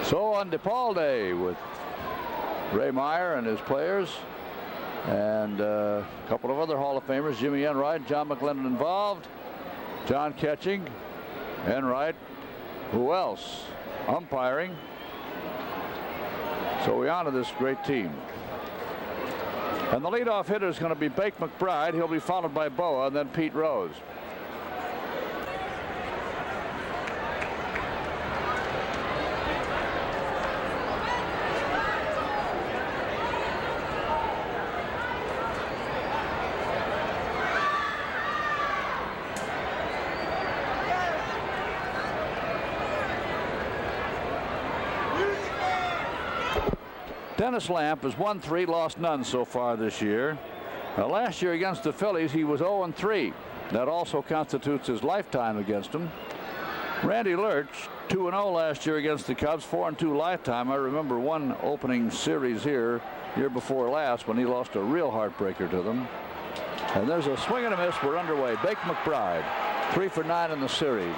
So on DePaul Day with Ray Meyer and his players and a couple of other Hall of Famers, Jimmy Enright, John McLennan involved, John Ketching, Enright, who else? Umpiring. So we honor this great team. And the leadoff hitter is going to be Bake McBride. He'll be followed by Boa and then Pete Rose. Dennis Lamp has won 3, lost none so far this year. Last year against the Phillies, he was 0-3. That also constitutes his lifetime against them. Randy Lurch, 2-0 last year against the Cubs, 4-2 lifetime. I remember one opening series here, year before last, when he lost a real heartbreaker to them. And there's a swing and a miss. We're underway. Bake McBride, 3 for 9 in the series.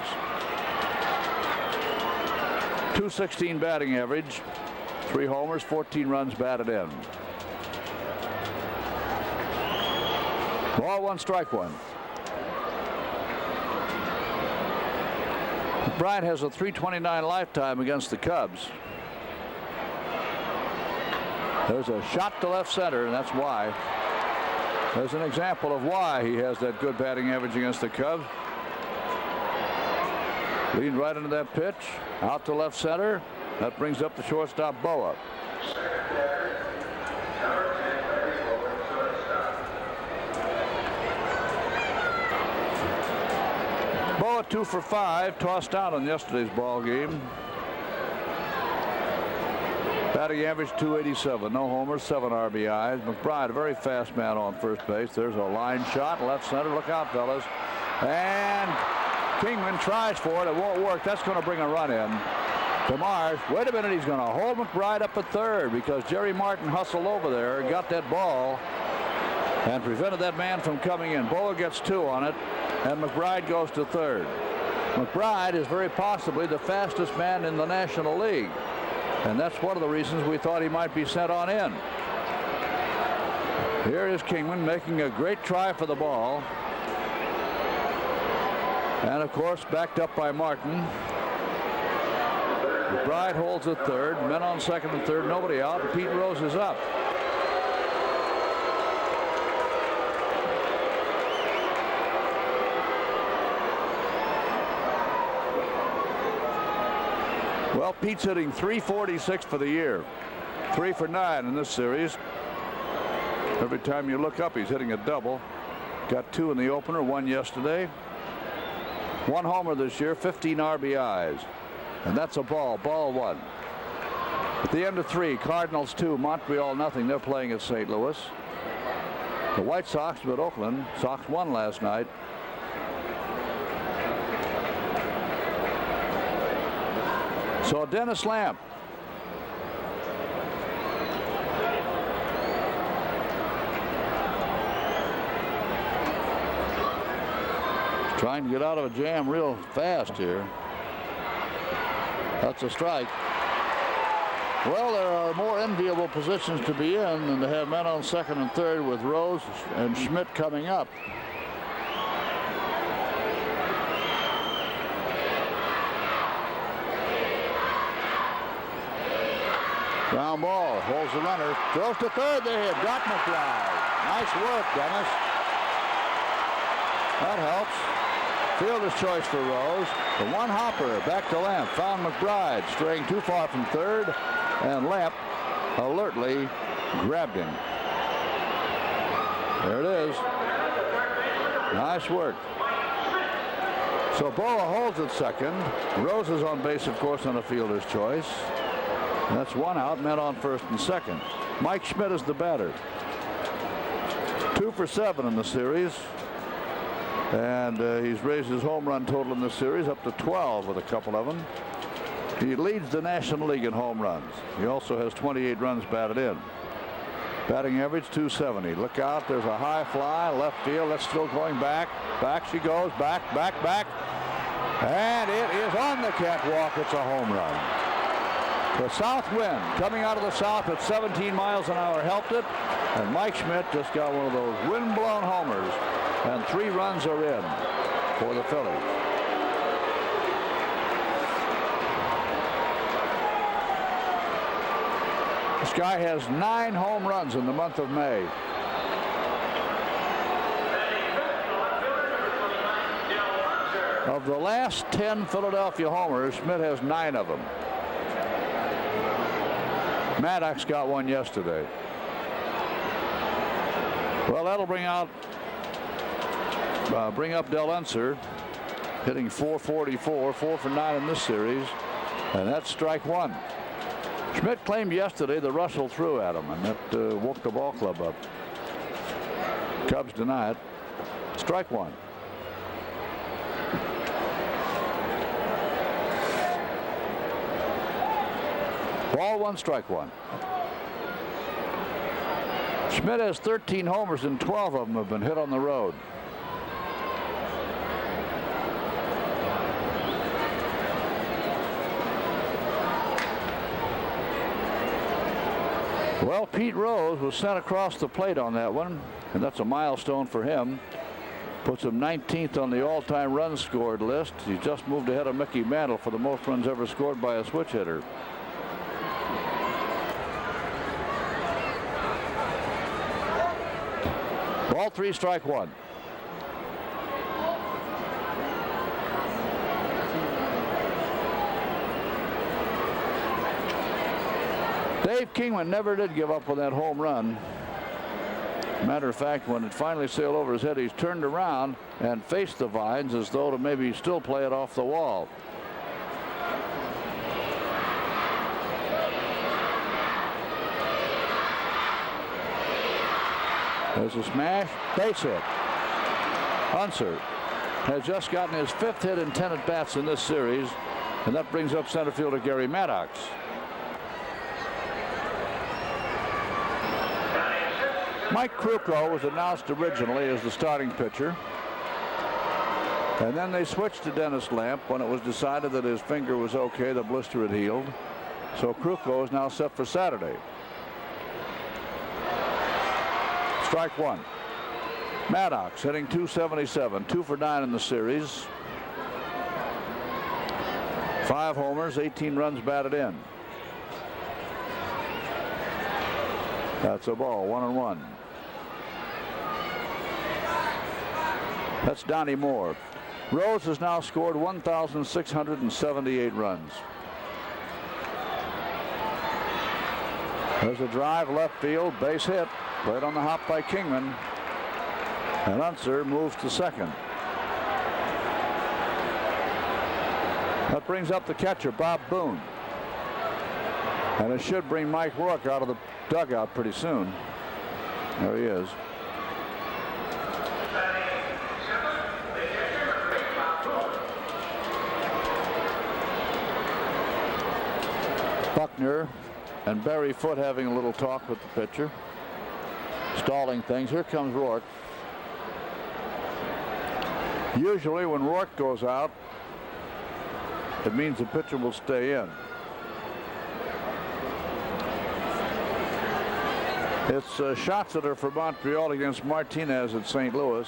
.216 batting average. 3 homers, 14 runs batted in. Ball 1, strike 1. McBride has a .329 lifetime against the Cubs. There's a shot to left center, and that's why. There's an example of why he has that good batting average against the Cubs. Leaned right into that pitch, out to left center. That brings up the shortstop, Boa. Boa 2 for 5, tossed out on yesterday's ball game. Batting average .287, no homers, 7 RBIs. McBride, a very fast man on first base. There's a line shot, left center. Look out, fellas. And Kingman tries for it. It won't work. That's going to bring a run in. DeMars, wait a minute, he's going to hold McBride up at third because Jerry Martin hustled over there and got that ball and prevented that man from coming in. Boa gets 2 on it, and McBride goes to third. McBride is very possibly the fastest man in the National League, and that's one of the reasons we thought he might be sent on in. Here is Kingman making a great try for the ball, and of course backed up by Martin. McBride holds at third, men on second and third, nobody out, and Pete Rose is up. Well, Pete's hitting .346 for the year, 3 for 9 in this series. Every time you look up, he's hitting a double. Got 2 in the opener, 1 yesterday. 1 homer this year, 15 RBIs. And that's a ball 1. At the end of 3, Cardinals 2, Montreal nothing. They're playing at St. Louis. The White Sox with Oakland. Sox won last night. So Dennis Lamp. Trying to get out of a jam real fast here. That's a strike. Well, there are more enviable positions to be in than to have men on second and third with Rose and Schmidt coming up. Ground ball, holds the runner, throws to third. They hit. Got McBride. Nice work, Dennis. That helps. Fielder's choice for Rose. The 1 hopper back to Lamp. Found McBride straying too far from third, and Lamp alertly grabbed him. There it is. Nice work. So Boa holds at second. Rose is on base, of course, on a fielder's choice. And that's 1 out, men on first and second. Mike Schmidt is the batter. 2 for 7 in the series. And he's raised his home run total in this series up to 12 with a couple of them. He leads the National League in home runs. He also has 28 runs batted in. Batting average .270. Look out, there's a high fly, left field. That's still going back. Back she goes, back. And it is on the catwalk. It's a home run. The south wind coming out of the south at 17 miles an hour helped it, and Mike Schmidt just got one of those wind-blown homers, and 3 runs are in for the Phillies. This guy has 9 home runs in the month of May. Of the last 10 Philadelphia homers, Schmidt has 9 of them. Maddox got one yesterday. Well, that'll bring up Del Unser, hitting .444, 4 for 9 in this series, and that's strike 1. Schmidt claimed yesterday that Russell threw at him, and that woke the ball club up. Cubs deny it. Strike 1. Ball 1, strike 1. Schmidt has 13 homers, and 12 of them have been hit on the road. Well, Pete Rose was sent across the plate on that one, and that's a milestone for him. Puts him 19th on the all-time runs scored list. He just moved ahead of Mickey Mantle for the most runs ever scored by a switch hitter. Ball 3, strike 1. Dave Kingman never did give up on that home run. Matter of fact, when it finally sailed over his head, he's turned around and faced the vines as though to maybe still play it off the wall. There's a smash, base hit. Unser has just gotten his 5th hit in 10 at-bats in this series, and that brings up center fielder Gary Maddox. Mike Krukow was announced originally as the starting pitcher, and then they switched to Dennis Lamp when it was decided that his finger was okay, the blister had healed. So Krukow is now set for Saturday. Strike 1. Maddox hitting .277, 2 for 9 in the series. 5 homers, 18 runs batted in. That's a ball, 1-1. That's Donnie Moore. Rose has now scored 1,678 runs. There's a drive left field, base hit, right on the hop by Kingman. And Unser moves to second. That brings up the catcher, Bob Boone. And it should bring Mike Rourke out of the dugout pretty soon. There he is. Buckner and Barry Foote having a little talk with the pitcher, stalling things. Here comes Rourke. Usually when Rourke goes out, it means the pitcher will stay in. It's shots that are for Montreal against Martinez at St. Louis.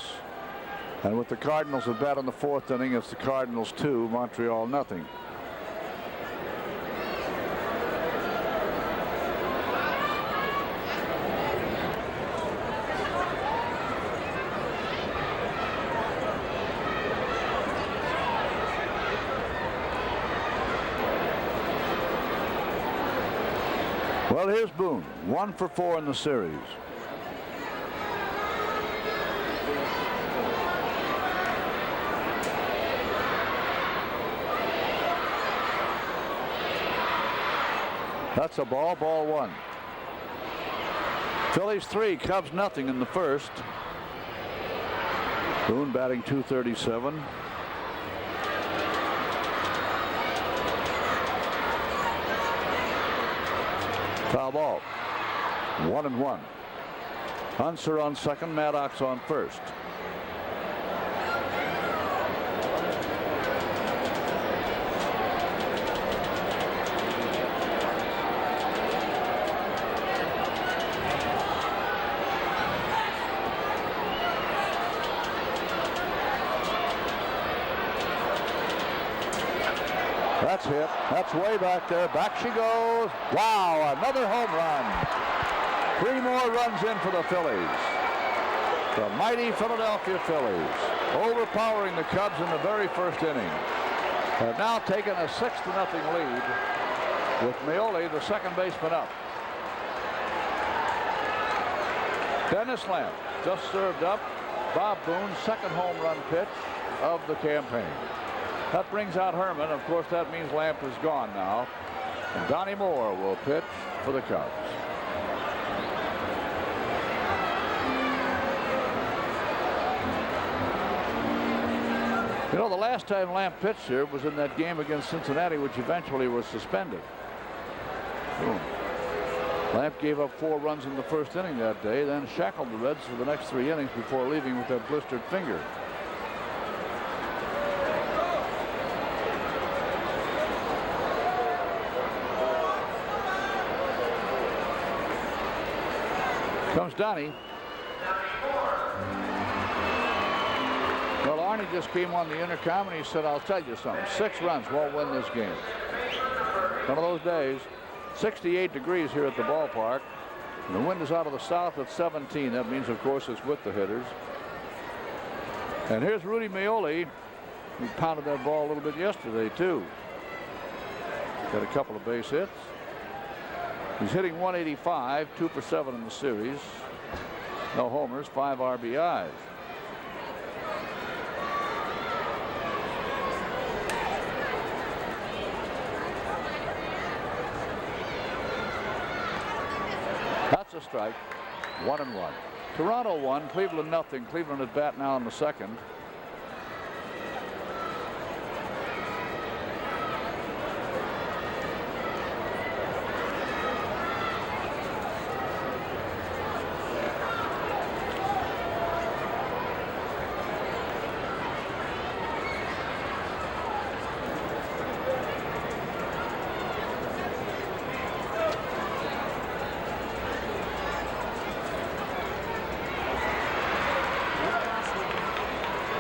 And with the Cardinals at bat in the 4th inning, it's the Cardinals 2, Montreal nothing. Well, here's Boone, 1 for 4 in the series. That's a ball, ball 1. Phillies 3, Cubs nothing in the first. Boone batting .237. Foul ball. 1-1. Unser on second, Maddox on first. hit. That's way back there. Back she goes. Wow, another home run. 3 more runs in for the Phillies. The mighty Philadelphia Phillies, overpowering the Cubs in the very first inning, have now taken a 6-0 lead with Meoli, the second baseman, up. Dennis Lamp just served up Bob Boone's second home run pitch of the campaign. That brings out Herman. Of course, that means Lamp is gone now. And Donnie Moore will pitch for the Cubs. You know, the last time Lamp pitched here was in that game against Cincinnati, which eventually was suspended. Boom. Lamp gave up 4 runs in the first inning that day, then shackled the Reds for the next 3 innings before leaving with that blistered finger. Comes Donnie. Well, Arnie just came on the intercom and he said, I'll tell you something. 6 runs won't win this game. One of those days. 68 degrees here at the ballpark. And the wind is out of the south at 17. That means, of course, it's with the hitters. And here's Rudy Meoli. He pounded that ball a little bit yesterday, too. Got a couple of base hits. He's hitting 185, 2 for 7 in the series. No homers, 5 RBIs. That's a strike. 1-1. Toronto 1, Cleveland nothing. Cleveland at bat now in the second.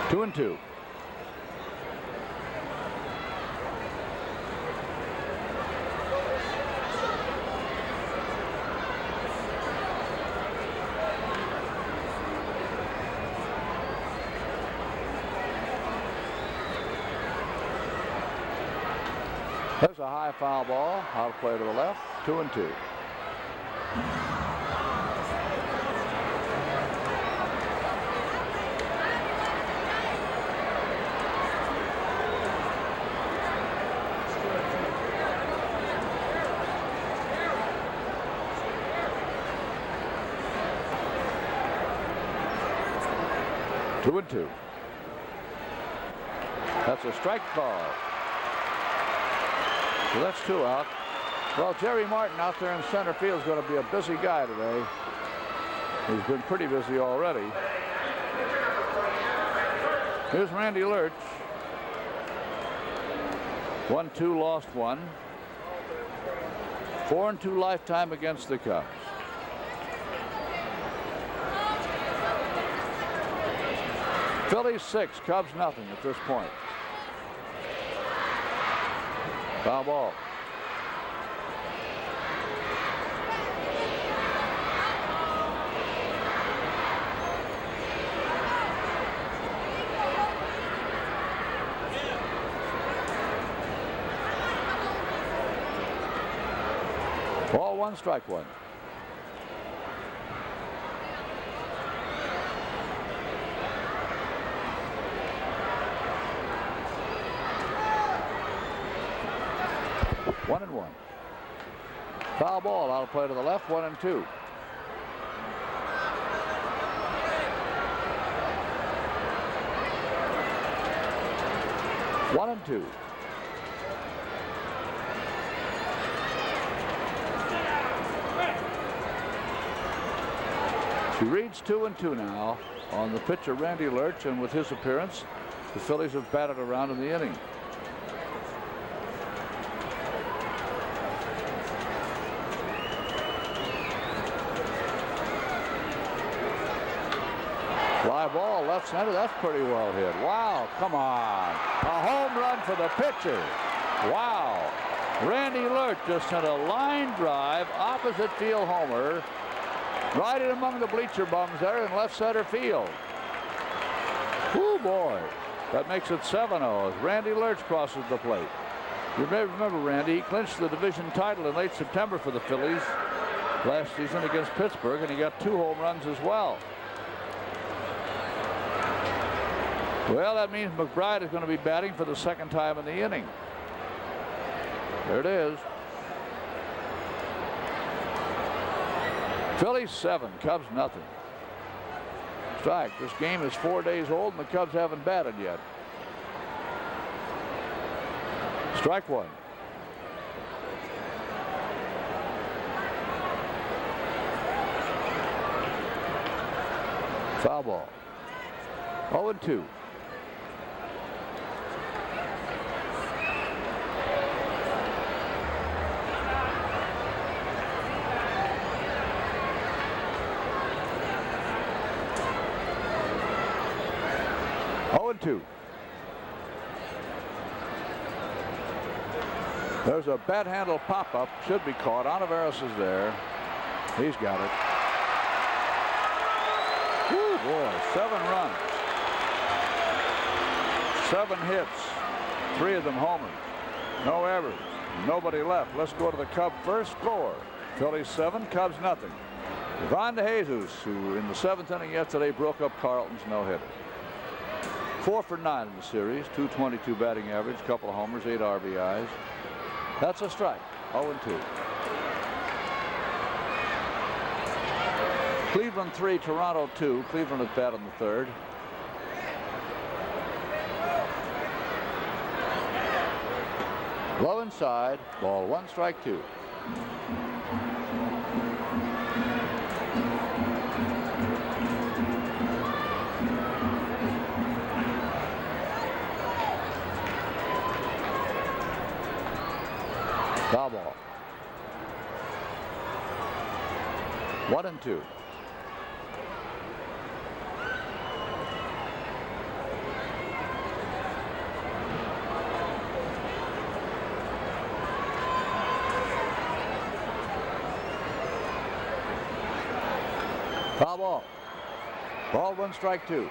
Two and two. There's a high foul ball. Out of play to the left. 2 and 2. Two and two. That's a strike call. So that's 2 out. Well, Jerry Martin out there in center field is going to be a busy guy today. He's been pretty busy already. Here's Randy Lurch. 1-2, lost 1. 4-2 lifetime against the Cubs. Phillies 6, Cubs nothing at this point. Foul ball. Ball 1, strike 1. One and 1. Foul ball out of play to the left. 1 and 2. One and 2. She reads 2 and 2 now on the pitcher Randy Lurch, and with his appearance, the Phillies have batted around in the inning. Fly ball left center. That's pretty well hit. Wow, come on. A home run for the pitcher. Wow. Randy Lerch just sent a line drive, opposite field homer, right in among the bleacher bums there in left center field. Oh boy, that makes it 7-0 as Randy Lerch crosses the plate. You may remember Randy, he clinched the division title in late September for the Phillies last season against Pittsburgh, and he got 2 home runs as well. Well, that means McBride is going to be batting for the 2nd time in the inning. There it is. Phillies 7, Cubs nothing. Strike. This game is 4 days old and the Cubs haven't batted yet. Strike 1. Foul ball. 0-2. There's a bat handle pop-up, should be caught. Olivares is there. He's got it. Woo, boy, 7 runs. 7 hits. 3 of them homers. No errors. Nobody left. Let's go to the Cub first score. Phillies 7, Cubs nothing. Ivan DeJesus, who in the 7th inning yesterday broke up Carlton's no-hitter. 4 for 9 in the series, .222 batting average, couple of homers, 8 RBIs. That's a strike. 0-2. Cleveland 3, Toronto 2. Cleveland at bat in the 3rd. Low inside, ball 1, strike 2. Foul ball. 1-2. Foul ball. Ball 1, strike 2.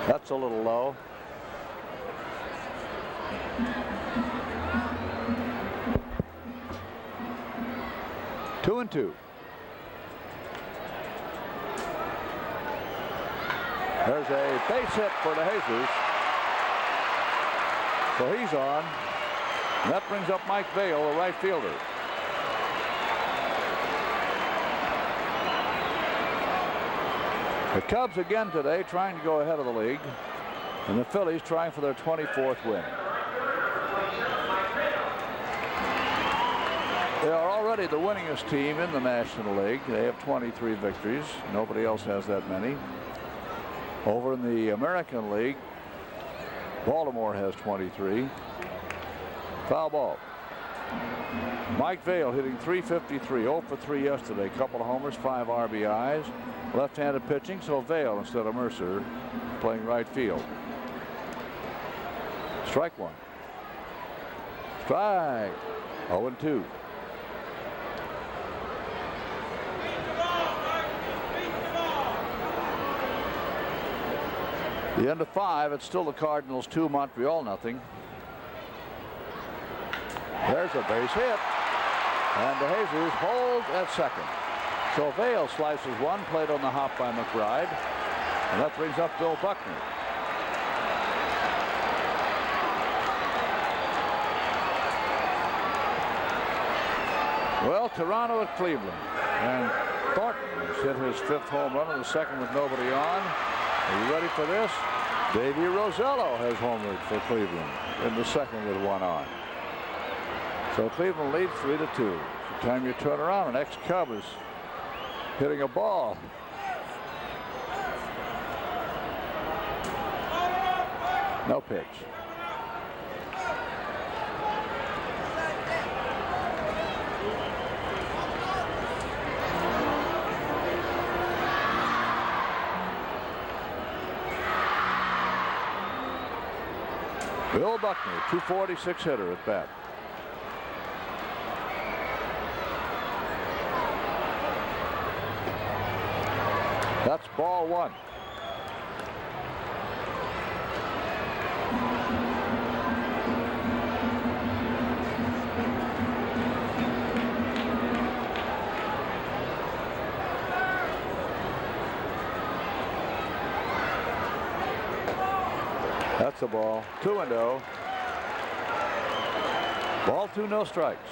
That's a little low. Two and two. There's a base hit for DeJesus. So he's on. And that brings up Mike Vail, the right fielder. The Cubs again today trying to go ahead of the league, and the Phillies trying for their 24th win. They are already the winningest team in the National League. They have 23 victories. Nobody else has that many. Over in the American League, Baltimore has 23. Foul ball. Mike Vail hitting .353, 0 for 3 yesterday. Couple of homers, 5 RBIs. Left-handed pitching, so Vail instead of Mercer playing right field. Strike 1. Strike. 0-2. The end of 5. It's still the Cardinals 2, Montreal nothing. There's a base hit, and DeJesus holds at second. So Vail slices one, played on the hop by McBride, and that brings up Bill Buckner. Well, Toronto at Cleveland, and Thornton has hit his 5th home run in the 2nd with nobody on. Are you ready for this? Davey Rosello has homered for Cleveland in the 2nd with 1 on. So Cleveland leads 3-2. By the time you turn around, an ex-Cub is hitting a ball. No pitch. Bill Buckner, 246 hitter at bat. That's ball one. That's a ball. 2-0. Ball two, no strikes.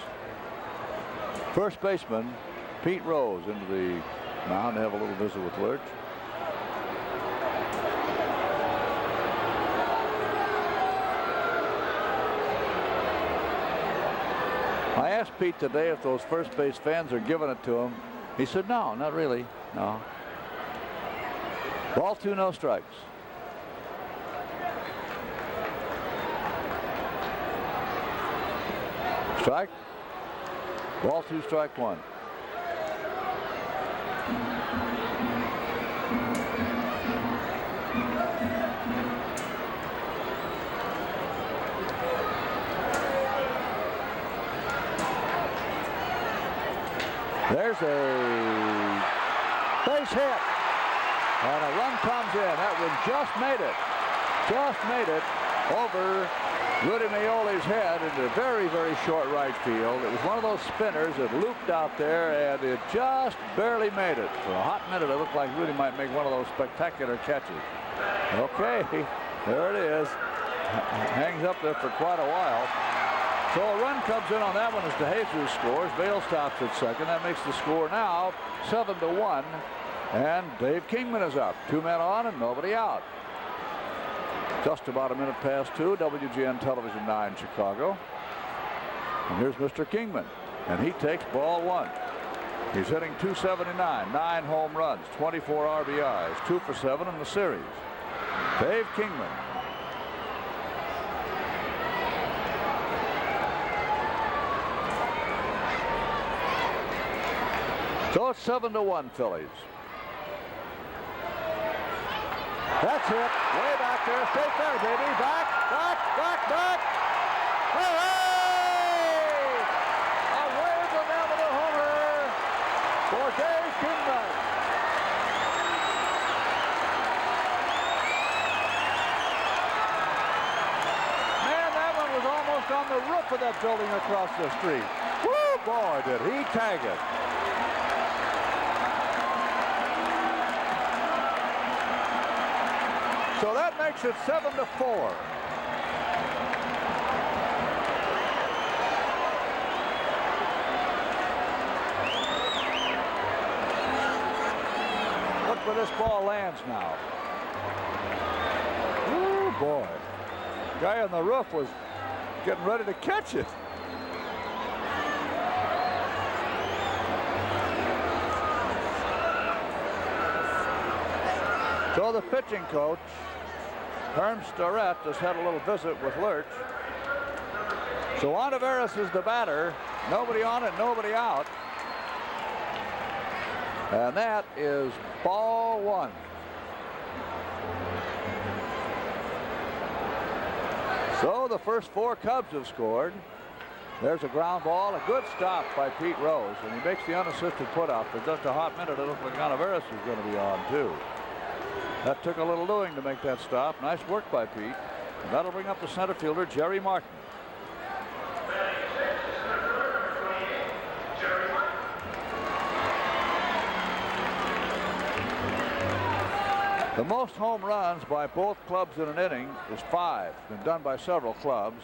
First baseman Pete Rose into the mound to have a little visit with Lurch. I asked Pete today if those first base fans are giving it to him. He said, no, not really. No. Ball two, no strikes. Strike. Ball two, strike one. There's a base hit. And a run comes in. That one just made it. Just made it over Rudy Maioli's head into very, very short right field. It was one of those spinners that looped out there, and it just barely made it. For a hot minute, it looked like Rudy might make one of those spectacular catches. Okay, there it is. Hangs up there for quite a while. So a run comes in on that one as DeJesus scores. Vail stops at second. That makes the score now 7-1. And Dave Kingman is up. 2 men on and nobody out. Just about a minute past 2, WGN Television 9, Chicago. And here's Mr. Kingman, and he takes ball one. He's hitting .279, 9 home runs, 24 RBIs, 2 for 7 in the series. Dave Kingman. So it's 7-1 Phillies. That's it. Way back there. Stay there, baby. Back, back, back, back. Hooray! A wave of avenue homer for Dave Kingman. Man, that one was almost on the roof of that building across the street. Woo, boy, did he tag it. So that makes it 7-4. Look where this ball lands now. Ooh, boy. The guy on the roof was getting ready to catch it. So the pitching coach, Herm Starrett, just had a little visit with Lurch. So Ontiveros is the batter. Nobody on it, nobody out. And that is ball one. So the first 4 Cubs have scored. There's a ground ball, a good stop by Pete Rose, and he makes the unassisted putout. For just a hot minute, it looked like Ontiveros was going to be on too. That took a little doing to make that stop. Nice work by Pete. And that'll bring up the center fielder, Jerry Martin. The most home runs by both clubs in an inning is 5. Been done by several clubs.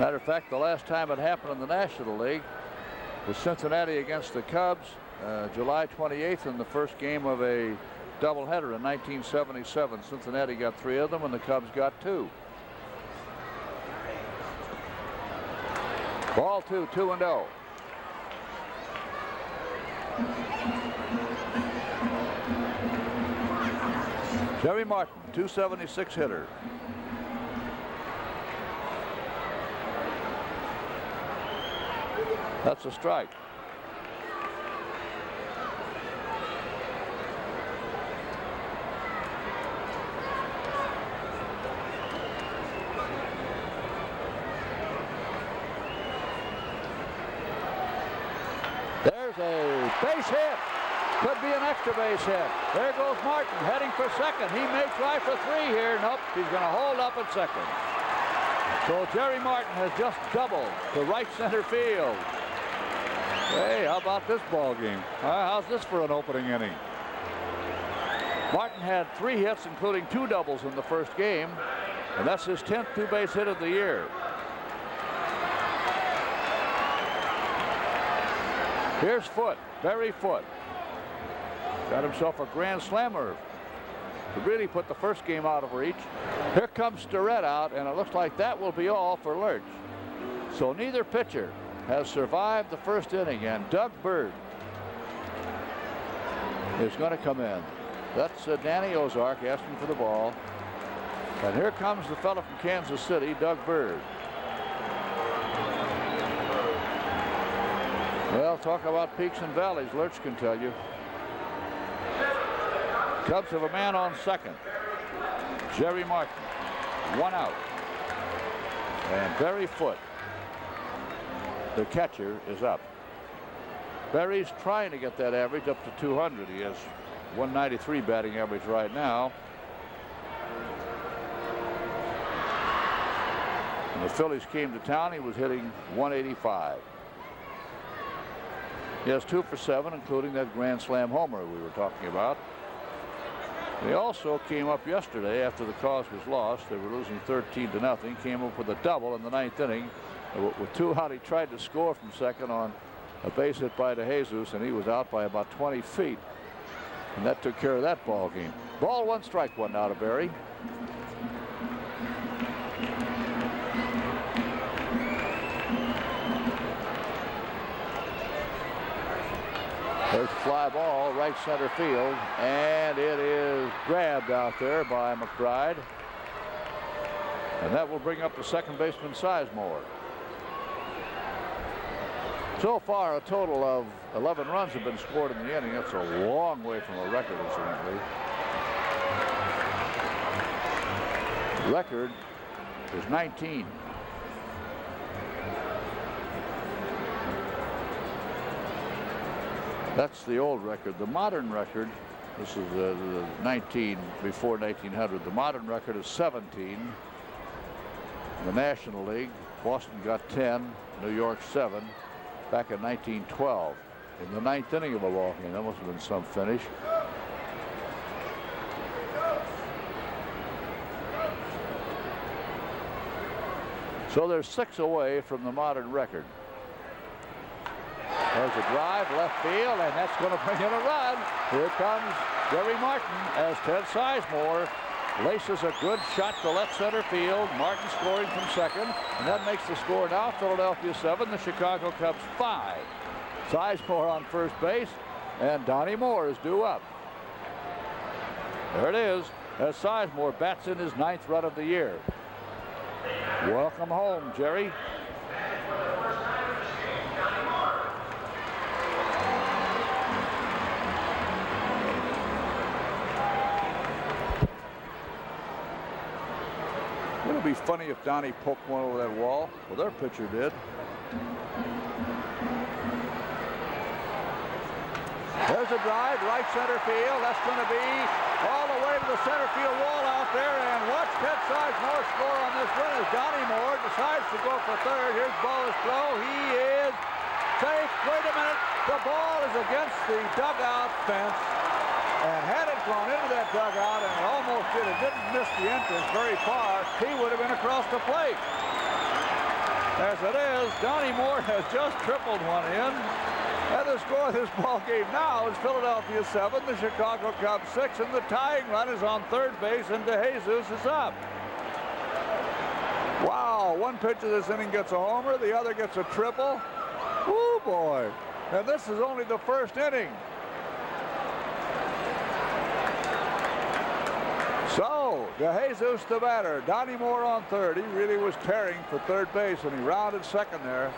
Matter of fact, the last time it happened in the National League was Cincinnati against the Cubs, July 28th in the first game of a doubleheader in 1977. Cincinnati got 3 of them and the Cubs got 2. Ball 2, 2-0. Jerry Martin, .276 hitter. That's a strike. scores a base hit. Could be an extra base hit. There goes Martin heading for second. He may try for 3 here. Nope, he's going to hold up at second. So Jerry Martin has just doubled to right center field. Hey, how about this ball game? How's this for an opening inning? Martin had 3 hits, including 2 doubles in the first game, and that's his 10th 2-base hit of the year. Here's Foote, Barry Foote. Got himself a grand slammer to really put the first game out of reach. Here comes Starrett out, and it looks like that will be all for Lurch. So neither pitcher has survived the first inning, and Doug Bird is going to come in. That's Danny Ozark asking for the ball. And here comes the fellow from Kansas City, Doug Bird. Well, talk about peaks and valleys, Lurch can tell you. Cubs have a man on second. Jerry Martin, 1 out. And Barry Foote, the catcher, is up. Barry's trying to get that average up to 200. He has 193 batting average right now. When the Phillies came to town, he was hitting 185. He has 2 for 7, including that grand slam homer we were talking about. They also came up yesterday after the cause was lost. They were losing 13-0. Came up with a double in the 9th inning. With 2 out, he tried to score from second on a base hit by DeJesus, and he was out by about 20 feet. And that took care of that ball game. Ball 1, strike 1 now to Barry. There's a fly ball, right center field, and it is grabbed out there by McBride. And that will bring up the second baseman, Sizemore. So far, a total of 11 runs have been scored in the inning. That's a long way from a record, incidentally. The record is 19. That's the old record. The modern record, this is the 19 before 1900. The modern record is 17. In the National League, Boston got 10, New York 7, back in 1912. In the 9th inning of a ball game, that must have been some finish. So they're 6 away from the modern record. There's a drive left field, and that's going to bring in a run. Here comes Jerry Martin as Ted Sizemore laces a good shot to left center field. Martin scoring from second, and that makes the score now Philadelphia 7, the Chicago Cubs 5. Sizemore on first base, and Donnie Moore is due up. There it is, as Sizemore bats in his 9th run of the year. Welcome home, Jerry. It would be funny if Donnie poked one over that wall. Well, their pitcher did. There's a drive, right center field. That's going to be all the way to the center field wall out there. And watch Ted Sizemore score on this one as Donnie Moore decides to go for third. Here's Boas Blow. He is safe. Wait a minute. The ball is against the dugout fence. And had it gone into that dugout, and it almost did, it didn't miss the entrance very far, he would have been across the plate. As it is, Donnie Moore has just tripled one in. And the score of this ball game now is Philadelphia 7, the Chicago Cubs 6, and the tying run is on third base, and DeJesus is up. Wow, one pitcher this inning gets a homer, the other gets a triple. Woo, boy. And this is only the first inning. So, DeJesus the batter. Donnie Moore on third. He really was tearing for third base, and he rounded second there.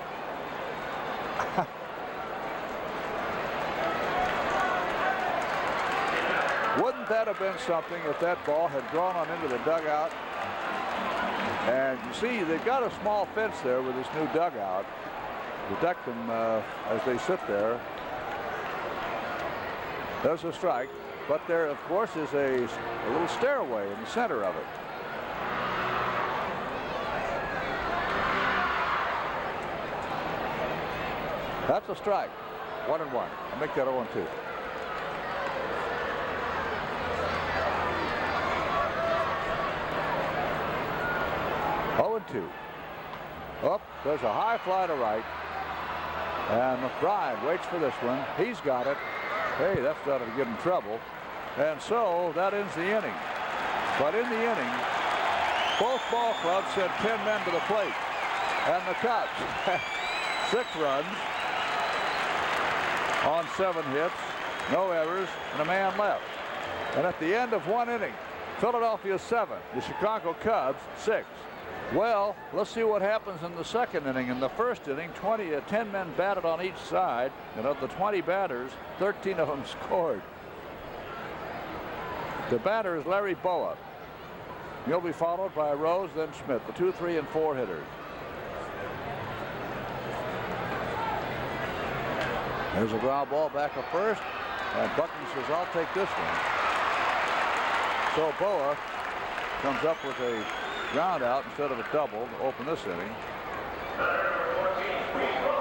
Wouldn't that have been something if that ball had gone on into the dugout? And you see, they've got a small fence there with this new dugout to protect them as they sit there. There's a strike, but there, of course, is a little stairway in the center of it. That's a strike. 1-1. I'll make that 0-2. Up, there's a high fly to right. And McBride waits for this one. He's got it. Hey, that started to give him trouble. And so that ends the inning. But in the inning, both ball clubs sent 10 men to the plate. And the Cubs had 6 runs on 7 hits, no errors, and a man left. And at the end of 1 inning, Philadelphia 7, the Chicago Cubs 6. Well, let's see what happens in the second inning. In the first inning, 10 men batted on each side, and of the 20 batters, 13 of them scored. The batter is Larry Boa. He'll be followed by Rose, then Schmidt, the 2, 3, and 4 hitters. There's a ground ball back at first, and Buckner says, I'll take this one. So Boa comes up with a ground out instead of a double to open this inning.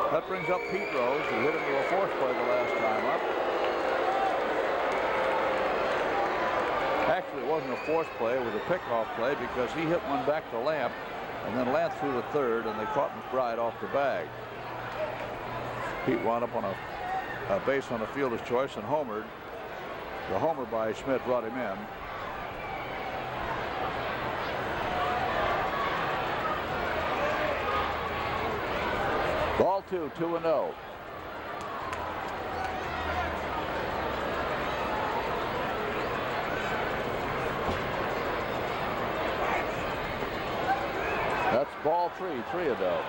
That brings up Pete Rose, who hit into a force play the last time up. Actually, it wasn't a force play, it was a pickoff play because he hit one back to Lamp, and then Lamp threw the third, and they caught McBride off the bag. Pete wound up on a base on a fielder's choice and homered. The homer by Schmidt brought him in. Ball 2, 2-0. That's ball 3, 3-0.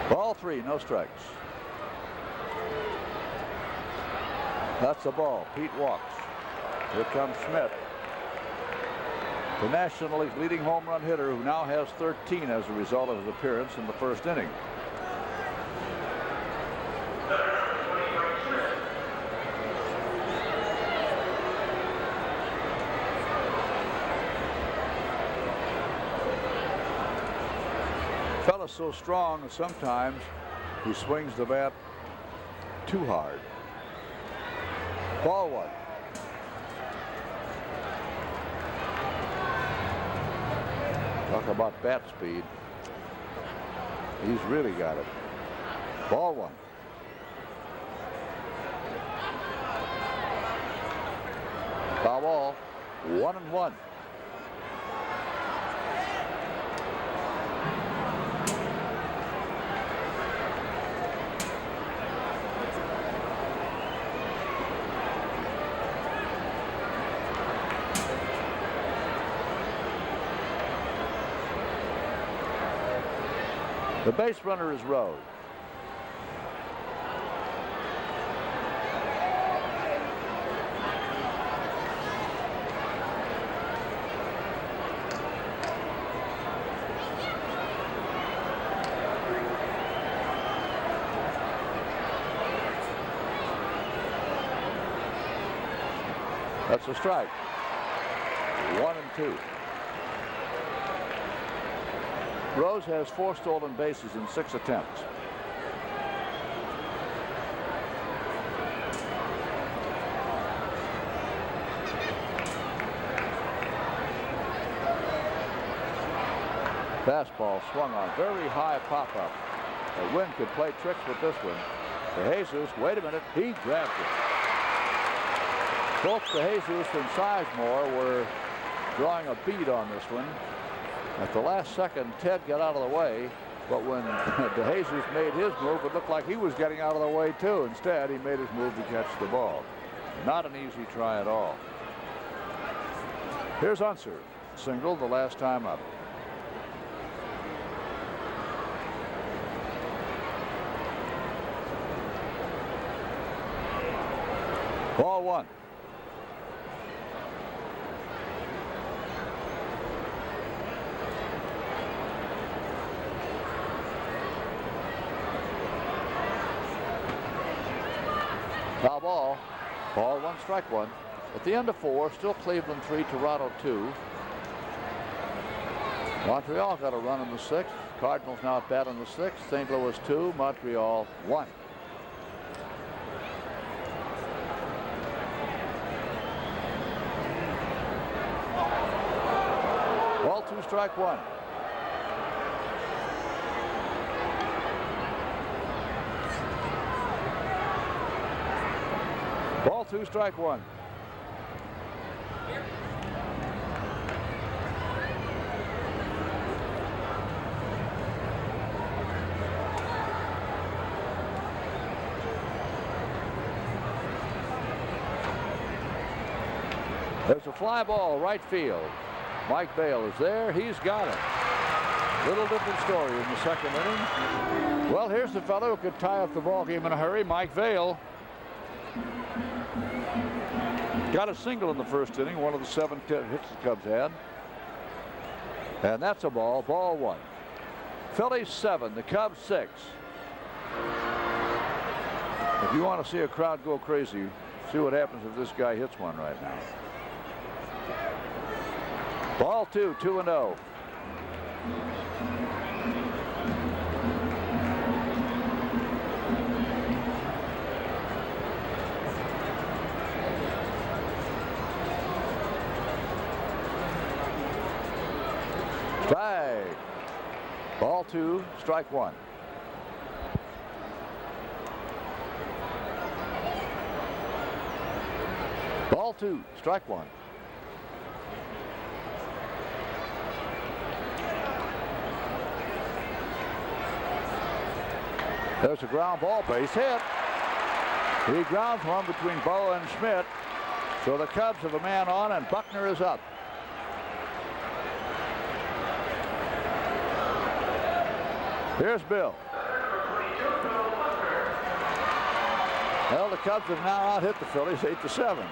Ball 3, no strikes. That's a ball. Pete walks. Here comes Schmidt, the National League's leading home run hitter, who now has 13 as a result of his appearance in the first inning. Fella's so strong that sometimes he swings the bat too hard. Ball 1. Talk about bat speed. He's really got it. Ball 1. Foul ball. 1-1. The base runner is Rose. That's a strike. 1-2. Rose has 4 stolen bases in 6 attempts. Fastball swung on. Very high pop-up. The wind could play tricks with this one. DeJesus, wait a minute, he grabbed it. Both DeJesus and Sizemore were drawing a bead on this one. At the last second, Ted got out of the way, but when DeJesus made his move, it looked like he was getting out of the way too. Instead, he made his move to catch the ball. Not an easy try at all. Here's Unser, single the last time up. Ball 1. Foul ball. Ball one, strike one. At the end of 4, still Cleveland 3, Toronto 2. Montreal got a run in the 6th. Cardinals now at bat in the 6th. St. Louis 2, Montreal 1. Ball 2, strike 1. Ball 2, strike 1. There's a fly ball, right field. Mike Vail is there. He's got it. Little different story in the 2nd inning. Well, here's the fellow who could tie up the ball game in a hurry, Mike Vail. Got a single in the 1st inning, one of the 7 hits the Cubs had. And that's a ball, ball 1. Phillies 7, the Cubs 6. If you want to see a crowd go crazy, see what happens if this guy hits one right now. Ball 2, 2-0. Strike. Ball 2, strike 1. Ball 2, strike 1. There's a ground ball, base hit. He grounds one between Bo and Schmidt. So the Cubs have a man on, and Buckner is up. Here's Bill. Well, the Cubs have now out-hit the Phillies 8-7.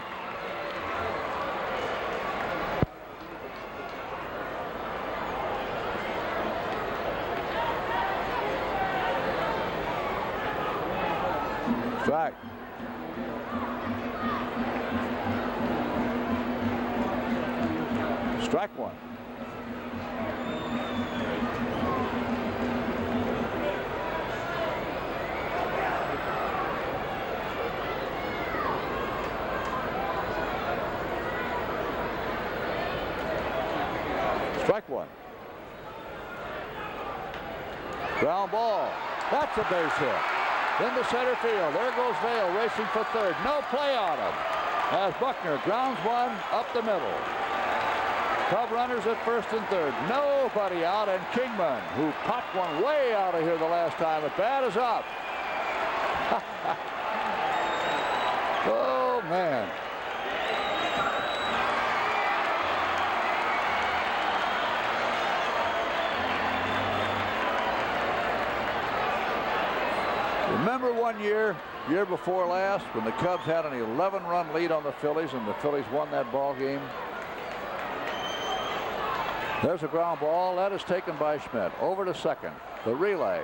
Strike. Strike 1. Strike 1. Ground ball. That's a base hit. Into center field. There goes Vail racing for 3rd. No play on him as Buckner grounds one up the middle. Cub runners at 1st and 3rd. Nobody out, and Kingman, who popped one way out of here the last time at bat, is up. Oh, man. Remember one year before last, when the Cubs had an 11-run lead on the Phillies and the Phillies won that ball game? There's a ground ball. That is taken by Schmidt. Over to 2nd. The relay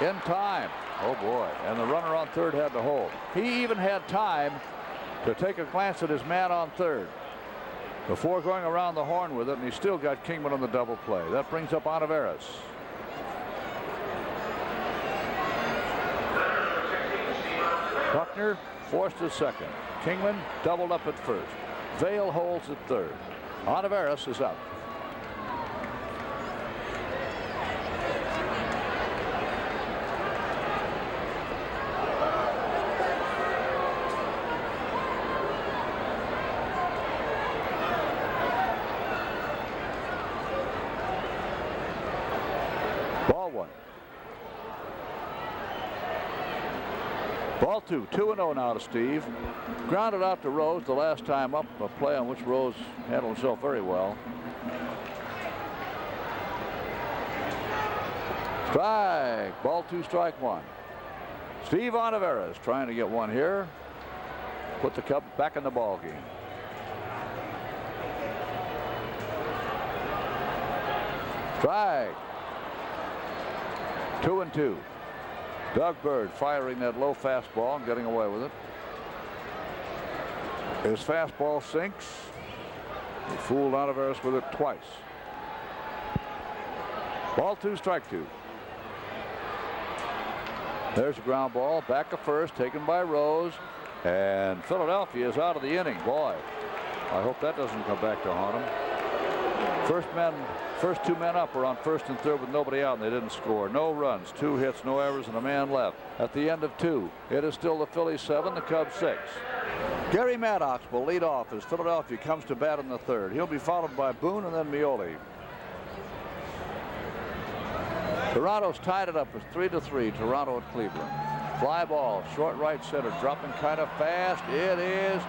in time. Oh, boy. And the runner on 3rd had to hold. He even had time to take a glance at his man on 3rd before going around the horn with it, and he still got Kingman on the double play. That brings up Olivares. Buckner forced to 2nd. Kingman doubled up at 1st. Vail holds at 3rd. Olivares is up. Ball 1. Ball 2, 2-0 now to Steve. Grounded out to Rose the last time up, a play on which Rose handled himself very well. Strike. Ball 2, strike 1. Steve Olivares trying to get one here. Put the Cubs back in the ball game. Strike. 2-2. Doug Bird firing that low fastball and getting away with it. His fastball sinks. He fooled Oliveros with it twice. Ball 2, strike 2. There's a ground ball back to first, taken by Rose, and Philadelphia is out of the inning. Boy, I hope that doesn't come back to haunt them. First 2 men up are on first and third with nobody out, and they didn't score. No runs, 2 hits, no errors, and a man left. At the end of 2, it is still the Phillies 7, the Cubs 6. Gary Maddox will lead off as Philadelphia comes to bat in the third. He'll be followed by Boone and then Mioli. Toronto's tied it up with 3-3. Toronto at Cleveland. Fly ball, short right center, dropping kind of fast. It is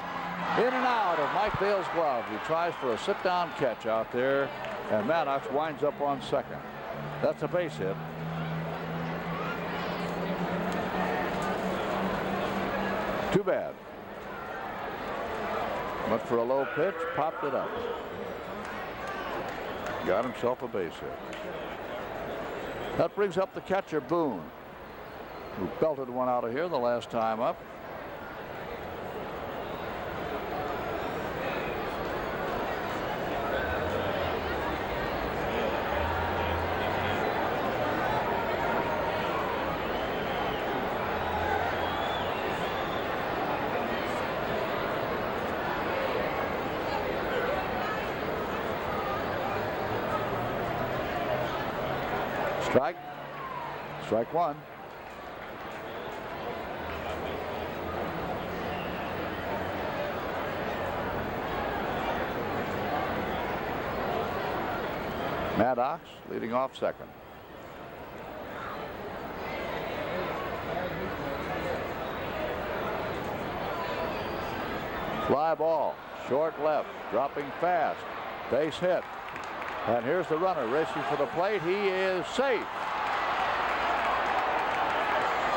in and out of Mike Vail's glove. He tries for a sit-down catch out there, and Maddox winds up on second. That's a base hit. Too bad. But for a low pitch, popped it up. Got himself a base hit. That brings up the catcher, Boone, who belted one out of here the last time up. Strike 1. Maddox leading off second. Fly ball, short left, dropping fast, base hit. And here's the runner racing for the plate. He is safe.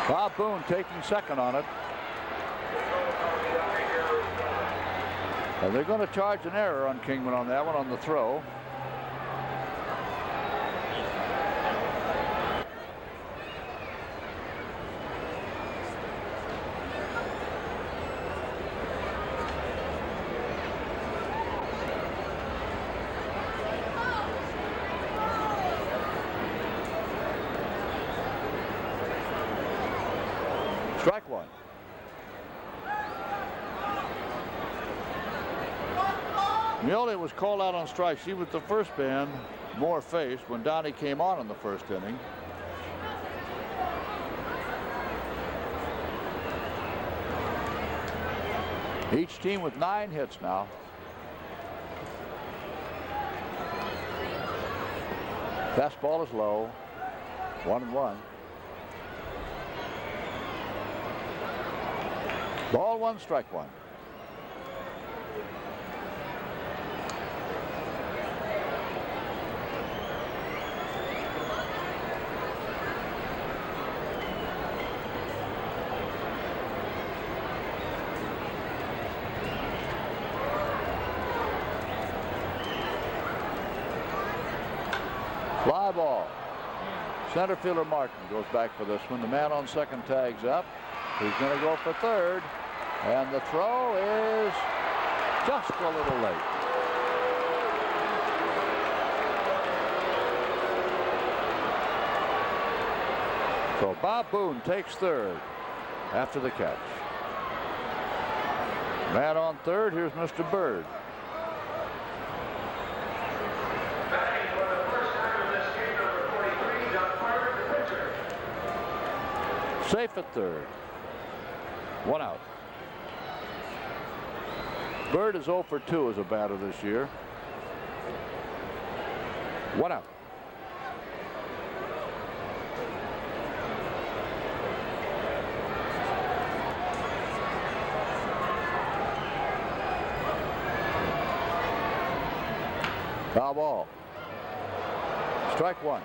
Bob Boone taking second on it. And they're going to charge an error on Kingman on that one, on the throw. Strike 1. Mioli was called out on strikes. He was the first man Moore faced when Donnie came on in the first inning. Each team with 9 hits now. Fastball is low. 1-1. Ball 1, strike 1. Fly ball. Center fielder Martin goes back for this one. The man on second tags up. He's going to go for third. And the throw is just a little late. So Bob Boone takes third after the catch. Man on third, here's Mr. Bird. Safe at third. 1 out. Bird is 0 for 2 as a batter this year. 1 out. Foul ball. Strike 1.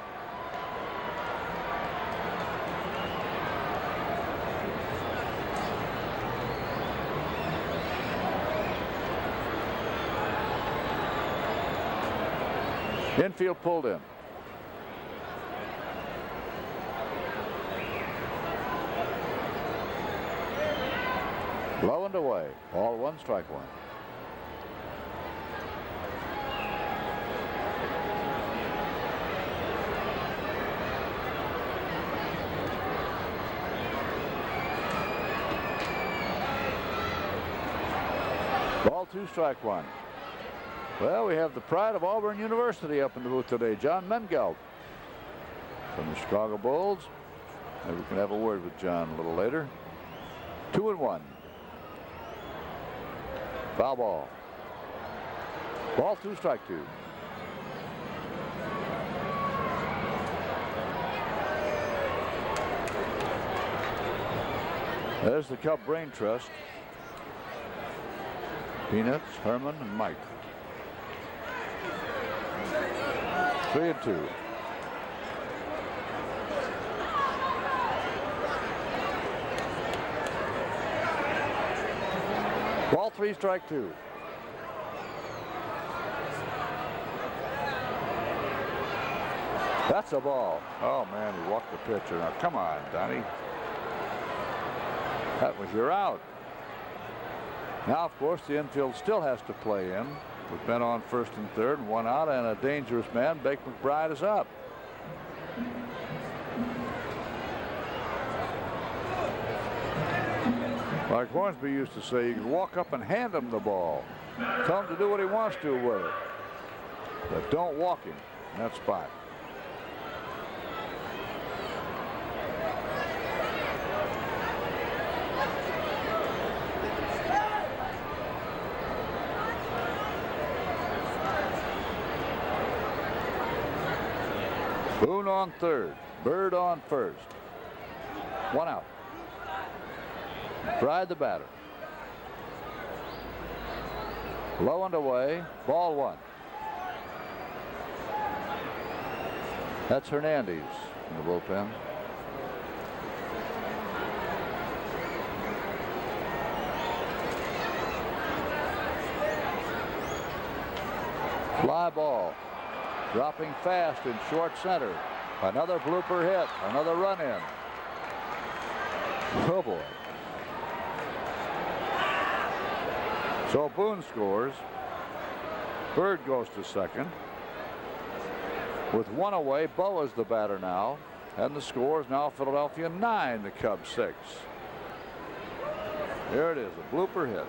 Infield pulled in. Low and away. Ball 1, strike 1. Ball 2, strike 1. Well, we have the pride of Auburn University up in the booth today, John Mengelt from the Chicago Bulls. Maybe we can have a word with John a little later. 2-1. Foul ball. Ball 2, strike 2. There's the Cub Brain Trust. Peanuts, Herman, and Mike. 3-2. Ball 3, strike 2. That's a ball. Oh man, he walked the pitcher. Now come on, Donnie. That was your out. Now, of course, the infield still has to play in with men on first and third and 1 out, and a dangerous man. Bake McBride is up. Like Hornsby used to say, you can walk up and hand him the ball. Tell him to do what he wants to with it. But don't walk him in that spot. Boone on third, Bird on first. 1 out. McBride the batter. Low and away, ball 1. That's Hernandez in the bullpen. Fly ball. Dropping fast in short center. Another blooper hit. Another run in. Oh boy. So Boone scores. Bird goes to second. With 1 away, Boa's the batter now. And the score is now Philadelphia 9, the Cubs 6. There it is, a blooper hit.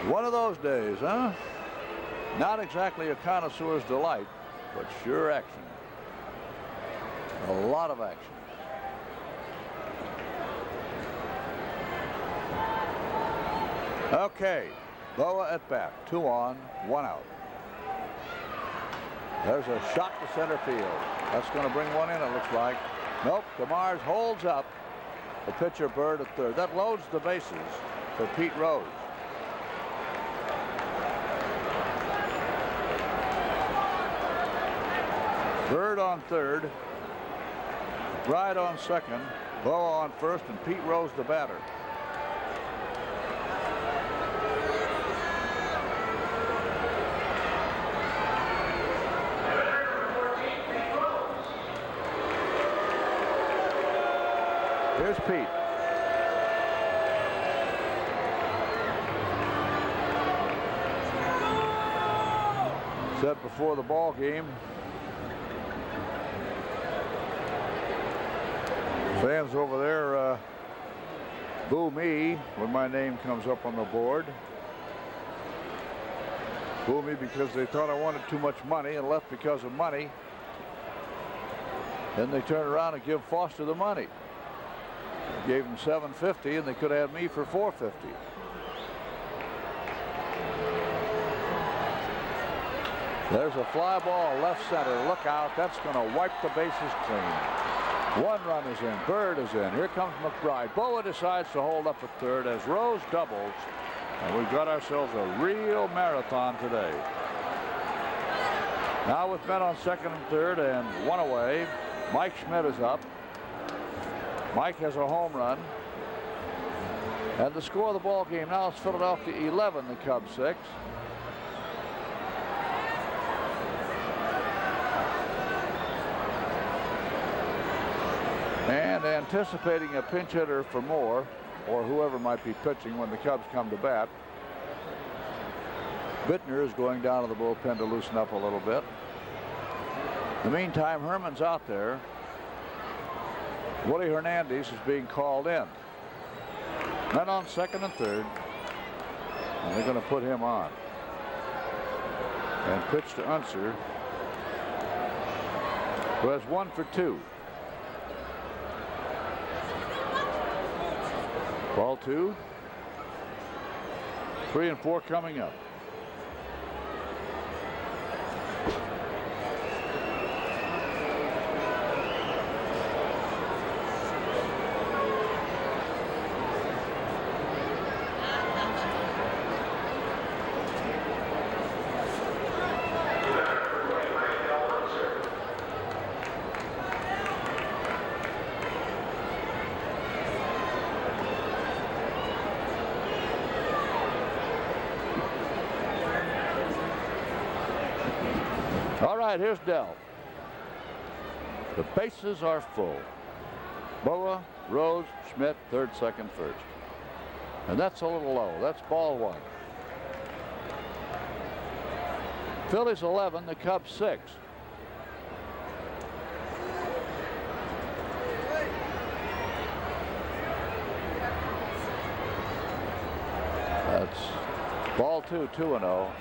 One of those days, huh? Not exactly a connoisseur's delight, but sure action. A lot of action. Okay, Boa at bat, 2 on, 1 out. There's a shot to center field. That's going to bring one in, it looks like. Nope, DeMars holds up the pitcher Bird at third. That loads the bases for Pete Rose. Bird on third, Bride on second, Boa on first, and Pete Rose the batter. Here's Pete. Said before the ball game, fans over there boo me when my name comes up on the board. Boo me because they thought I wanted too much money and left because of money. Then they turn around and give Foster the money. I gave him $750 and they could have had me for $450. There's a fly ball left center. Look out. That's going to wipe the bases clean. 1 run is in. Bird is in. Here comes McBride. Boa decides to hold up at third as Rose doubles. And we've got ourselves a real marathon today. Now with men on second and third and 1 away, Mike Schmidt is up. Mike has a home run. And the score of the ball game now is Philadelphia 11, the Cubs 6. And anticipating a pinch hitter for Moore, or whoever might be pitching when the Cubs come to bat, Bittner is going down to the bullpen to loosen up a little bit. In the meantime, Herman's out there. Willie Hernandez is being called in. Men on second and third. And they're going to put him on. And pitch to Unser, who has 1 for 2. Ball 2. 3 and 4 coming up. All right, here's Dell. The bases are full. Boa, Rose, Schmidt, third, second, first. And that's a little low. That's ball 1. Phillies 11, the Cubs 6. That's ball 2, 2-0.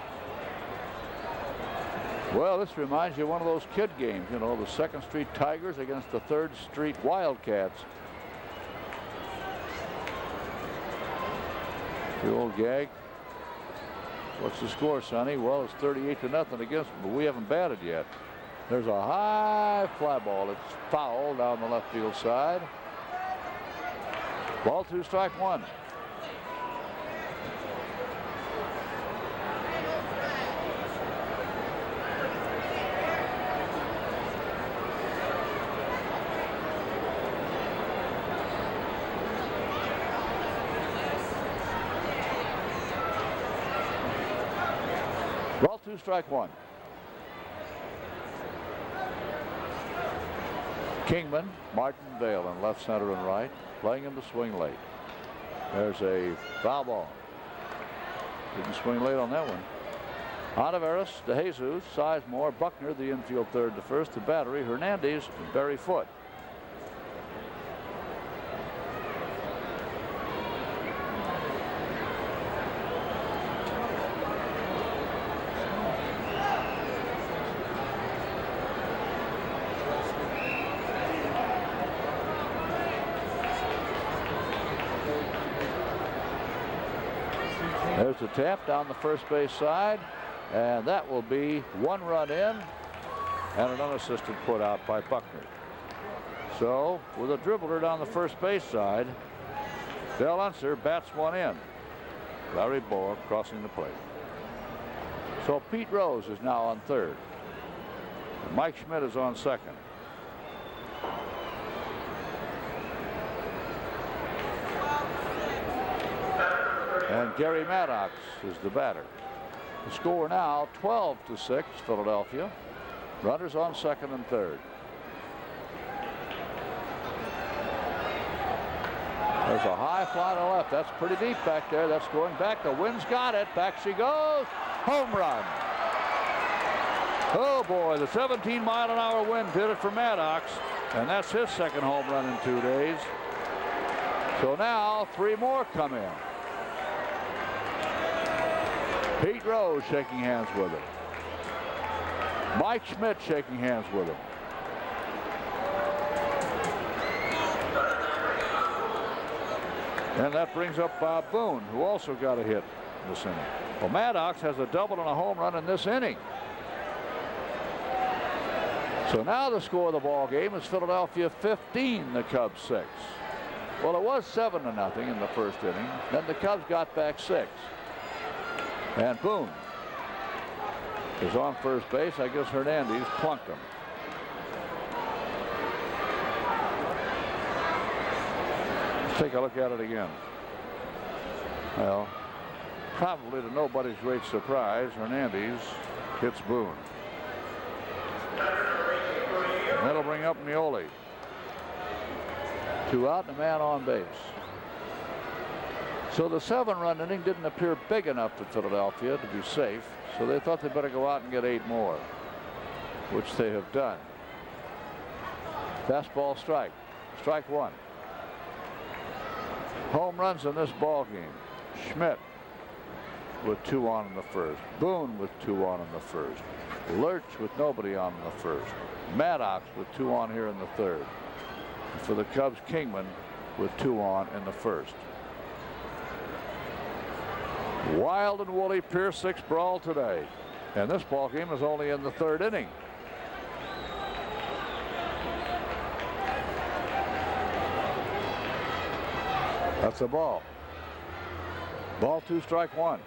Well, this reminds you of one of those kid games, you know, the 2nd Street Tigers against the 3rd Street Wildcats. The old gag. What's the score, Sonny? Well, it's 38-0 against them, but we haven't batted yet. There's a high fly ball. It's foul down the left field side. Ball 2, strike 1. Ball 2, strike 1. Kingman, Martin, Vale in left, center, and right, playing him to swing late. There's a foul ball. Didn't swing late on that one. Oliveros, DeJesus, Sizemore, Buckner, the infield third to first, the battery, Hernandez, Barry Foote. There's a tap down the first base side, and that will be 1 run in and an unassisted put out by Buckner. So with a dribbler down the first base side, Dell Unser bats 1 in. Larry Boa crossing the plate. So Pete Rose is now on third. And Mike Schmidt is on second. And Gary Maddox is the batter. The score now 12-6 Philadelphia. Runners on second and third. There's a high fly to left. That's pretty deep back there. That's going back. The wind's got it. Back she goes. Home run. Oh boy, the 17-mile-an-hour wind did it for Maddox. And that's his second home run in 2 days. So now 3 more come in. Pete Rose shaking hands with him. Mike Schmidt shaking hands with him. And that brings up Bob Boone, who also got a hit this inning. Well, Maddox has a double and a home run in this inning. So now the score of the ball game is Philadelphia 15, the Cubs 6. Well, it was 7-0 in the first inning. Then the Cubs got back 6. And Boone is on first base. I guess Hernandez plunked him. Let's take a look at it again. Well, probably to nobody's great surprise, Hernandez hits Boone. And that'll bring up Mioli. 2 out and a man on base. So the 7-run inning didn't appear big enough to Philadelphia to be safe, so they thought they better go out and get 8 more, which they have done. Fastball strike. Strike 1. Home runs in this ball game. Schmidt with 2 on in the first. Boone with 2 on in the first. Lurch with nobody on in the first. Maddox with 2 on here in the third. And for the Cubs, Kingman with 2 on in the first. Wild and woolly Pier 6 brawl today. And this ball game is only in the 3rd inning. That's a ball. Ball 2, strike 1.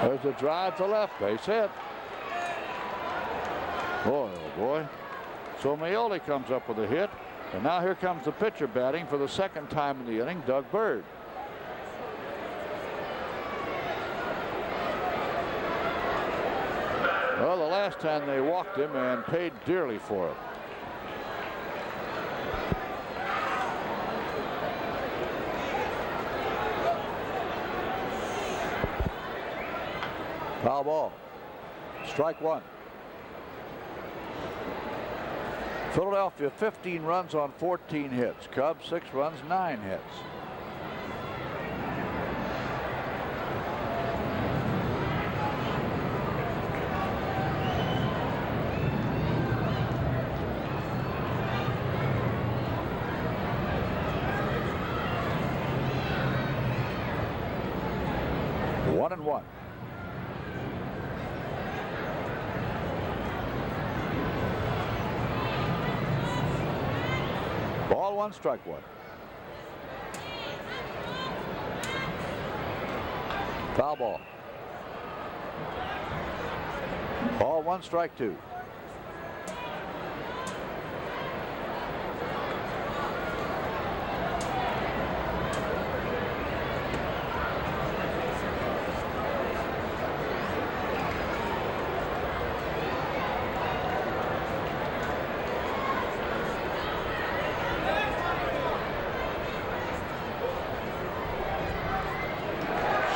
There's a drive to left, base hit. Boy, oh boy. So Meoli comes up with a hit. And now here comes the pitcher batting for the 2nd time in the inning, Doug Bird. Well, the last time they walked him and paid dearly for it. Foul ball. Strike 1. Philadelphia 15 runs on 14 hits. Cubs 6 runs, 9 hits. One and one. Ball 1, strike 1. Foul ball. Ball 1, strike 2.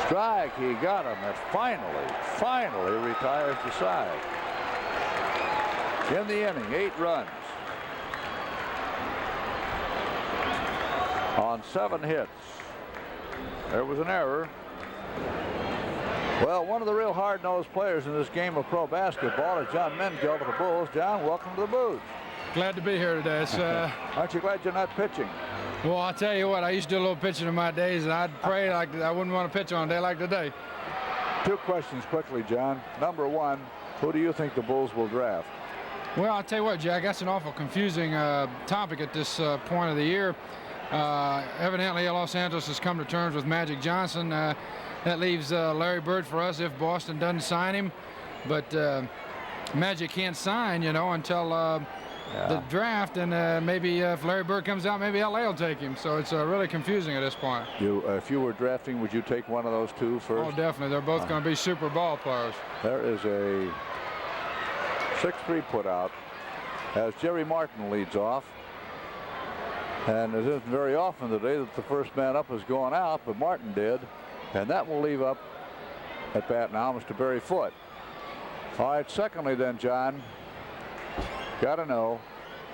Strike, he got him, and finally retires the side. In the inning, 8 runs on 7 hits. There was an error. Well, one of the real hard-nosed players in this game of pro basketball is John Mengel of the Bulls. John, welcome to the booth. Glad to be here today. It's, aren't you glad you're not pitching? Well, I'll tell you what, I used to do a little pitching in my days, and I'd pray like I wouldn't want to pitch on a day like today. 2 questions quickly, John. Number 1, who do you think the Bulls will draft? Well, I'll tell you what, Jack, that's an awful confusing topic at this point of the year. Evidently, Los Angeles has come to terms with Magic Johnson. That leaves Larry Bird for us if Boston doesn't sign him. But Magic can't sign, you know, until the draft, and maybe if Larry Bird comes out, maybe LA will take him. So it's really confusing at this point. If you were drafting, would you take one of those 2 first? Oh, definitely. They're both going to be super ball players. There is a 6-3 put out as Jerry Martin leads off. And it isn't very often today that the first man up has gone out, but Martin did. And that will leave up at bat now Mr. Barry Foote. All right, secondly then, John, got to know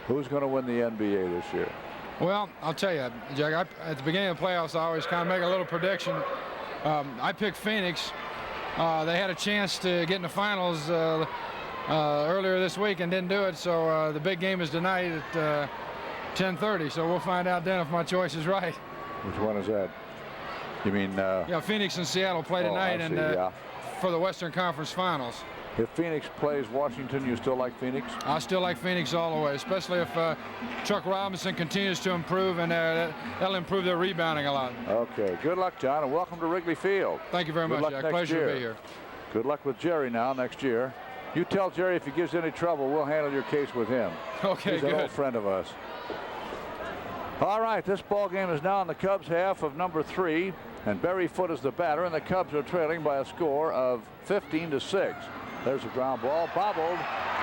who's going to win the NBA this year. Well, I'll tell you, Jack, at the beginning of the playoffs, I always kind of make a little prediction. I picked Phoenix. They had a chance to get in the finals earlier this week and didn't do it, so the big game is tonight at 10:30, so we'll find out then if my choice is right. Which one is that? You mean... yeah, Phoenix and Seattle play tonight for the Western Conference Finals. If Phoenix plays Washington, you still like Phoenix? I still like Phoenix all the way, especially if Chuck Robinson continues to improve, and that'll improve their rebounding a lot. Okay, good luck, John, and welcome to Wrigley Field. Thank you very much, Jack. Pleasure to be here. Good luck with Jerry now next year. You tell Jerry if he gives any trouble, we'll handle your case with him. Okay, He's good. an old friend of us. All right, this ball game is now in the Cubs half of number 3. And Barry Foote is the batter, and the Cubs are trailing by a score of 15-6. There's a ground ball, bobbled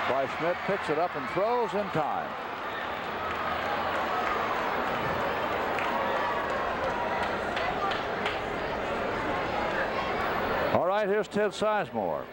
by Schmidt, picks it up and throws in time. All right, here's Ted Sizemore.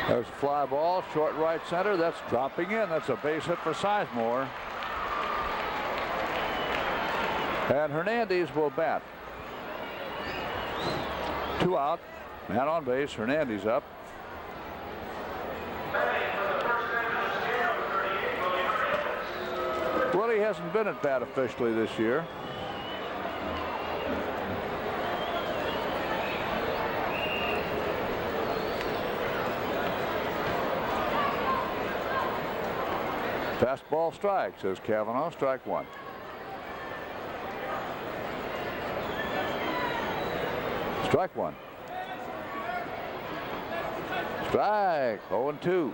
There's a fly ball, short right center. That's dropping in. That's a base hit for Sizemore. And Hernandez will bat. 2 out. Man on base. Hernandez up. Willie hasn't been at bat officially this year. Fastball strike, says Cavanaugh. Strike one. Strike one. Strike. 0-2.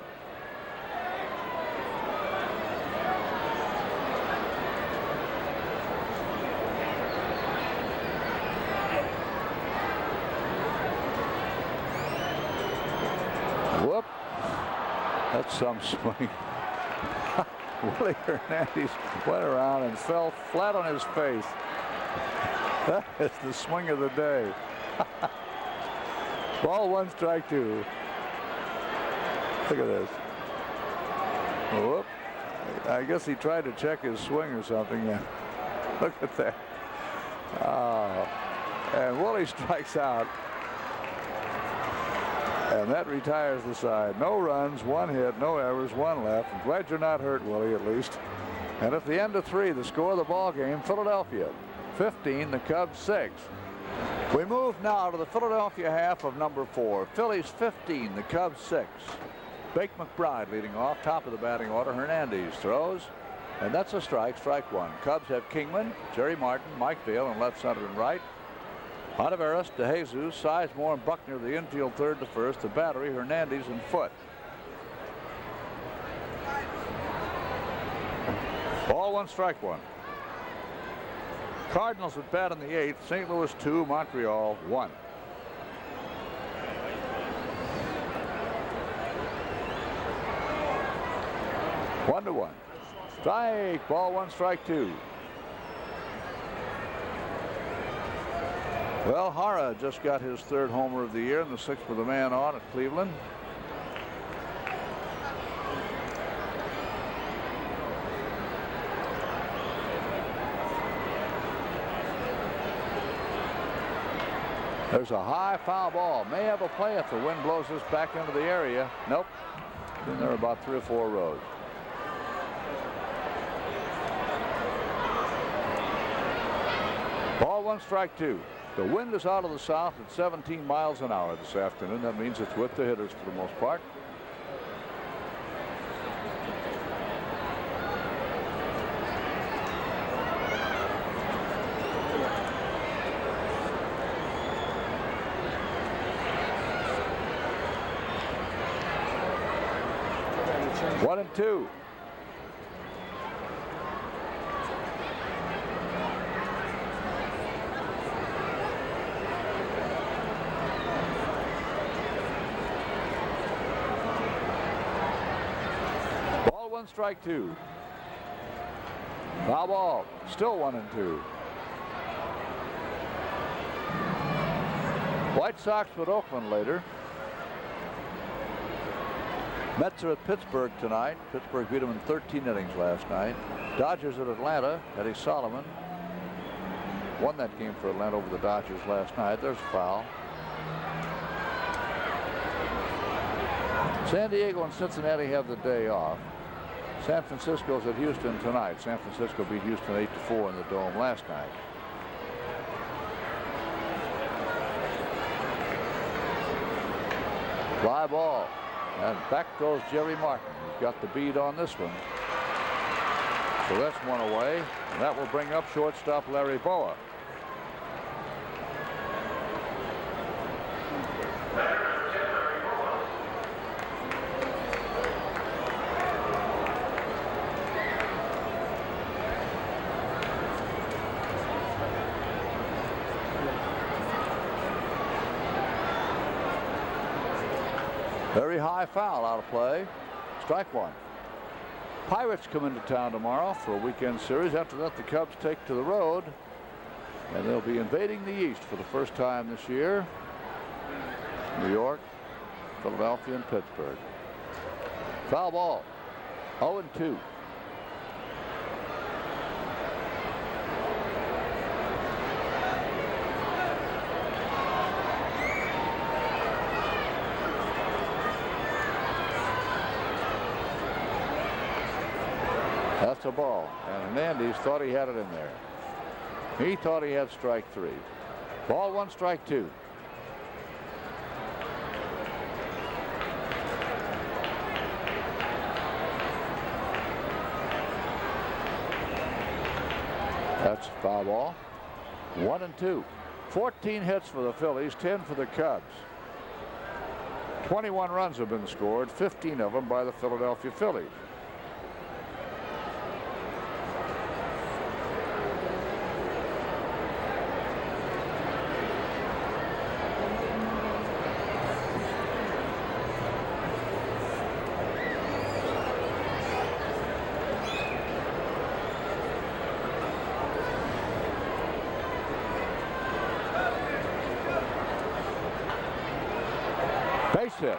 Whoop. That's some swing. Willie Hernandez went around and fell flat on his face. That is the swing of the day. Ball one, strike two. Look at this. Whoop. I guess he tried to check his swing or something. Yeah. Look at that. Oh. And Willie strikes out. And that retires the side. No runs, 1 hit, no errors, 1 left. I'm glad you're not hurt, Willie, at least. And at the end of 3, the score of the ball game, Philadelphia 15, the Cubs 6. We move now to the Philadelphia half of number 4. Phillies 15, the Cubs 6. Bake McBride leading off, top of the batting order. Hernandez throws, and that's a strike. Strike one. Cubs have Kingman, Jerry Martin, Mike Vail in left, center, and right. Olivares, DeJesus, Sizemore, and Buckner the infield third to first. The battery, Hernandez and Foote. Ball one, strike one. Cardinals at bat in the 8th. St. Louis 2, Montreal 1. One to one. Strike. Ball one, strike two. Well, Hara just got his 3rd homer of the year in the 6th with a man on at Cleveland. There's a high foul ball. May have a play if the wind blows this back into the area. Nope. Been there about 3 or 4 rows. Ball one, strike two. The wind is out of the south at 17 miles an hour this afternoon. That means it's with the hitters for the most part. One and two. Ball one, strike two. Foul ball. Still 1 and 2. White Sox with Oakland later. Mets are at Pittsburgh tonight. Pittsburgh beat them in 13 innings last night. Dodgers at Atlanta. Eddie Solomon won that game for Atlanta over the Dodgers last night. There's a foul. San Diego and Cincinnati have the day off. San Francisco's at Houston tonight. San Francisco beat Houston 8-4 in the Dome last night. Fly ball. And back goes Jerry Martin. He's got the bead on this one. So that's one away. And that will bring up shortstop Larry Boa. Very high foul out of play. Strike one. Pirates come into town tomorrow for a weekend series. After that, the Cubs take to the road, and they'll be invading the East for the first time this year. New York, Philadelphia, and Pittsburgh. Foul ball. 0-2. That's a ball, and Hernandez thought he had it in there. He thought he had strike three. Ball one, strike two. That's foul ball. 1-2. 14 hits for the Phillies, 10 for the Cubs. 21 runs have been scored, 15 of them by the Philadelphia Phillies. Base hit.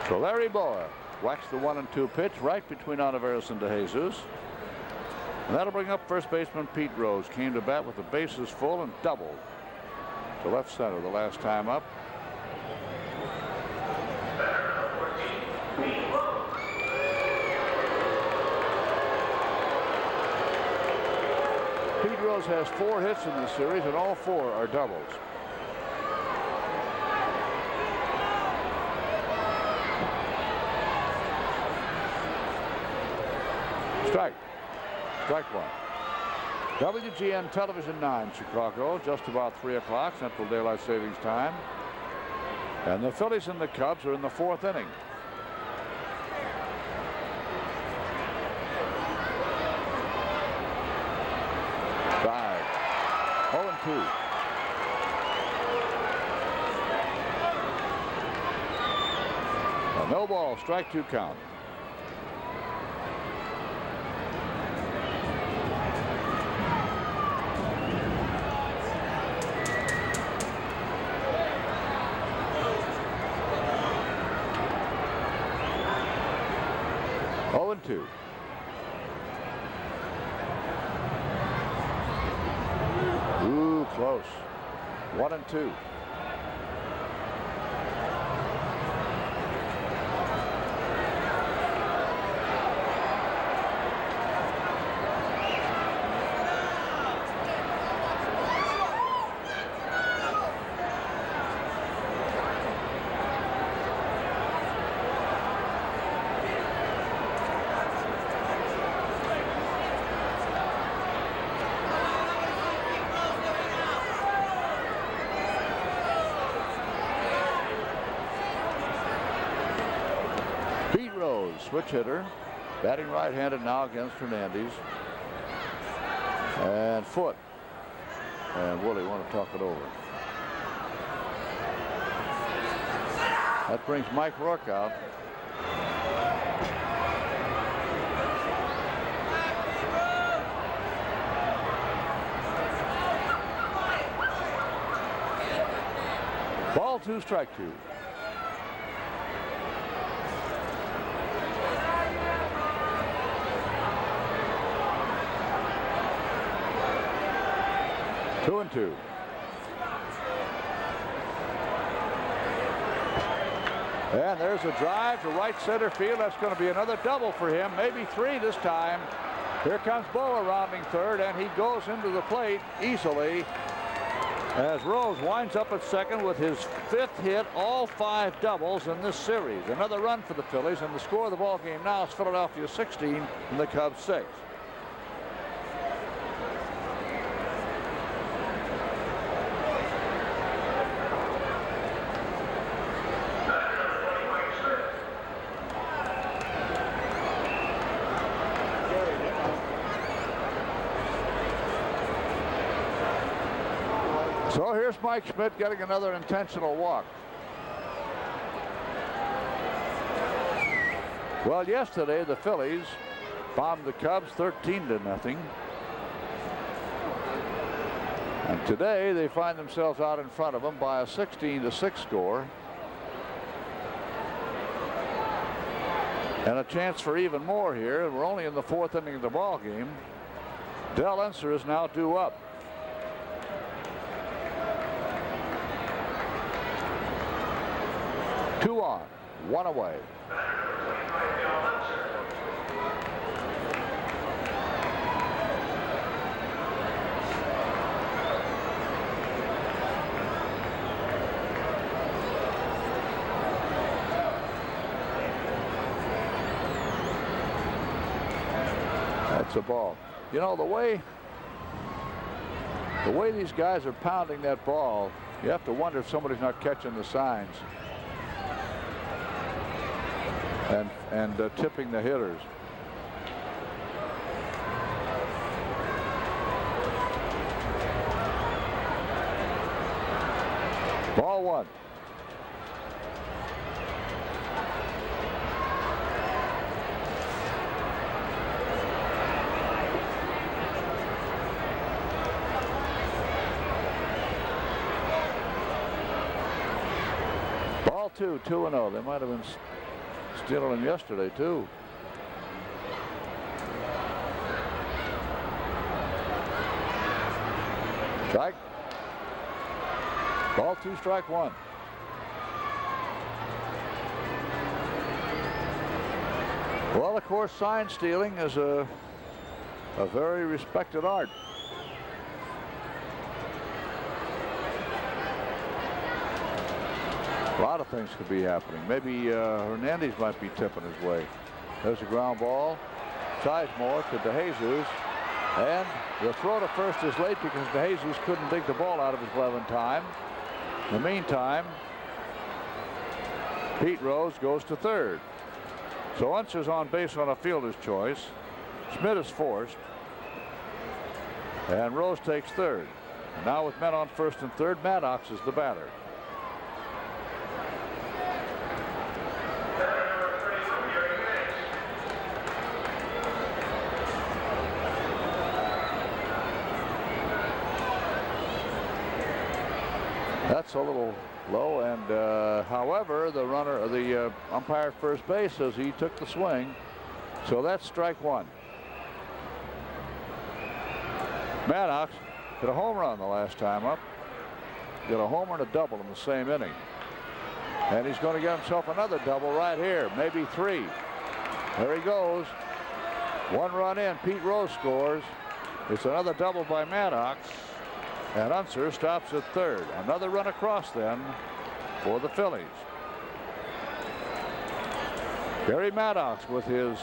So Larry Boa whacks the 1-2 pitch right between Olivares and DeJesus. And that'll bring up first baseman Pete Rose. Came to bat with the bases full and doubled to left center the last time up. Pete Rose has 4 hits in this series, and all 4 are doubles. Strike one. WGN Television 9, Chicago, just about 3 o'clock Central Daylight Savings Time. And the Phillies and the Cubs are in the 4th inning. Drive. 0-2. A no ball, strike 2 count. Ooh, close. 1-2. Switch hitter, batting right-handed now against Hernandez. And Foot and Woolley want to talk it over. That brings Mike Rourke out. Ball 2, strike 2. Two and two. And there's a drive to right center field. That's going to be another double for him, maybe 3 this time. Here comes Boa rounding third, and he goes into the plate easily. as Rose winds up at second with his 5th hit, all 5 doubles in this series. Another run for the Phillies, and the score of the ball game now is Philadelphia 16 and the Cubs 6. So here's Mike Schmidt getting another intentional walk. Well, yesterday the Phillies bombed the Cubs 13-0. And today they find themselves out in front of them by a 16-6 score. And a chance for even more here. We're only in the 4th inning of the ball game. Del Unser is now due up. Two on, one away. That's a ball. You know, the way these guys are pounding that ball, you have to wonder if somebody's not catching the signs and tipping the hitters. Ball 1. Ball 2, 2-0. They might have been stealing him yesterday too. Strike. Ball 2, strike 1. Well, of course, sign stealing is a very respected art. A lot of things could be happening. Maybe Hernandez might be tipping his way. There's a ground ball. Sizemore to DeJesus. And the throw to first is late because DeJesus couldn't dig the ball out of his glove in time. In the meantime, Pete Rose goes to third. So Unser's on base on a fielder's choice. Schmidt is forced. And Rose takes third. And now with men on first and third, Maddox is the batter. That's a little low, and however, the umpire at first base says he took the swing, so that's strike 1. Maddox hit a home run the last time up. Got a homer and a double in the same inning, and he's going to get himself another double right here, maybe 3. There he goes. 1 run in. Pete Rose scores. It's another double by Maddox. And Unser stops at third. Another run across then for the Phillies. Barry Maddox with his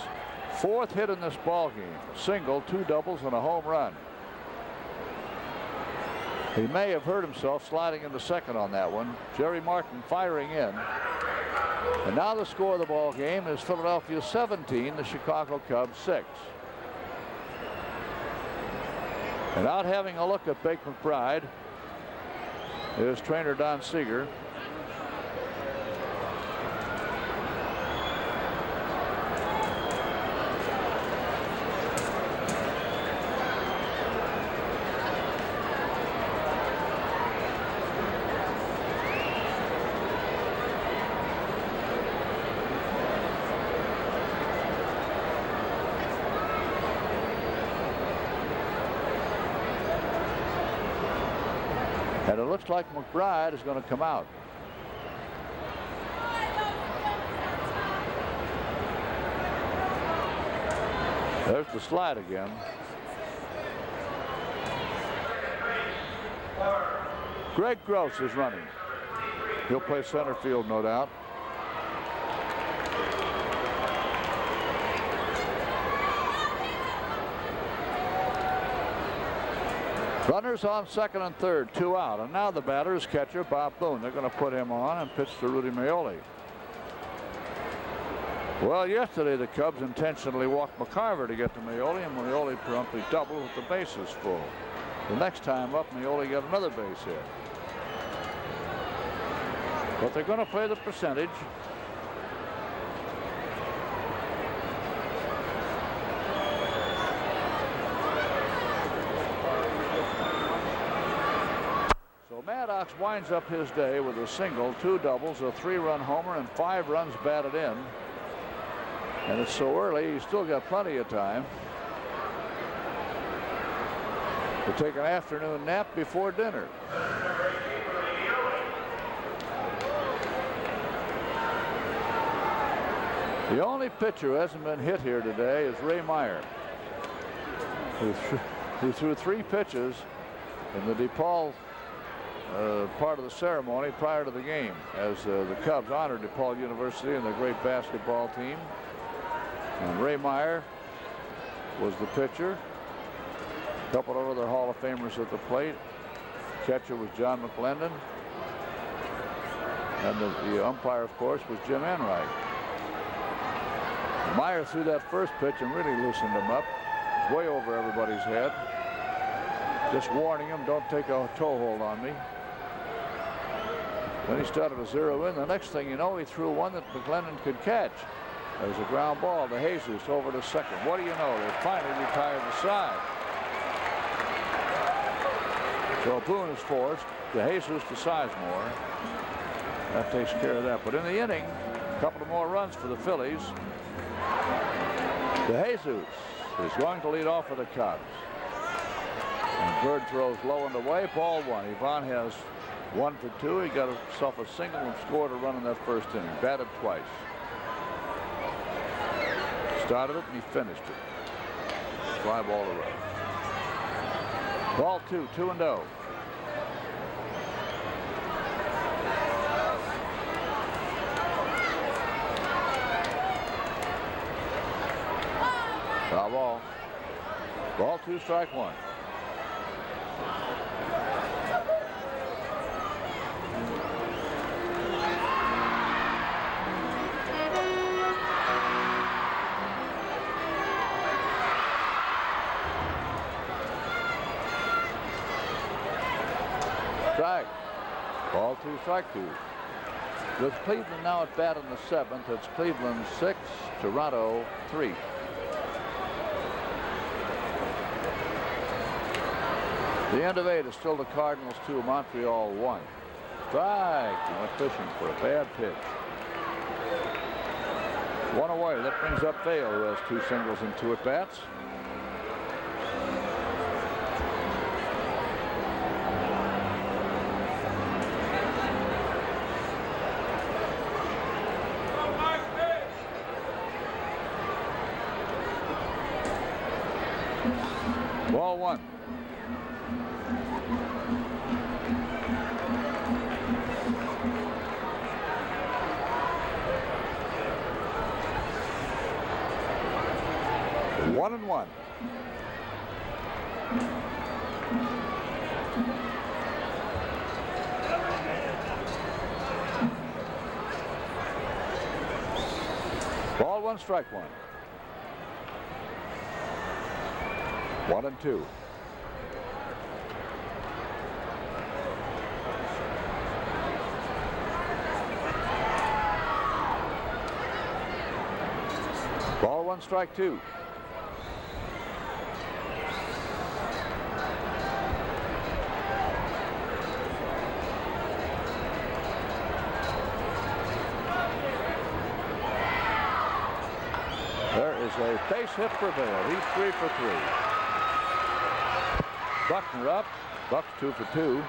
4th hit in this ball game. A single, 2 doubles, and a home run. He may have hurt himself sliding into second on that one. Jerry Martin firing in. And now the score of the ball game is Philadelphia 17, the Chicago Cubs 6. And out having a look at Bake McBride is trainer Don Seeger. And it looks like McBride is going to come out. There's the slide again. Greg Gross is running. He'll play center field, no doubt. Runners on second and third, 2 out. And now the batter is catcher Bob Boone. They're going to put him on and pitch to Rudy Maioli. Well, yesterday the Cubs intentionally walked McCarver to get to Maioli, and Maioli promptly doubled with the bases full. The next time up, Maioli got another base hit. But they're going to play the percentage. Maddox winds up his day with a single, 2 doubles, a 3-run homer, and 5 runs batted in. And it's so early, he's still got plenty of time to take an afternoon nap before dinner. The only pitcher who hasn't been hit here today is Ray Meyer, who threw 3 pitches in the DePaul part of the ceremony prior to the game, as the Cubs honored DePaul University and their great basketball team. And Ray Meyer was the pitcher. A couple of other Hall of Famers at the plate. Catcher was John McClendon. And the umpire, of course, was Jim Enright. Meyer threw that first pitch and really loosened him up. It was way over everybody's head. Just warning him, don't take a toehold on me. Then he started to zero in. The next thing you know, he threw one that McClendon could catch. It was a ground ball to Jesus over to second. What do you know? They finally retired the side. So Boone is forced to Jesus to Sizemore. That takes care of that. But in the inning, a couple of more runs for the Phillies. De Jesus is going to lead off for the Cubs. And Bird throws low and away. Ball 1. Ivan has 1 for 2. He got himself a single and scored a run in that first inning. Batted twice. Started it and he finished it. Fly ball to right. Ball 2, 2-0. Foul ball. Ball 2, strike 1. Strike. Ball 2, strike 2. With Cleveland now at bat in the 7th, it's Cleveland 6, Toronto 3. The end of 8 is still the Cardinals 2, Montreal 1. Strike. He went fishing for a bad pitch. 1 away. That brings up Vail, who has 2 singles and 2 at bats. Ball 1. One and one. Ball 1, strike 1. 1 and 2. Ball 1, strike 2. There is a base hit for Vail. He's 3 for 3. Buckner up. Buck's 2 for 2.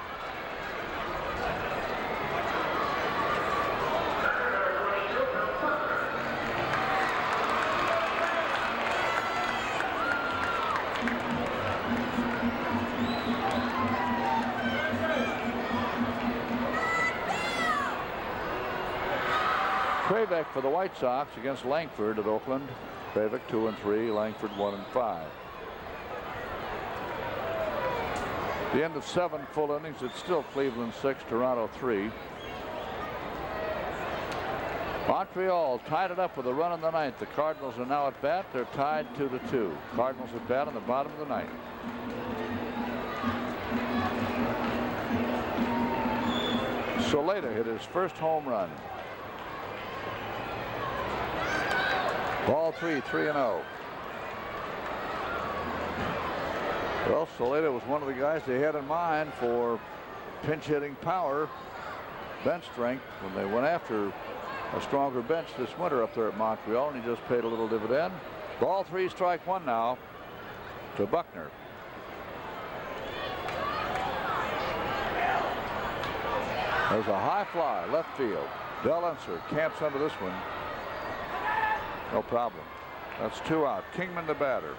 Kraybeck for the White Sox against Langford at Oakland. Kraybeck 2-3, Langford 1-5. The end of 7 full innings. It's still Cleveland 6, Toronto 3. Montreal tied it up with a run in the ninth. The Cardinals are now at bat. They're tied 2-2. Cardinals at bat in the bottom of the ninth. Soleta hit his first home run. Ball 3, 3-0. Well, Soleta was one of the guys they had in mind for pinch hitting power, bench strength, when they went after a stronger bench this winter up there at Montreal, and he just paid a little dividend. Ball 3, strike 1 now to Buckner. There's a high fly, left field. Dellenser camps under this one. No problem. That's 2 out. Kingman the batter.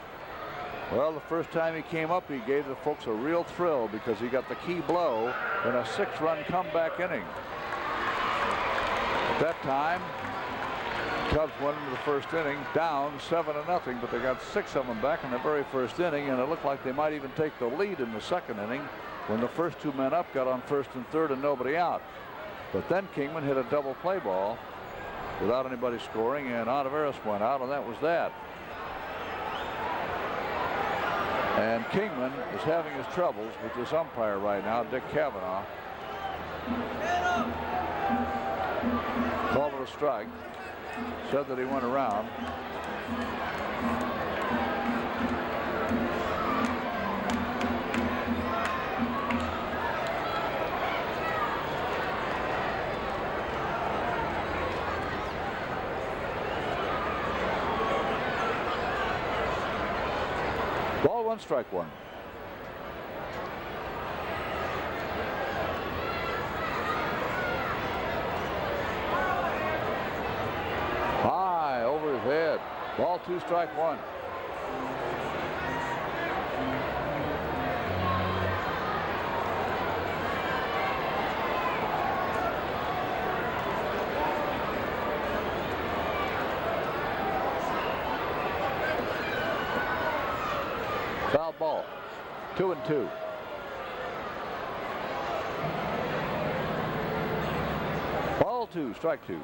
Well, the first time he came up, he gave the folks a real thrill because he got the key blow in a 6-run comeback inning. At that time, Cubs went into the first inning down 7-0, but they got 6 of them back in the very first inning, and it looked like they might even take the lead in the second inning when the first 2 men up got on first and third and nobody out. But then Kingman hit a double play ball without anybody scoring, and Ontiveros went out, and that was that. And Kingman is having his troubles with this umpire right now, Dick Cavanaugh. Called it a strike. Said that he went around. Ball 1, strike 1. High over his head. Ball 2, strike 1. Foul ball. 2-2. Ball 2, strike 2.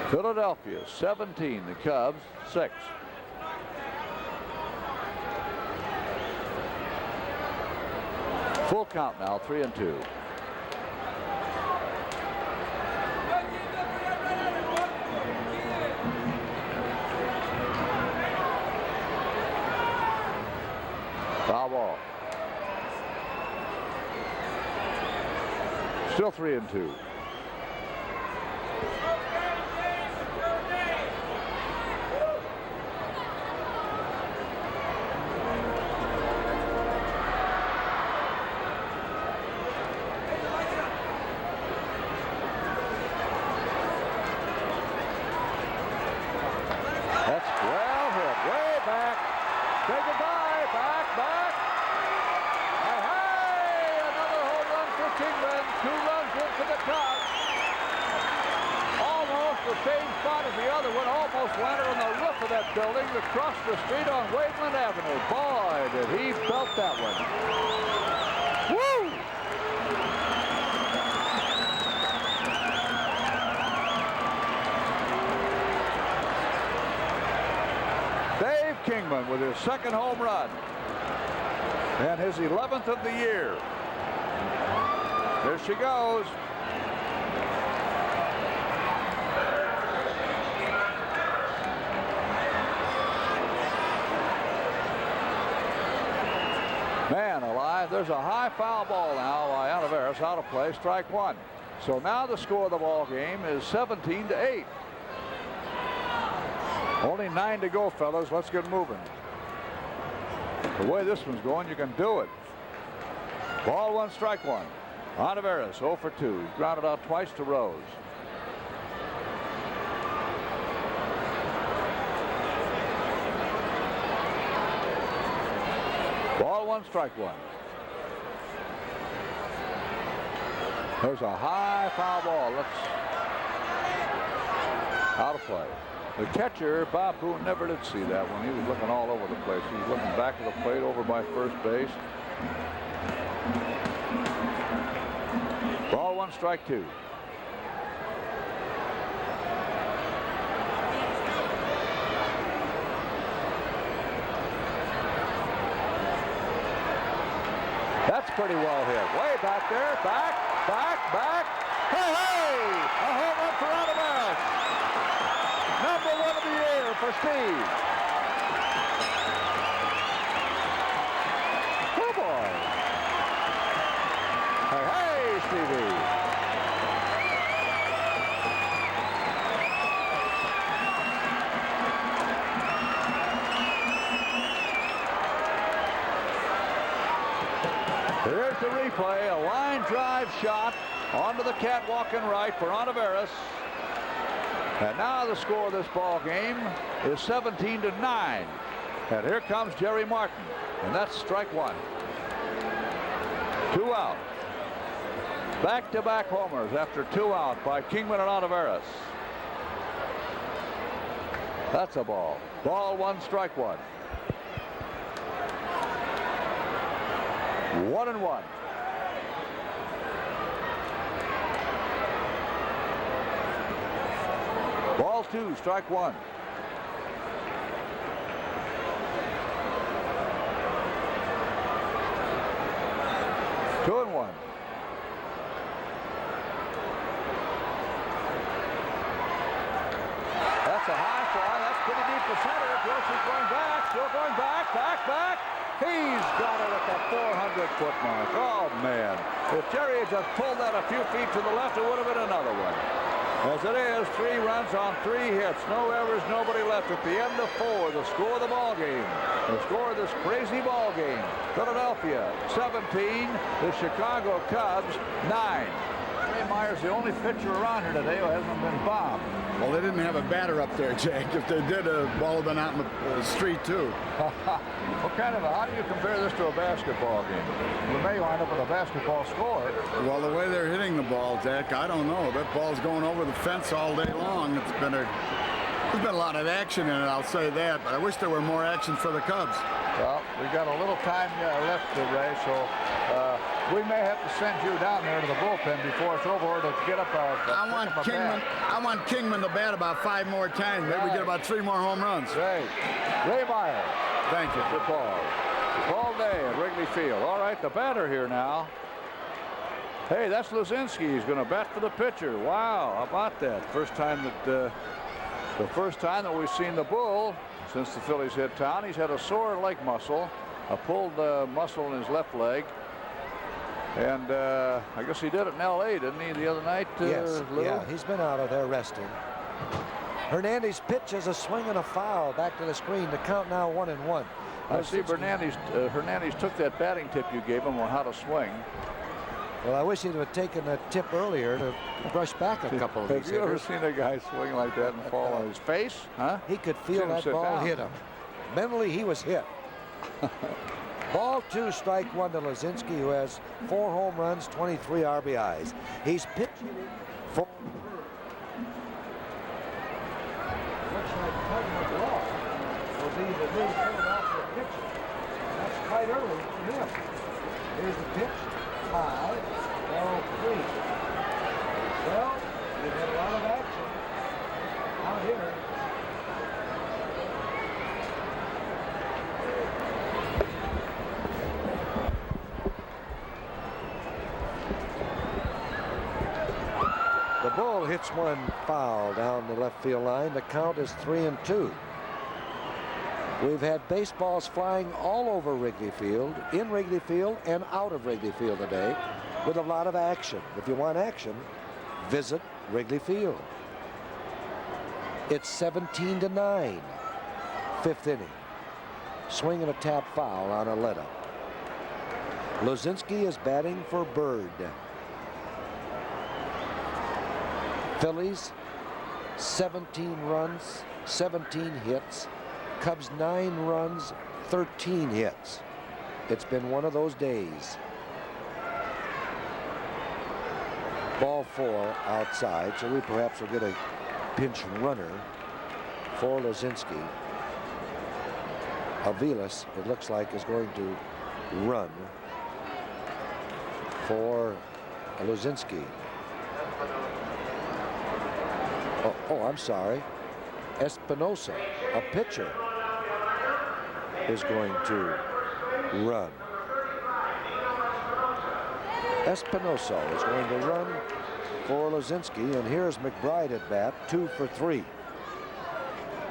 Philadelphia 17, the Cubs 6. Full count now, 3-2. Foul ball. Still 3-2. Building across the street on Waveland Avenue. Boy, did he belt that one. Woo! Dave Kingman with his second home run and his 11th of the year. There she goes. Man alive, there's a high foul ball now by Ontiveros, out of play, strike 1. So now the score of the ball game is 17-8. Only 9 to go, fellas. Let's get moving. The way this one's going, you can do it. Ball 1, strike 1. Ontiveros 0 for 2. He's grounded out twice to Rose. Ball one, strike one. There's a high foul ball. Out of play. The catcher, Bob Boone, never did see that one. He was looking all over the place. He was looking back at the plate over by first base. Ball one, strike two. That's pretty well hit. Way back there. Back. Hey, hey! A home run for Oliveras. Number one of the year for Steve. Oh, boy. Hey, hey, Stevie. Here's the replay. A line drive shot onto the catwalk and right for Oliveras. And now the score of this ball game is 17-9. And here comes Jerry Martin. And that's strike one. 2 out. Back-to-back homers after 2 out by Kingman and Oliveras. That's a ball. Ball one, strike one. 1-1. Ball two, strike one. Two and one. That's a high fly. That's pretty deep to center. Gross's going back. Still going back. Back. He's got it at the 400-foot mark. Oh, man. If Jerry had just pulled that a few feet to the left, it would have been another one. As it is, 3 runs on 3 hits. No errors, nobody left. At the end of 4, the score of the ball game. The score of this crazy ball game. Philadelphia 17, the Chicago Cubs 9. Ray Myers, the only pitcher around here today who hasn't been bombed. Well, they didn't have a batter up there, Jake. If they did, the ball would have been out in the street, too. How do you compare this to a basketball game? We may wind up with a basketball score. Well, the way they're hitting the ball, Jack, I don't know. That ball's going over the fence all day long. There's been a lot of action in it, I'll say that, but I wish there were more action for the Cubs. Well, we've got a little time left, Ray, so we may have to send you down there to the bullpen before it's over to get up I want Kingman to bat about 5 more times. Maybe we get about 3 more home runs. Right. Ray Myers. Thank you. Good ball. All day at Wrigley Field. All right, the batter here now. Hey, that's Luzinski. He's going to bat for the pitcher. Wow, how about that? First time that we've seen the Bull since the Phillies hit town. He's had a sore leg muscle, a pulled muscle in his left leg. And I guess he did it in L.A., didn't he, the other night? Yes, yeah, he's been out of there resting. Hernandez pitches a swing and a foul back to the screen. The count now 1-1. I see Hernandez took that batting tip you gave him on how to swing. Well, I wish he'd have taken a tip earlier to brush back a couple of these hitters. Have you ever seen a guy swing like that and fall on his face? Huh? He could feel that ball hit him. Mentally, he was hit. Ball 2, strike 1 to Luzinski, who has 4 home runs, 23 RBIs. He's pitching for. Looks like Tug McGraw will be the new Philadelphia pitcher. That's quite early for him. Here's the pitch. 5, 3. Well, we've had a lot of action out here. The Bull hits one foul down the left field line. The count is 3-2. We've had baseballs flying all over Wrigley Field, in Wrigley Field and out of Wrigley Field today, with a lot of action. If you want action, visit Wrigley Field. It's 17-9, 5th inning. Swing and a tap foul on Arletta. Luzinski is batting for Bird. Phillies, 17 runs, 17 hits. Cubs 9 runs, 13 hits. It's been one of those days. Ball 4 outside, so we perhaps will get a pinch runner for Lozinski. Aviles, it looks like, is going to run for Lozinski. Oh, I'm sorry. Espinosa, a pitcher, is going to run. Espinosa is going to run for Lozinski, and here's McBride at bat, 2 for 3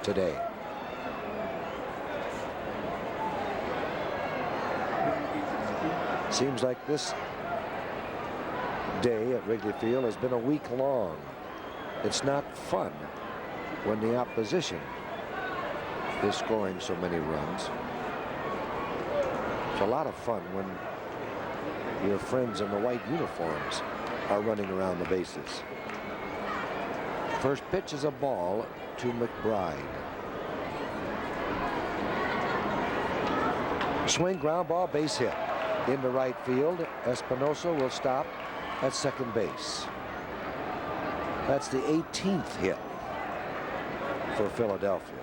today. Seems like this day at Wrigley Field has been a week long. It's not fun when the opposition is scoring so many runs. It's a lot of fun when your friends in the white uniforms are running around the bases. First pitch is a ball to McBride. Swing, ground ball, base hit. Into right field. Espinosa will stop at second base. That's the 18th hit for Philadelphia.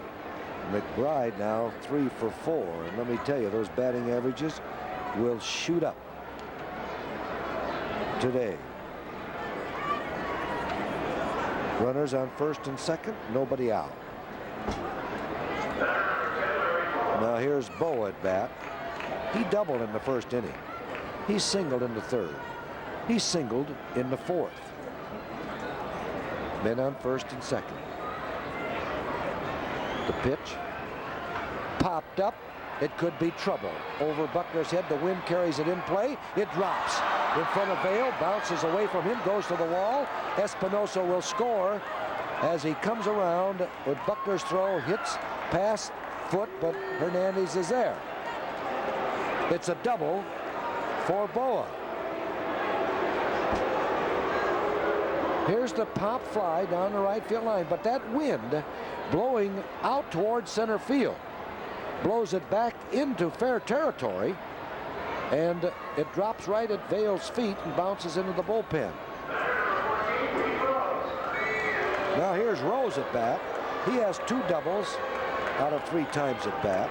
McBride now 3 for 4. And let me tell you, those batting averages will shoot up today. Runners on first and second, nobody out. Now here's Bo at bat. He doubled in the first inning. He singled in the third. He singled in the fourth. Men on first and second. The pitch popped up. It could be trouble. Over Buckner's head, the wind carries it in play. It drops in front of Vail, bounces away from him, goes to the wall. Espinosa will score as he comes around with Buckner's throw, hits past foot, but Hernandez is there. It's a double for Boa. Here's the pop fly down the right field line, but that wind blowing out towards center field blows it back into fair territory, and it drops right at Vail's feet and bounces into the bullpen. Now here's Rose at bat. He has 2 doubles out of 3 times at bat.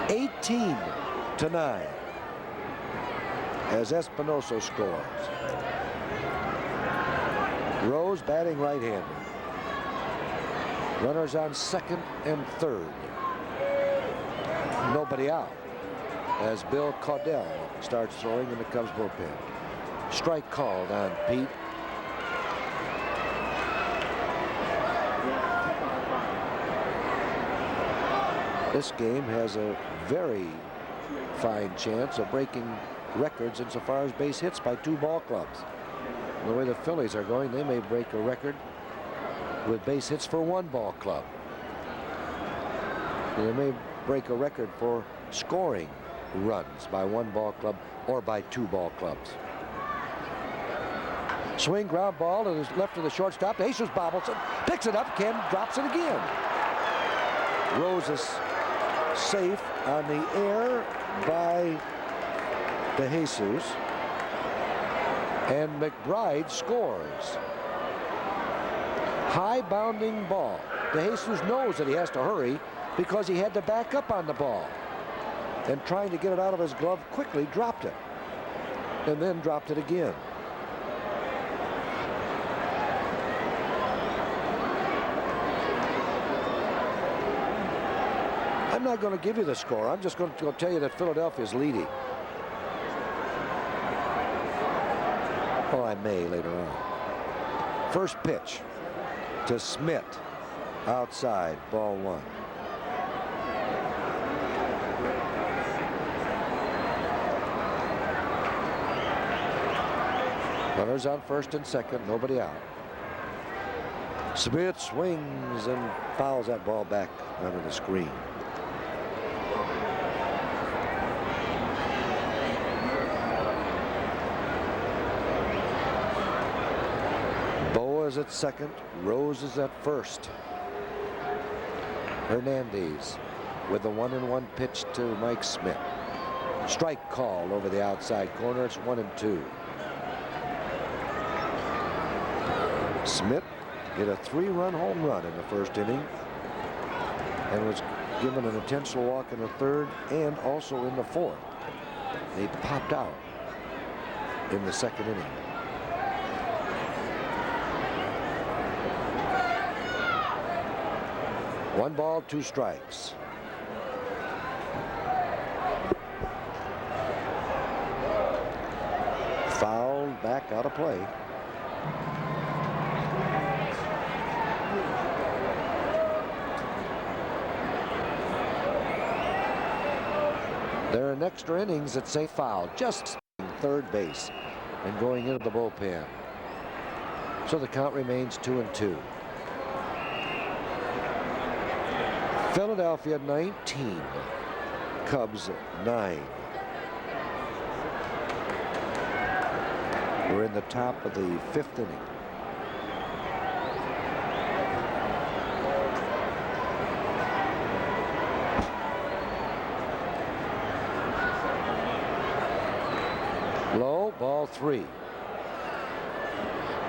18-9 as Espinosa scores. Rose batting right-handed. Runners on second and third. Nobody out as Bill Caudell starts throwing in the Cubs bullpen. Strike called on Pete. This game has a very fine chance of breaking records insofar as base hits by 2 ball clubs. The way the Phillies are going, they may break a record with base hits for 1 ball club. They may break a record for scoring runs by 1 ball club or by 2 ball clubs. Swing, ground ball to the left of the shortstop. Jesus bobbles it, picks it up, Ken drops it again. Rose is safe on the air by De Jesus, and McBride scores. High bounding ball. De Jesus knows that he has to hurry because he had to back up on the ball, and trying to get it out of his glove quickly dropped it, and then dropped it again. I'm not going to give you the score. I'm just going to tell you that Philadelphia is leading. Or I may later on. First pitch to Smith. Outside, ball 1. Runners on first and second, nobody out. Smith swings and fouls that ball back under the screen. Is at second, Rose is at first. Hernandez with the 1-1 pitch to Mike Smith. Strike called over the outside corner. It's 1-2. Smith hit a 3-run home run in the first inning and was given an intentional walk in the third and also in the fourth. They popped out in the second inning. One ball, 2 strikes. Fouled back out of play. There are extra innings that say foul, just third base and going into the bullpen. So the count remains 2-2. Philadelphia 19, Cubs 9. We're in the top of the 5th inning. Low, ball 3.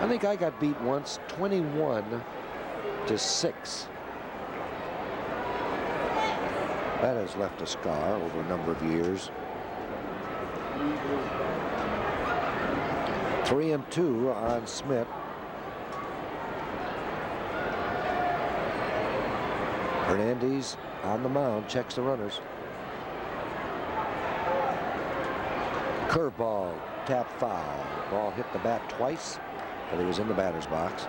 I think I got beat once, 21-6. That has left a scar over a number of years. 3-2 on Smith. Hernandez on the mound, checks the runners. Curveball, tap foul. Ball hit the bat twice, but he was in the batter's box.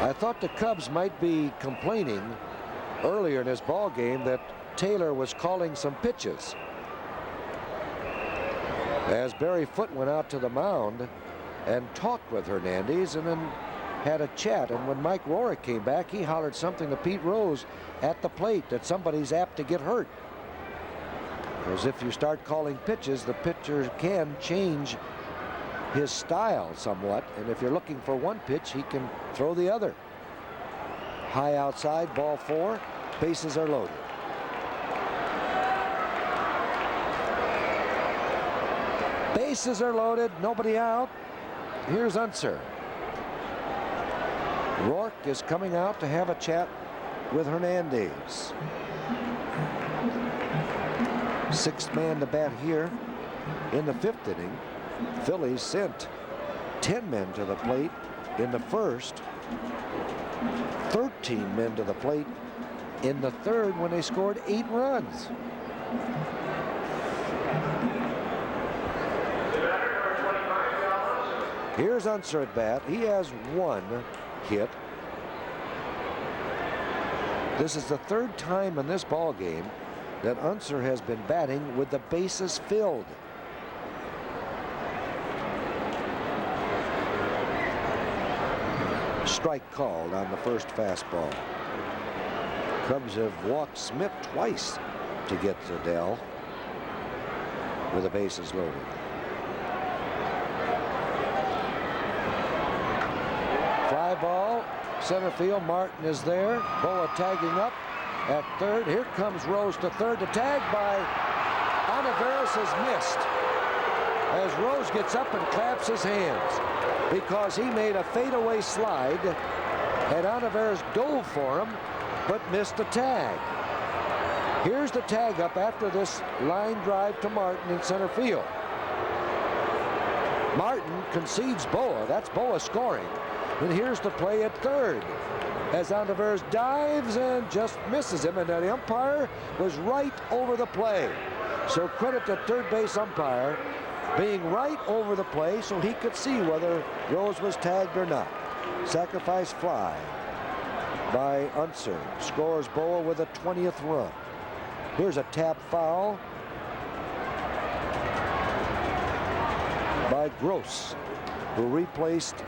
I thought the Cubs might be complaining earlier in this ball game that Taylor was calling some pitches. As Barry Foote went out to the mound and talked with Hernandez and then had a chat, and when Mike Rohrer came back, he hollered something to Pete Rose at the plate that somebody's apt to get hurt. Because if you start calling pitches, the pitcher can change his style somewhat, and if you're looking for one pitch, he can throw the other. High outside, ball 4, bases are loaded. Bases are loaded, nobody out. Here's Unser. Rourke is coming out to have a chat with Hernandez. 6th man to bat here in the 5th inning. Phillies sent 10 men to the plate in the first, 13 men to the plate in the third when they scored 8 runs. Here's Unser at bat. He has 1 hit. This is the 3rd time in this ball game that Unser has been batting with the bases filled. Strike called on the first fastball. Cubs have walked Smith twice to get to Dell with the bases loaded. Fly ball, center field. Martin is there. Boa tagging up at third. Here comes Rose to third. The tag by Olivares is missed as Rose gets up and claps his hands because he made a fadeaway slide and Olivares dove for him but missed the tag. Here's the tag up after this line drive to Martin in center field. Martin concedes Boa. That's Boa scoring. And here's the play at third as Olivares dives and just misses him, and the umpire was right over the play. So credit to third base umpire being right over the play so he could see whether Rose was tagged or not. Sacrifice fly by Unser. Scores Boa with a 20th run. Here's a tap foul by Gross, who replaced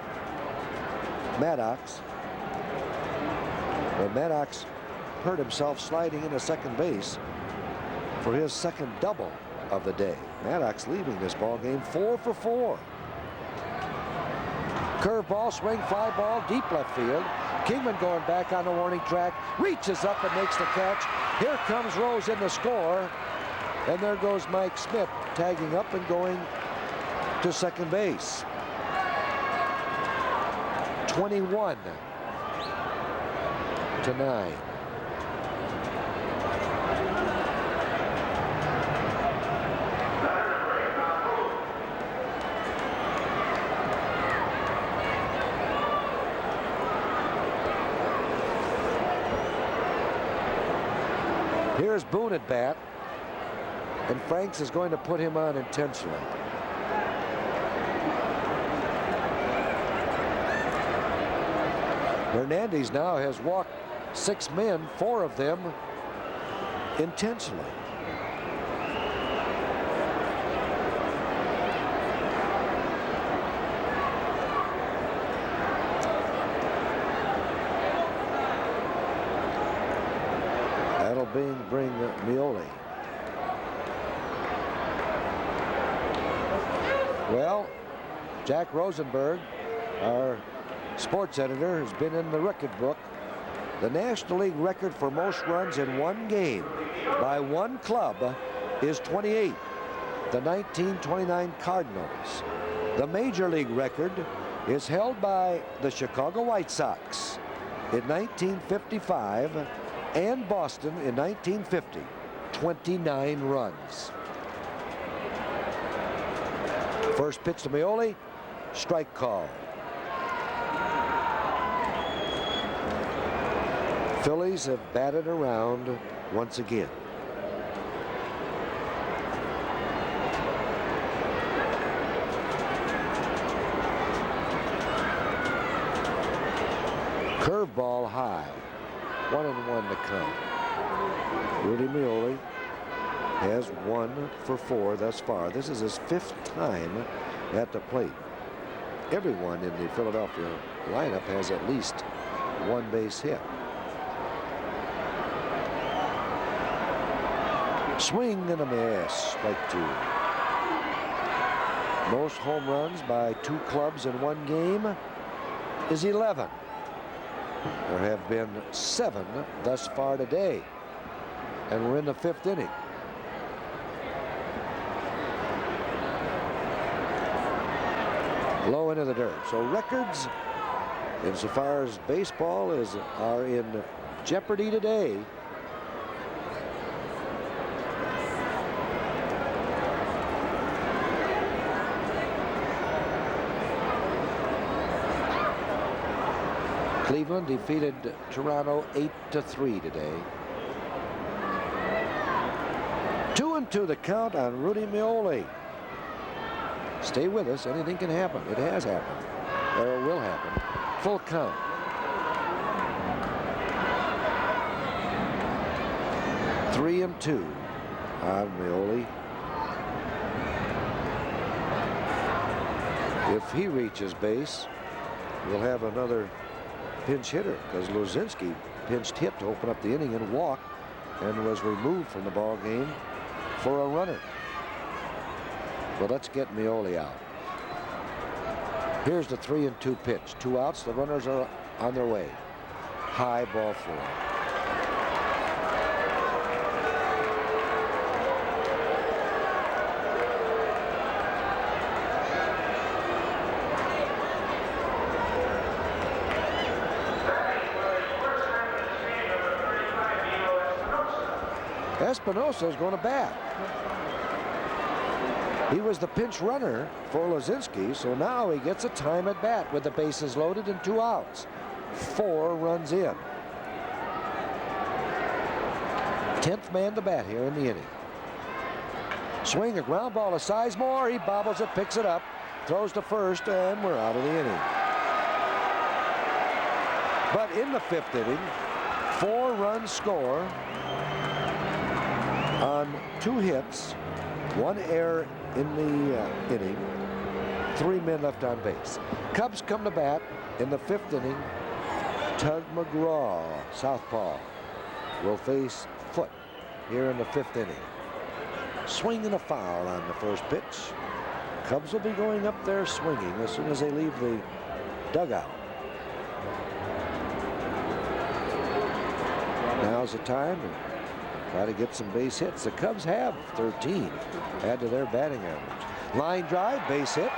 Maddox. But Maddox hurt himself sliding into second base for his second double of the day. Maddox leaving this ball game 4 for 4. Curveball, swing, fly ball, deep left field. Kingman going back on the warning track, reaches up and makes the catch. Here comes Rose in to score. And there goes Mike Smith tagging up and going to second base. 21-9. Here's Boone at bat, and Franks is going to put him on intentionally. Hernandez now has walked 6 men, 4 of them intentionally. That'll bring Mioli. Well, Jack Rosenberg, our sports editor, has been in the record book. The National League record for most runs in one game by one club is 28, the 1929 Cardinals. The Major League record is held by the Chicago White Sox in 1955 and Boston in 1950, 29 runs. First pitch to Mioli, strike call. Phillies have batted around once again. Curveball high. 1-1 to count. Rudy Mioli has 1 for 4 thus far. This is his 5th time at the plate. Everyone in the Philadelphia lineup has at least 1 base hit. Swing and a miss, strike 2. Most home runs by 2 clubs in one game is 11. There have been 7 thus far today, and we're in the 5th inning. Low into the dirt. So records, insofar as baseball are in jeopardy today. Cleveland defeated Toronto 8-3 today. 2-2 the count on Rudy Mioli. Stay with us. Anything can happen. It has happened. Or it will happen. Full count. Three and 2 on Mioli. If he reaches base, we'll have another pinch hitter, because Lozinski pinched hit to open up the inning and walked and was removed from the ball game for a runner. But let's get Mioli out. Here's the 3-2 pitch. 2 outs. The runners are on their way. High ball 4. Espinosa is going to bat. He was the pinch runner for Lozinski, so now he gets a time at bat with the bases loaded and 2 outs. 4 runs in. 10th man to bat here in the inning. Swing, a ground ball to Sizemore. He bobbles it, picks it up, throws to first, and we're out of the inning. But in the 5th inning, 4-run score on 2 hits, 1 error in the inning, 3 men left on base. Cubs come to bat in the 5th inning. Tug McGraw, southpaw, will face Foote here in the 5th inning. Swing and a foul on the first pitch. Cubs will be going up there swinging as soon as they leave the dugout. Now's the time to try to get some base hits. The Cubs have 13. Add to their batting average. Line drive, base hit,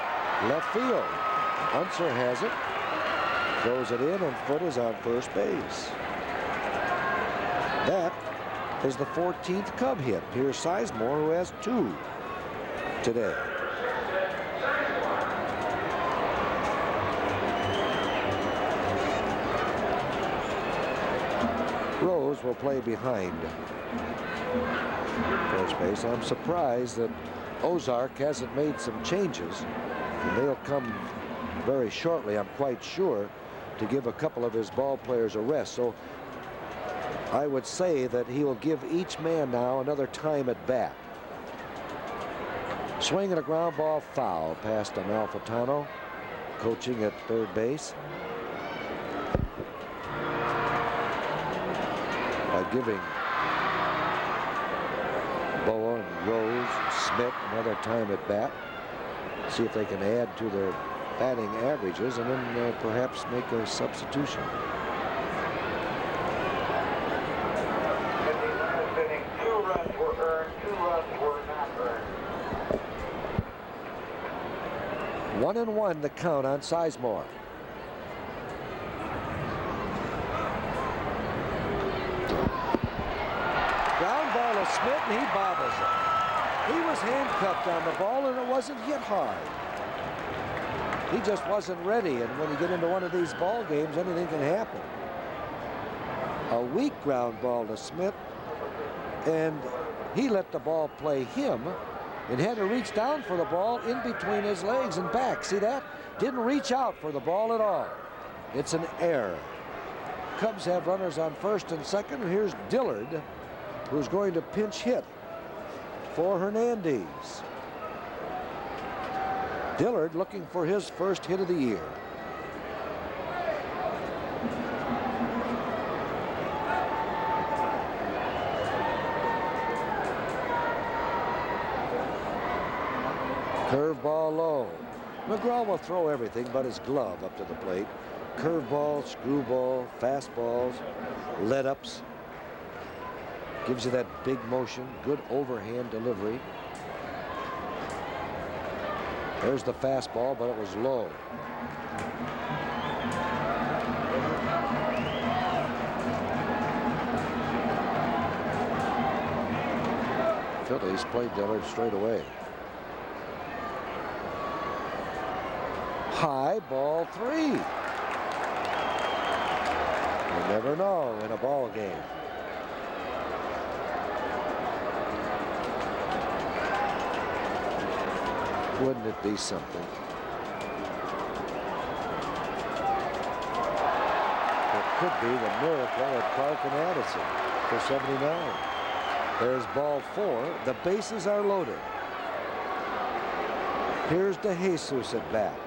left field. Unser has it. Throws it in, and Foote is on first base. That is the 14th Cub hit. Here's Sizemore, who has 2 today. Rose will play behind first base. I'm surprised that Ozark hasn't made some changes, and they'll come very shortly, I'm quite sure, to give a couple of his ball players a rest. So I would say that he will give each man now another time at bat. Swing and a ground ball foul past Amalfitano, coaching at third base. By giving Boa and Rose, Smith another time at bat. See if they can add to their batting averages, and then perhaps make a substitution. In the last inning, 2 runs were earned, 2 runs were not earned. 1-1 the count on Sizemore. Ground ball to Smith, and he bobbles it. He was handcuffed on the ball, and it wasn't hit hard. He just wasn't ready, and when you get into one of these ball games, anything can happen. A weak ground ball to Smith, and he let the ball play him and had to reach down for the ball in between his legs and back. See that? Didn't reach out for the ball at all. It's an error. Cubs have runners on first and second. Here's Dillard, who's going to pinch hit for Hernandez. Dillard looking for his first hit of the year. Curveball low. McGraw will throw everything but his glove up to the plate. Curveball, screwball, fastballs, let-ups. Gives you that big motion, good overhand delivery. There's the fastball, but it was low. Phillies played Dillard straight away. High, ball 3. You never know in a ball game. Wouldn't it be something? It could be the miracle at Clark and Addison for 79. There's ball 4. The bases are loaded. Here's DeJesus at bat.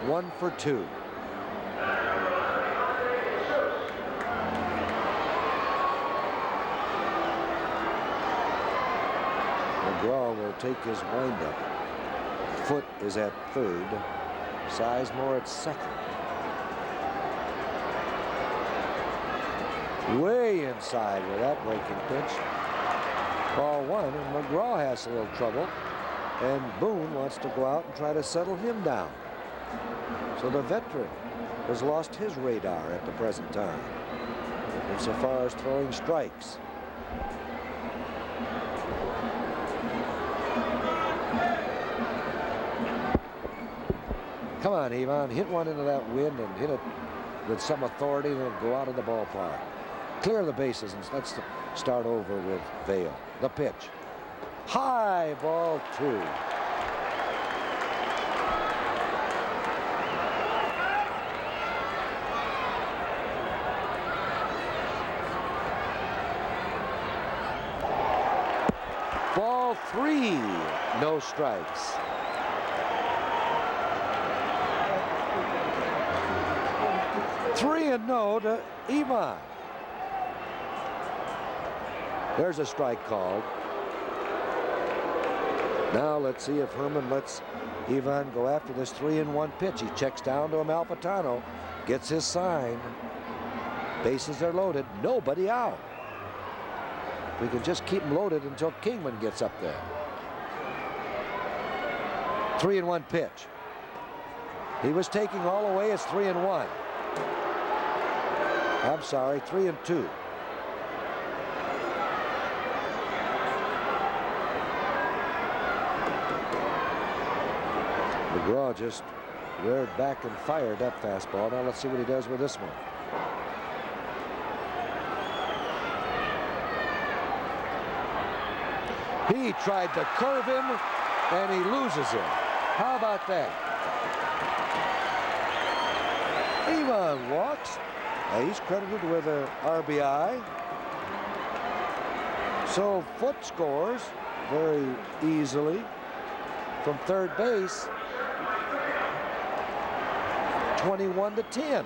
1 for 2. McGraw will take his windup. Foote is at third. Sizemore at second. Way inside with that breaking pitch. Ball 1, and McGraw has a little trouble. And Boone wants to go out and try to settle him down. So the veteran has lost his radar at the present time, insofar as throwing strikes. Come on, Ivan, hit one into that wind and hit it with some authority, and it'll go out of the ballpark. Clear the bases, and let's start over with Vail. The pitch. High, ball 2. Ball 3, no strikes. Three and no to Ivan. There's a strike called. Now let's see if Herman lets Ivan go after this 3-1 pitch. He checks down to Amalfitano, gets his sign. Bases are loaded, nobody out. We can just keep them loaded until Kingman gets up there. 3-1 pitch. He was taking all the way. It's 3-1. I'm sorry, 3-2. McGraw just reared back and fired that fastball. Now let's see what he does with this one. He tried to curve him, and he loses him. How about that? Ivan walks. He's credited with an RBI. So Foote scores very easily from third base. 21-10.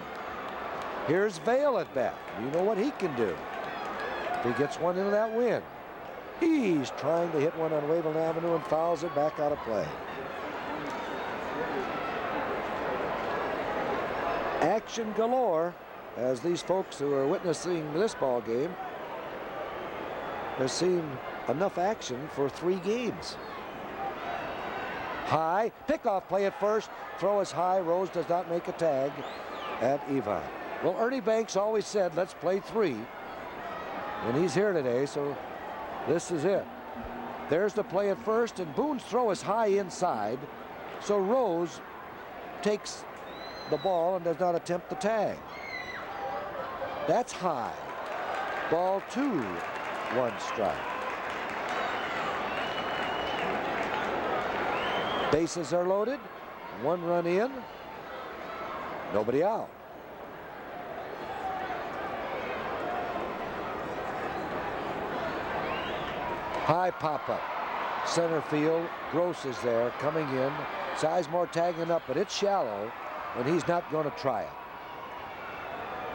Here's Vail at bat. You know what he can do if he gets one into that win. He's trying to hit one on Waveland Avenue and fouls it back out of play. Action galore as these folks who are witnessing this ball game have seen enough action for 3 games. High, pickoff play at first, throw is high. Rose does not make a tag at Ivan. Well, Ernie Banks always said, let's play 3. And he's here today, so this is it. There's the play at first, and Boone's throw is high inside. So Rose takes the ball and does not attempt the tag. That's high. Ball 2, 1 strike. Bases are loaded. 1 run in. Nobody out. High pop-up. Center field. Gross is there coming in. Sizemore tagging up, but it's shallow, and he's not going to try it.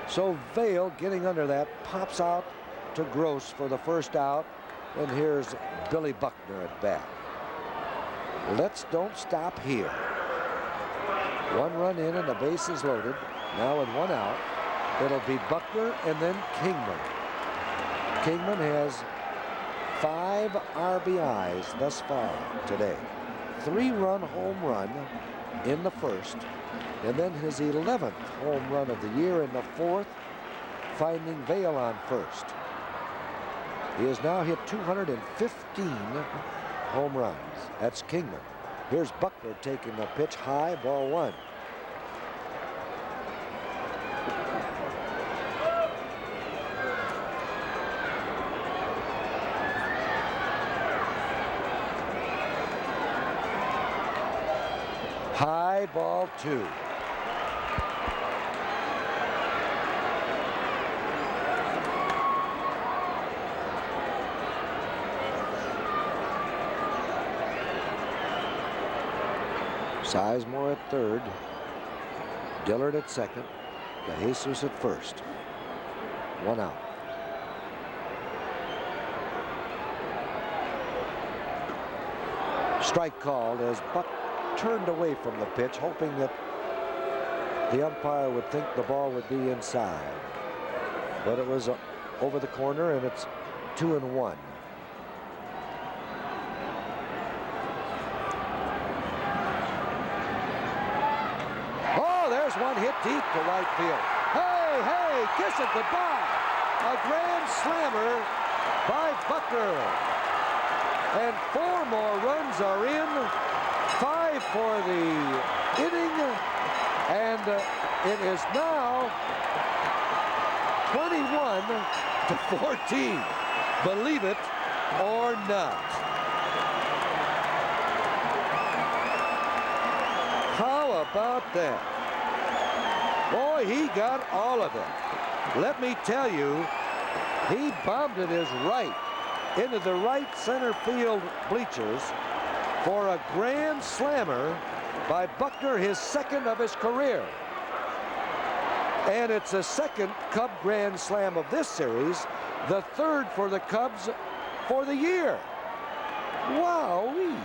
So Vail, getting under that, pops out to Gross for the first out, and here's Billy Buckner at bat. Let's don't stop here. 1 run in and the base is loaded. Now with 1 out, it'll be Buckner and then Kingman. Kingman has 5 RBIs thus far today. 3-run home run in the first, and then his 11th home run of the year in the 4th, finding Vail on first. He has now hit 215 home runs. That's Kingman. Here's Buckner taking the pitch high, ball 1. High, ball 2. Sizemore at third, Dillard at second, DeJesus at first. 1 out. Strike called as Buck turned away from the pitch, hoping that the umpire would think the ball would be inside. But it was over the corner, and it's 2-1. There's one hit deep to right field. Hey, hey, kiss it goodbye. A grand slammer by Buckner. And 4 more runs are in. 5 for the inning. And it is now 21-14. Believe it or not. How about that? Boy, he got all of it. Let me tell you, he bombed it his right into the right center field bleachers for a grand slammer by Buckner, his 2nd of his career. And it's the 2nd Cub grand slam of this series, the 3rd for the Cubs for the year. Wowee.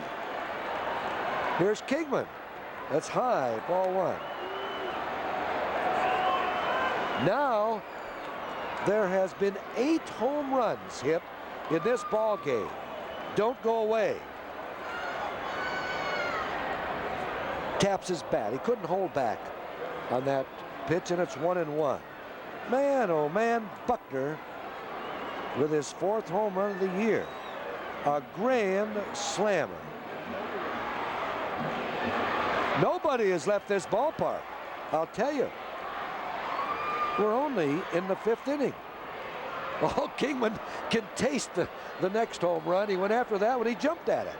Here's Kingman. That's high, ball 1. Now, there has been 8 home runs hit in this ball game. Don't go away. Taps his bat. He couldn't hold back on that pitch, and it's 1-1. Man, oh man, Buckner with his 4th home run of the year. A grand slammer. Nobody has left this ballpark, I'll tell you. We're only in the 5th inning. Oh, Kingman can taste the next home run. He went after that when he jumped at it,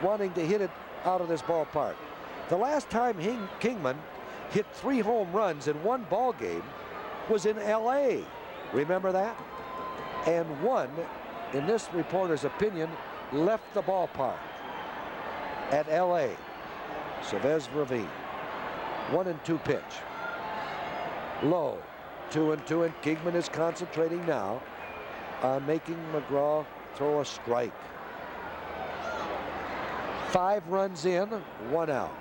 wanting to hit it out of this ballpark. The last time Kingman hit 3 home runs in one ball game was in L.A. Remember that? And one, in this reporter's opinion, left the ballpark at L.A. Chavez Ravine. 1-2 pitch. Low. 2-2, and Kingman is concentrating now on making McGraw throw a strike. 5 runs in, 1 out.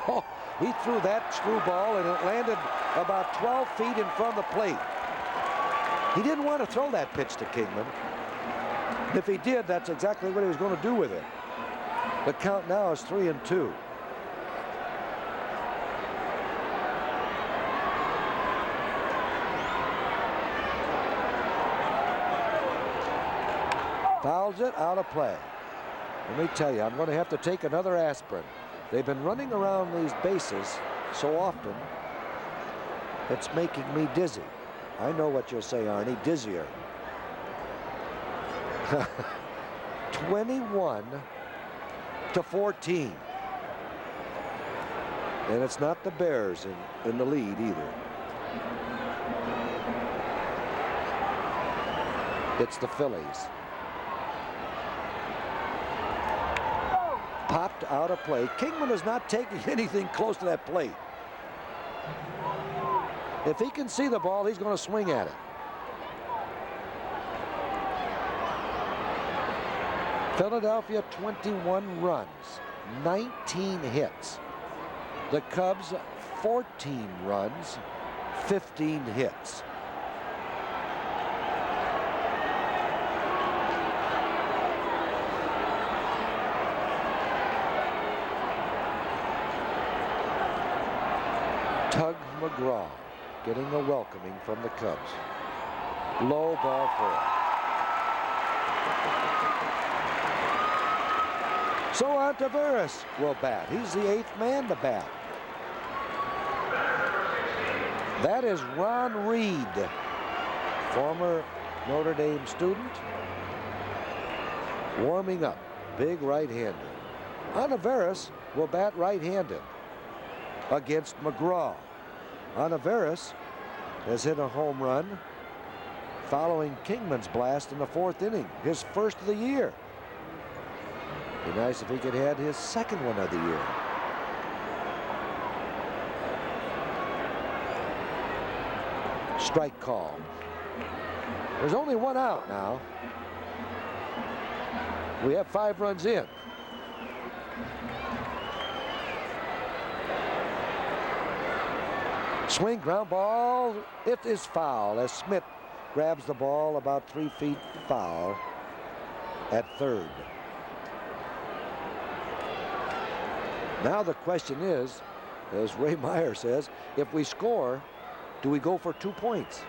Oh, he threw that screwball and it landed about 12 feet in front of the plate. He didn't want to throw that pitch to Kingman. If he did, that's exactly what he was going to do with it. The count now is 3-2. Fouls it, out of play. Let me tell you, I'm going to have to take another aspirin. They've been running around these bases so often, it's making me dizzy. I know what you'll say, Arnie, dizzier. 21-14. And it's not the Bears in the lead either. It's the Phillies. Popped out of play. Kingman is not taking anything close to that plate. If he can see the ball, he's going to swing at it. Philadelphia 21 runs, 19 hits. The Cubs 14 runs, 15 hits. Tug McGraw getting a welcoming from the Cubs. Low, ball 4. So Taveras will bat. He's the 8th man to bat. That is Ron Reed, former Notre Dame student, warming up. Big right-hander. Taveras will bat right-handed against McGraw. Taveras has hit a home run following Kingman's blast in the 4th inning, his 1st of the year. Be nice if he could have his 2nd one of the year. Strike call. There's only 1 out now. We have 5 runs in. Swing, ground ball. It is foul as Smith grabs the ball about 3 feet foul at 3rd. Now the question is, as Ray Meyer says, if we score, do we go for 2 points?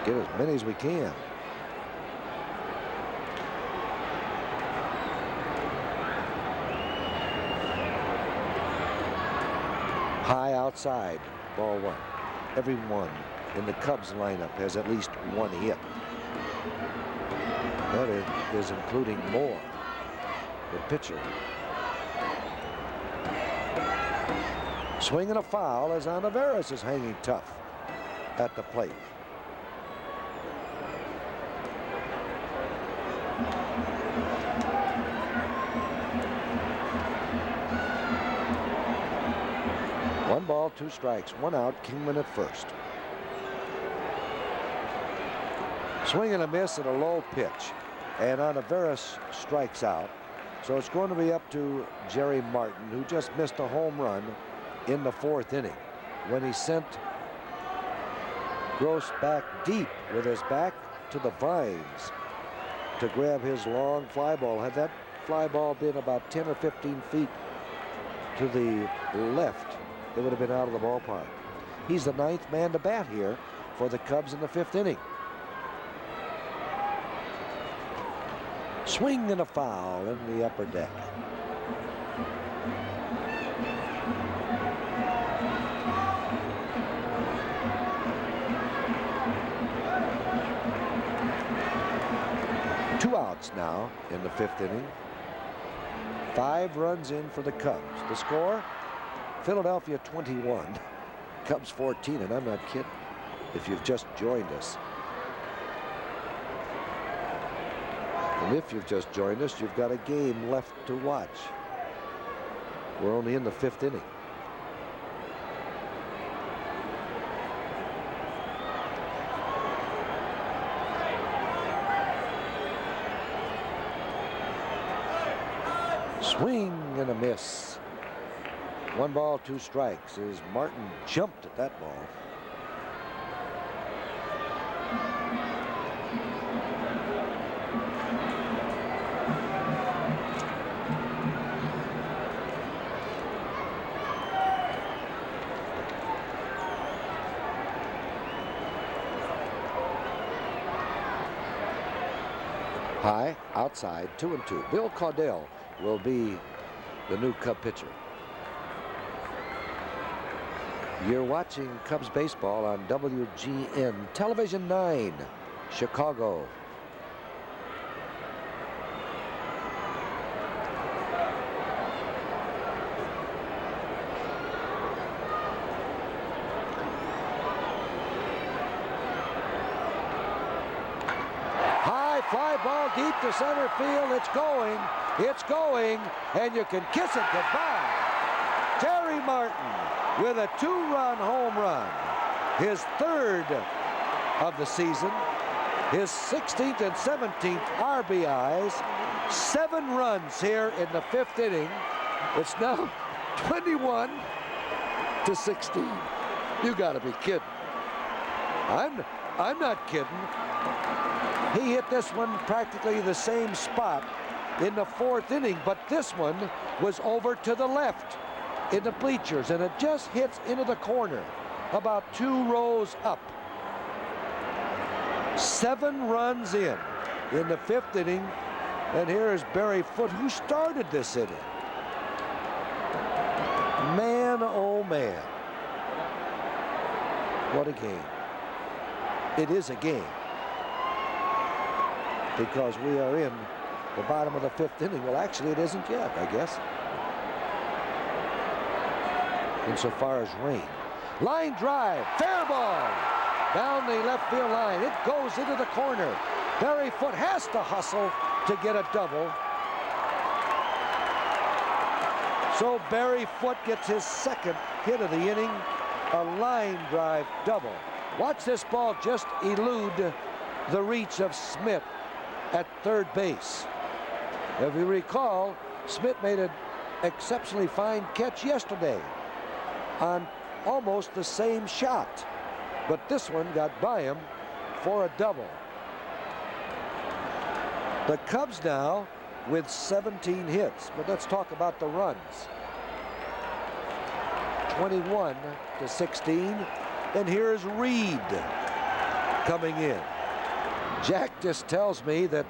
Get as many as we can. High outside, ball 1. Everyone in the Cubs lineup has at least 1 hit. That is including Moore, the pitcher. Swinging a foul as Taveras is hanging tough at the plate. ball, 2 strikes, 1 out. Kingman at first. Swing and a miss and a low pitch. And Oliveras strikes out. So it's going to be up to Jerry Martin, who just missed a home run in the 4th inning when he sent Gross back deep with his back to the vines to grab his long fly ball. Had that fly ball been about 10 or 15 feet to the left, it would have been out of the ballpark. He's the 9th man to bat here for the Cubs in the 5th inning. Swing and a foul in the upper deck. Two outs now in the 5th inning. 5 runs in for the Cubs. The score, Philadelphia 21, Cubs 14, and I'm not kidding if you've just joined us. And if you've just joined us, you've got a game left to watch. We're only in the 5th inning. Swing and a miss. 1 ball, 2 strikes as Martin jumped at that ball. High, outside, 2-2. Bill Caudell will be the new Cub pitcher. You're watching Cubs baseball on WGN Television 9, Chicago. Fly ball deep to center field. It's going, and you can kiss it goodbye. Jerry Martin with a 2-run home run, his 3rd of the season, his 16th and 17th RBIs, 7 runs here in the 5th inning. It's now 21-16. You got to be kidding. I'm not kidding. He hit this one practically the same spot in the 4th inning, but this one was over to the left in the bleachers, and it just hits into the corner about 2 rows up. 7 runs in the 5th inning, and here is Barry Foote, who started this inning. Man, oh man. What a game. It is a game, because we are in the bottom of the 5th inning. Well, actually, it isn't yet, I guess, insofar as rain. Line drive, fair ball, down the left field line. It goes into the corner. Barry Foote has to hustle to get a double. So Barry Foote gets his 2nd hit of the inning, a line drive double. Watch this ball just elude the reach of Smith at 3rd base. If you recall, Smith made an exceptionally fine catch yesterday on almost the same shot, but this one got by him for a double. The Cubs now with 17 hits, but let's talk about the runs. 21-16, and here's Reed coming in. Jack just tells me that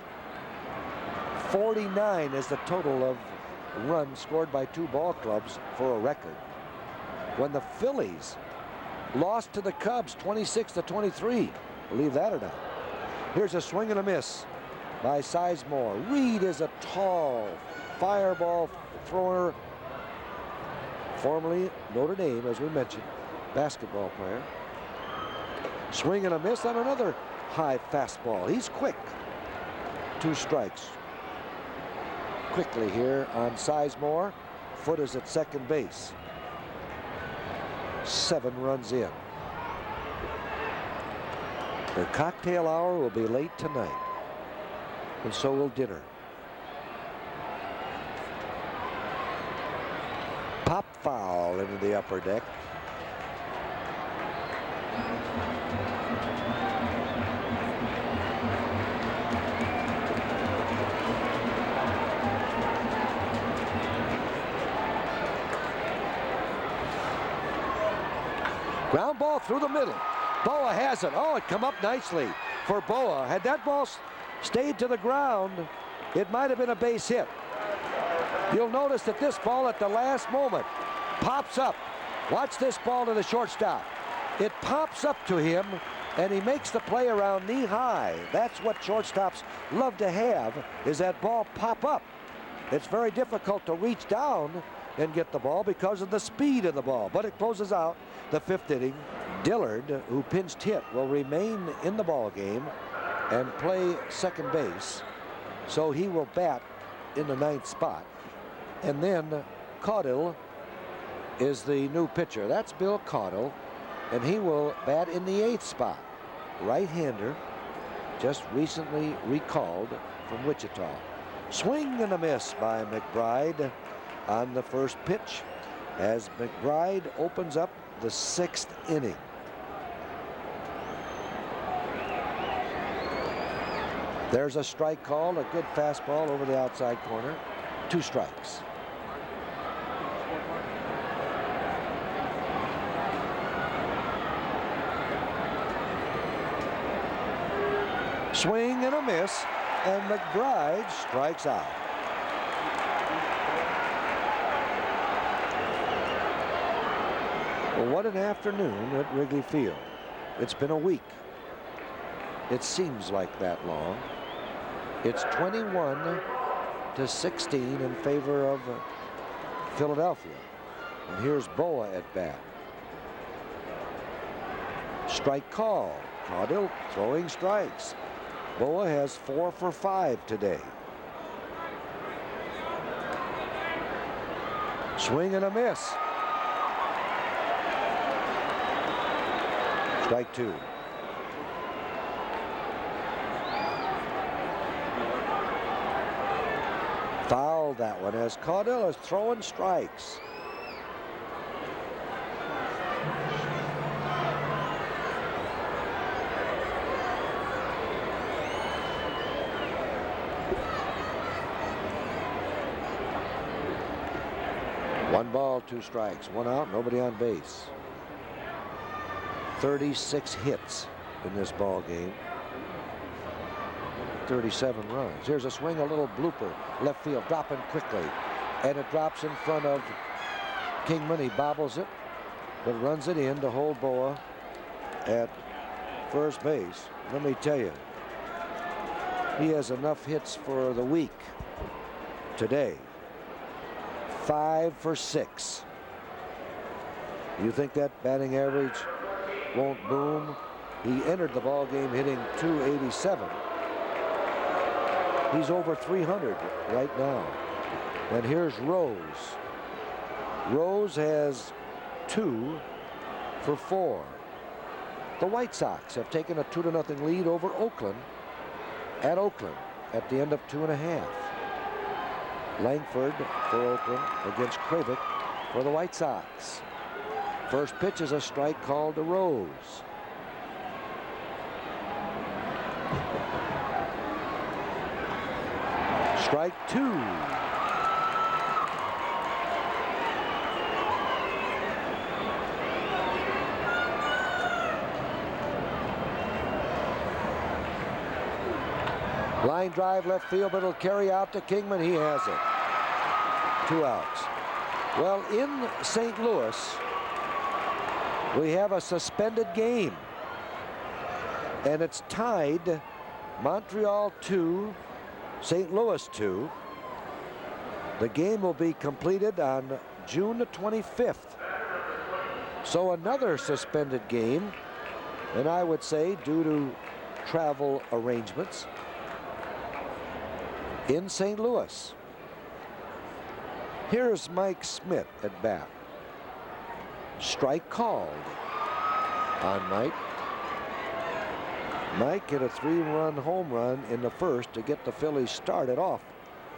49 is the total of runs scored by 2 ball clubs for a record. When the Phillies lost to the Cubs 26-23, believe that or not. Here's a swing and a miss by Sizemore. Reed is a tall fireball thrower, formerly Notre Dame, as we mentioned, basketball player. Swing and a miss on another high fastball. He's quick. 2 strikes. Quickly here on Sizemore. Foote is at 2nd base. 7 runs in. The cocktail hour will be late tonight, and so will dinner. Pop foul into the upper deck. Ground ball through the middle. Boa has it. Oh, it come up nicely for Boa. Had that ball stayed to the ground, it might have been a base hit. You'll notice that this ball at the last moment pops up. Watch this ball to the shortstop. It pops up to him, and he makes the play around knee high. That's what shortstops love to have, is that ball pop up. It's very difficult to reach down and get the ball because of the speed of the ball, but it closes out the 5th inning. Dillard, who pinched hit, will remain in the ball game and play second base, so he will bat in the 9th spot. And then Caudill is the new pitcher. That's Bill Caudill, and he will bat in the 8th spot. Right-hander, just recently recalled from Wichita. Swing and a miss by McBride on the first pitch as McBride opens up the 6th inning. There's a strike called, a good fastball over the outside corner. 2 strikes. Swing and a miss, and McBride strikes out. Well, what an afternoon at Wrigley Field. It's been a week. It seems like that long. It's 21-16 in favor of Philadelphia. And here's Boa at bat. Strike call. Caudill throwing strikes. Boa has 4 for 5 today. Swing and a miss. Strike 2. Fouled that one as Caudill is throwing strikes. One ball, 2 strikes, 1 out, nobody on base. 36 hits in this ball game. 37 runs. Here's a swing, a little blooper. Left field, dropping quickly. And it drops in front of Kingman. He bobbles it, but runs it in to hold Boa at first base. Let me tell you, he has enough hits for the week today. 5 for 6. You think that batting average won't boom? He entered the ball game hitting .287. He's over 300 right now. And here's Rose. Rose has 2 for 4. The White Sox have taken a 2-0 lead over Oakland at Oakland at the end of 2.5. Langford for Oakland against Kravick for the White Sox. First pitch is a strike called to Rose. Strike 2. Line drive left field, but it'll carry out to Kingman. He has it. 2 outs. Well, in St. Louis, we have a suspended game. And it's tied Montreal 2, St. Louis 2. The game will be completed on June the 25th. So another suspended game. And I would say due to travel arrangements in St. Louis. Here's Mike Smith at bat. Strike called on Mike. Mike hit a 3-run home run in the first to get the Phillies started off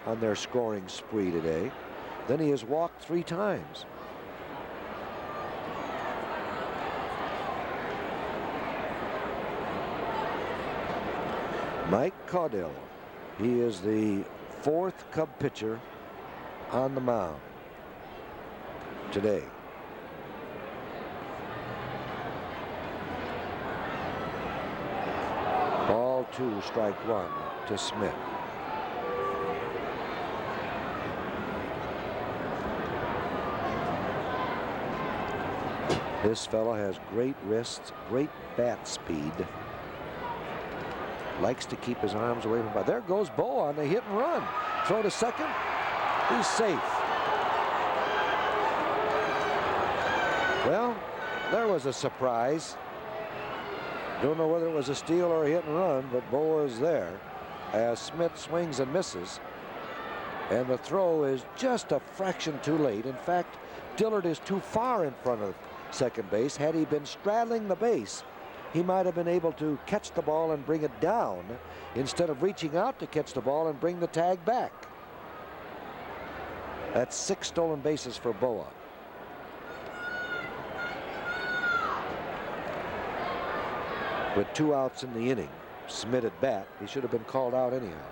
on their scoring spree today. Then he has walked 3 times. Mike Caudill. He is the 4th Cub pitcher on the mound today. Ball 2, strike 1 to Smith. This fella has great wrists, great bat speed. Likes to keep his arms away from. There goes Bo on the hit and run. Throw to second. He's safe. Well, there was a surprise. Don't know whether it was a steal or a hit and run, but Bo is there as Smith swings and misses. And the throw is just a fraction too late. In fact, Dillard is too far in front of second base. Had he been straddling the base, he might have been able to catch the ball and bring it down instead of reaching out to catch the ball and bring the tag back. That's 6 stolen bases for Boa. With 2 outs in the inning, Smith at bat, he should have been called out anyhow.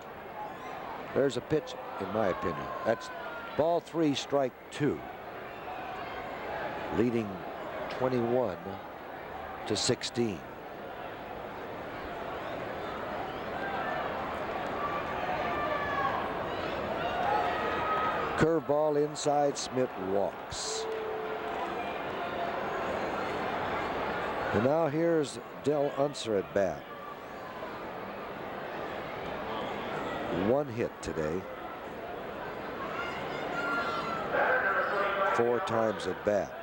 There's a pitch, in my opinion. That's ball 3, strike 2. Leading 21-16. Curveball inside, Smith walks. And now here's Del Unser at bat. 1 hit today. 4 times at bat.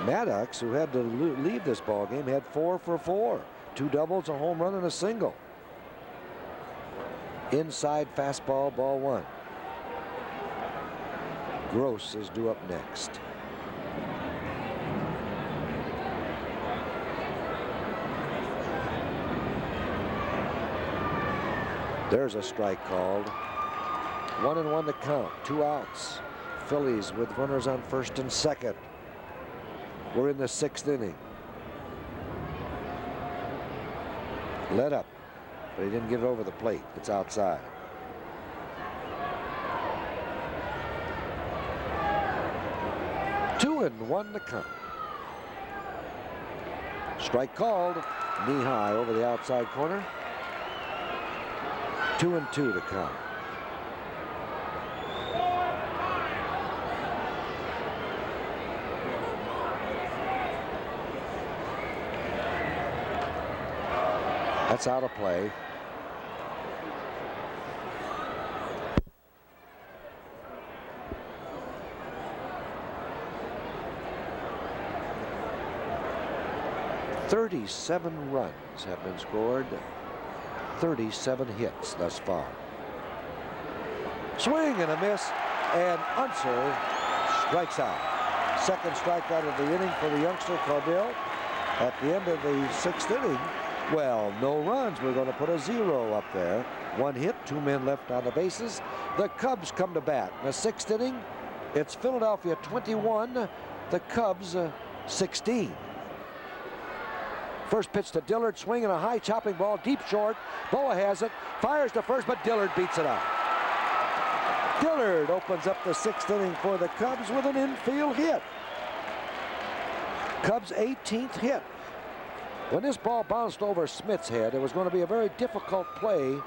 Maddox, who had to leave this ball game, had 4 for 4. 2 doubles, a home run, and a single. Inside fastball, ball 1. Gross is due up next. There's a strike called. 1-1 to count. 2 outs. Phillies with runners on first and second. We're in the 6th inning. Let up, but he didn't get it over the plate. It's outside. Two and 1 to count. Strike called. Knee high over the outside corner. 2-2 to count. That's out of play. "37 runs have been scored. 37 hits thus far." Swing and a miss, and Unser strikes out. Second strikeout of the inning for the youngster Caudill. At the end of the 6th inning, well, no runs. We're going to put a 0 up there. 1 hit, 2 men left on the bases. The Cubs come to bat. In the 6th inning, it's Philadelphia 21, the Cubs 16. First pitch to Dillard, swinging a high chopping ball, deep short. Boa has it, fires to first, but Dillard beats it out. Dillard opens up the 6th inning for the Cubs with an infield hit. Cubs' 18th hit. When this ball bounced over Smith's head, it was going to be a very difficult play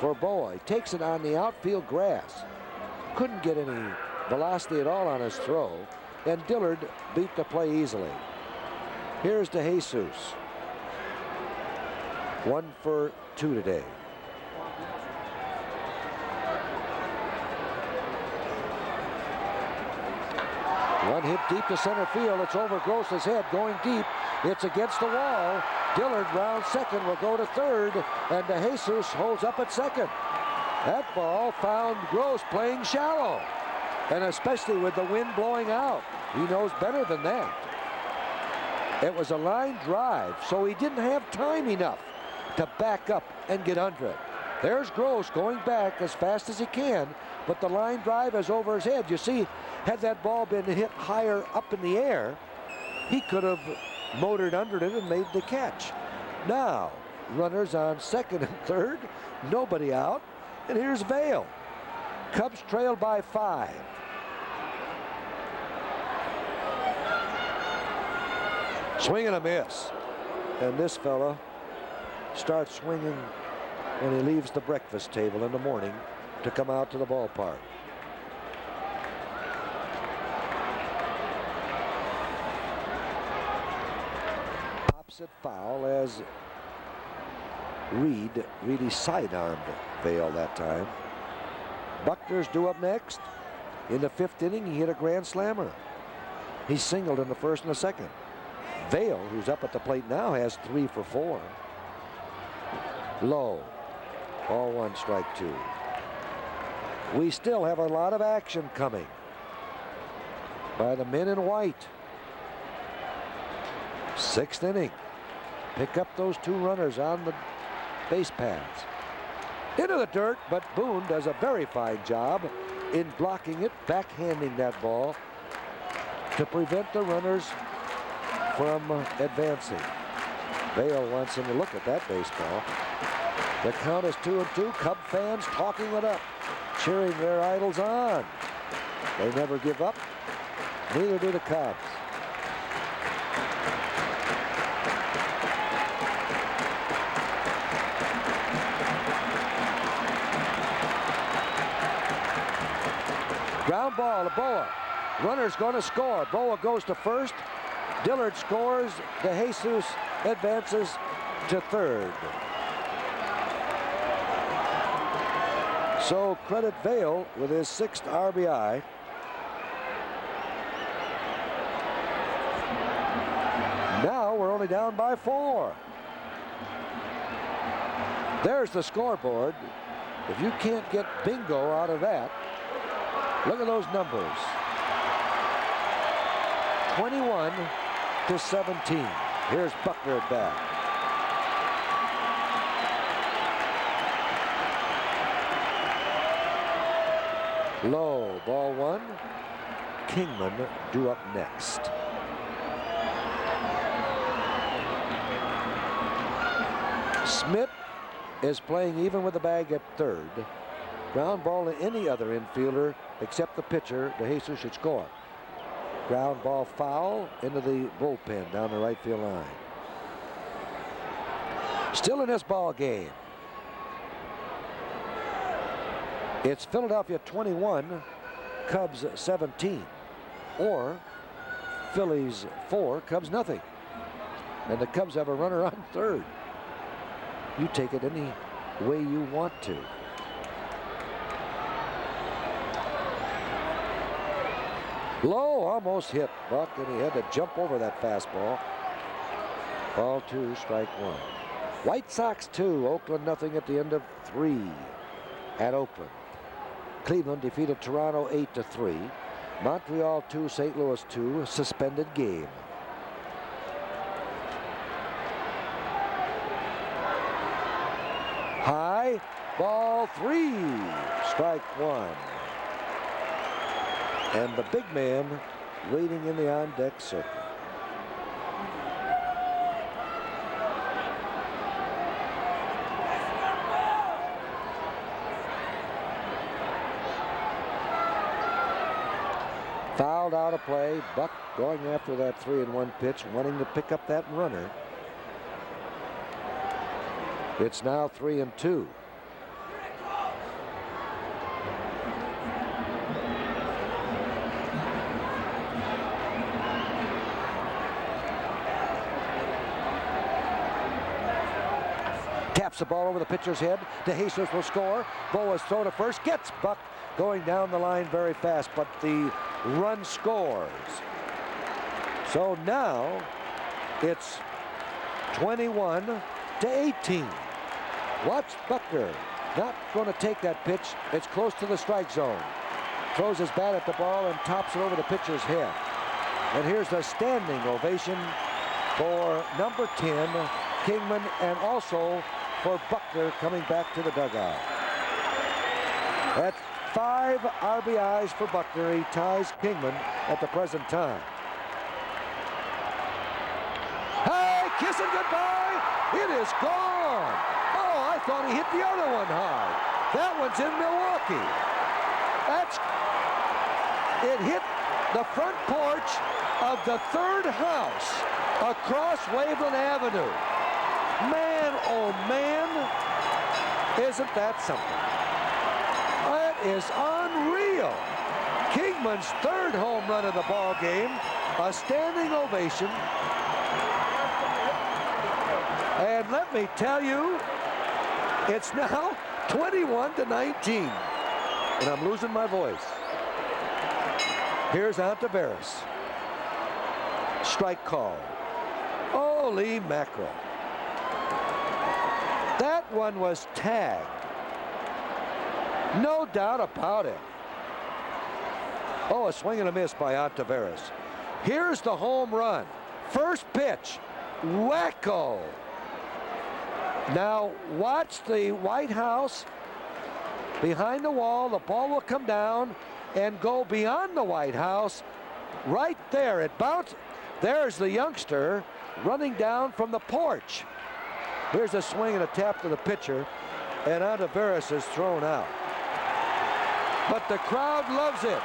for Boa. He takes it on the outfield grass. Couldn't get any velocity at all on his throw, and Dillard beat the play easily. Here's De Jesus. 1 for 2 today. One hit deep to center field. It's over Gross's head, going deep. It's against the wall. Dillard round second, will go to third, and De Jesus holds up at second. That ball found Gross playing shallow, and especially with the wind blowing out. He knows better than that. It was a line drive, so he didn't have time enough to back up and get under it. There's Gross going back as fast as he can, but the line drive is over his head. You see, had that ball been hit higher up in the air, he could have motored under it and made the catch. Now, runners on second and third, nobody out, and here's Vail. Cubs trailed by 5. Swing and a miss. And this fella starts swinging when he leaves the breakfast table in the morning to come out to the ballpark. Pops it foul as Reed really sidearmed Vail that time. Buckner's due up next. In the 5th inning, he hit a grand slammer. He singled in the 1st and the 2nd. Vail, who's up at the plate now, has 3 for 4. Low. Ball 1, strike 2. We still have a lot of action coming by the men in white. 6th inning. Pick up those 2 runners on the base paths. Into the dirt, but Boone does a very fine job in blocking it, backhanding that ball to prevent the runners from advancing. Vail wants him to look at that baseball. The count is 2-2. Cub fans talking it up, cheering their idols on. They never give up. Neither do the Cubs. Ground ball to Boa. Runner's going to score. Boa goes to first. Dillard scores. DeJesus advances to third. So credit Vail with his 6th RBI. Now we're only down by 4. There's the scoreboard. If you can't get bingo out of that, look at those numbers. 21-17. Here's Buckner at bat. Low, ball 1. Kingman due up next. Smith is playing even with the bag at third. Ground ball to any other infielder except the pitcher. DeJesus should score. Ground ball foul into the bullpen down the right field line. Still in this ball game. It's Philadelphia 21, Cubs 17, or Phillies 4, Cubs nothing. And the Cubs have a runner on third. You take it any way you want to. Low, almost hit Buck, and he had to jump over that fastball. Ball 2, strike 1. White Sox 2, Oakland nothing at the end of 3 at Oakland. Cleveland defeated Toronto 8-3. Montreal 2, St. Louis 2, suspended game. High, ball 3, strike 1. And the big man waiting in the on-deck circle. Fouled out of play. Buck going after that 3-1 pitch, wanting to pick up that runner. It's now 3-2. Taps the ball over the pitcher's head. DeJesus will score. Boa's throw to first. Gets Buck going down the line very fast, but the run scores. So now it's 21-18. Watch Buckner. Not going to take that pitch. It's close to the strike zone. Throws his bat at the ball and tops it over the pitcher's head. And here's a standing ovation for number 10, Kingman, and also for Buckner coming back to the dugout. That's 5 RBIs for Buckner. He ties Kingman at the present time. Hey, kissing goodbye. It is gone. Oh, I thought he hit the other one hard. That one's in Milwaukee. It hit the front porch of the 3rd house across Waveland Avenue. Man, oh man, isn't that something? That is unreal. Kingman's 3rd home run of the ball game, a standing ovation. And let me tell you, it's now 21-19. And I'm losing my voice. Here's Ontiveros. Strike call. Holy mackerel. That one was tagged. No doubt about it. Oh, a swing and a miss by Ontiveros. Here's the home run. First pitch. Wacko. Now watch the White House behind the wall. The ball will come down and go beyond the White House. Right there, it bounced. There's the youngster running down from the porch. Here's a swing and a tap to the pitcher, and Ontiveros is thrown out. But the crowd loves it.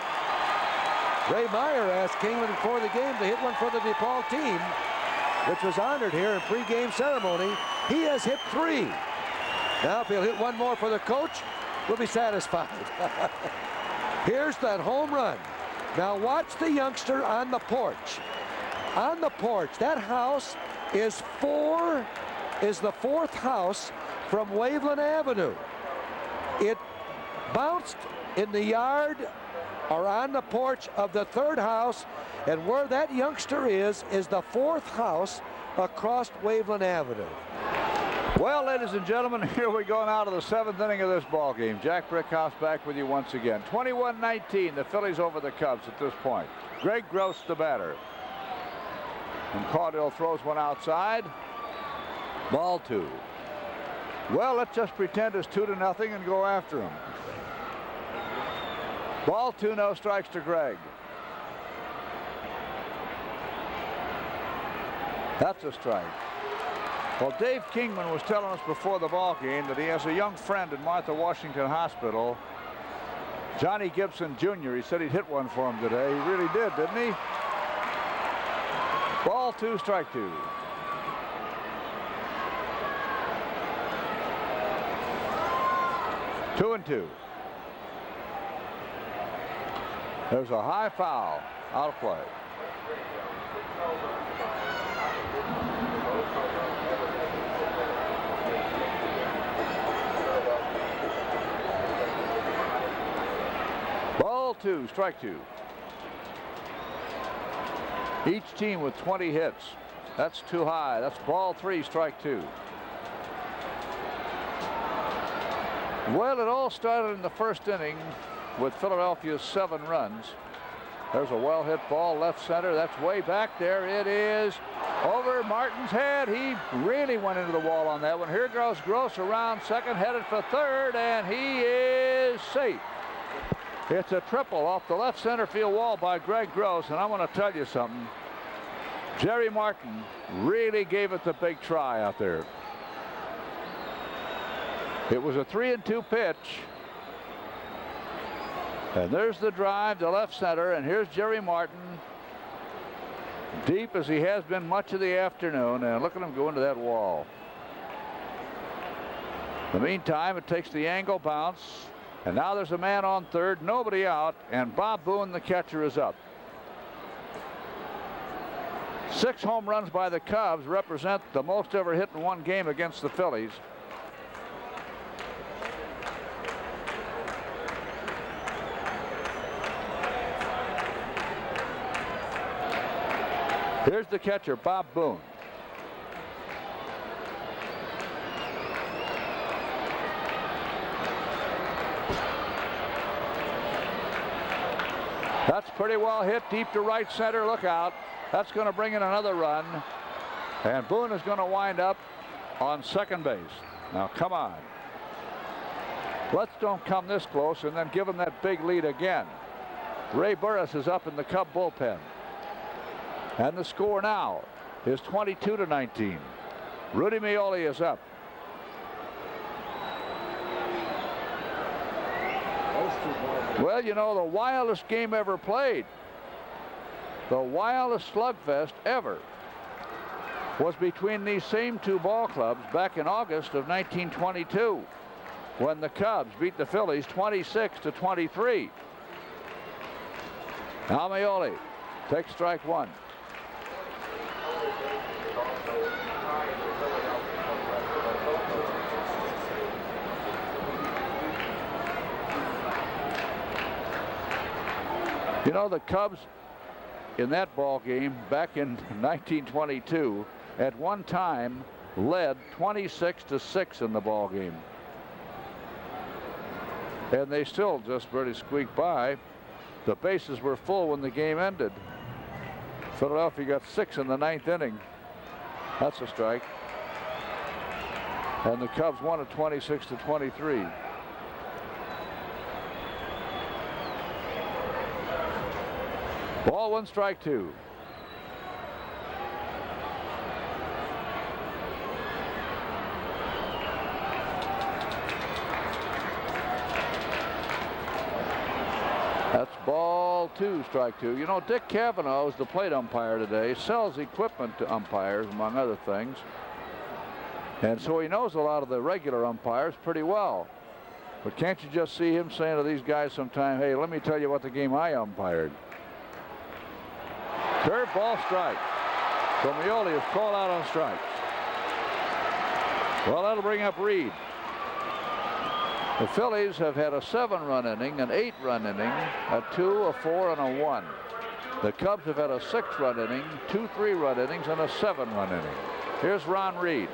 Ray Meyer asked Kingman before the game to hit one for the DePaul team, which was honored here in pregame ceremony. He has hit 3. Now if he'll hit one more for the coach, we'll be satisfied. Here's that home run. Now watch the youngster on the porch. On the porch, that house is the 4th house from Waveland Avenue. It bounced in the yard or on the porch of the 3rd house, and where that youngster is the 4th house across Waveland Avenue. Well, ladies and gentlemen, here we go now to the 7th inning of this ball game. Jack Brickhouse back with you once again. 21-19, the Phillies over the Cubs at this point. Greg Gross, the batter. And Caudill throws one outside. Ball 2. Well, let's just pretend it's 2-0 and go after him. Ball 2, no strikes to Greg. That's a strike. Well, Dave Kingman was telling us before the ball game that he has a young friend in Martha Washington Hospital, Johnny Gibson Jr. He said he'd hit one for him today. He really did, didn't he? Ball 2, strike 2. Two and 2. There's a high foul, out of play. Ball 2, strike 2. Each team with 20 hits. That's too high. That's ball 3, strike 2. Well, it all started in the first inning with Philadelphia's 7 runs. There's a well-hit ball left center. That's way back there. It is over Martin's head. He really went into the wall on that one. Here goes Gross around second, headed for third, and he is safe. It's a triple off the left center field wall by Greg Gross, and I want to tell you something. Jerry Martin really gave it the big try out there. It was a 3-2 pitch. And there's the drive to left center, and here's Jerry Martin, deep as he has been much of the afternoon, and look at him go into that wall. In the meantime, it takes the angle bounce, and now there's a man on third, nobody out, and Bob Boone, the catcher, is up. 6 home runs by the Cubs represent the most ever hit in one game against the Phillies. Here's the catcher, Bob Boone. That's pretty well hit deep to right center. Look out. That's going to bring in another run. And Boone is going to wind up on second base. Now, come on. Let's don't come this close and then give him that big lead again. Ray Burris is up in the Cub bullpen. And the score now is 22-19. Rudy Meoli is up. Well, you know, the wildest game ever played, the wildest slugfest ever, was between these same two ball clubs back in August of 1922, when the Cubs beat the Phillies 26-23. Now Meoli takes strike one. You know, the Cubs in that ball game back in 1922 at one time led 26-6 in the ball game. And they still just barely squeaked by. The bases were full when the game ended. Philadelphia got 6 in the 9th inning. That's a strike. And the Cubs won it 26-23. Ball one, strike two. That's ball two, strike two. You know, Dick Cavanaugh is the plate umpire today, sells equipment to umpires, among other things. And so he knows a lot of the regular umpires pretty well. But can't you just see him saying to these guys sometime, hey, let me tell you what the game I umpired. Curveball, strike. So Meoli is called out on strikes. Well, that'll bring up Reed. The Phillies have had a 7-run inning, an 8-run inning, a 2, a 4, and a 1. The Cubs have had a 6-run inning, 2 3-run innings, and a 7-run inning. Here's Ron Reed,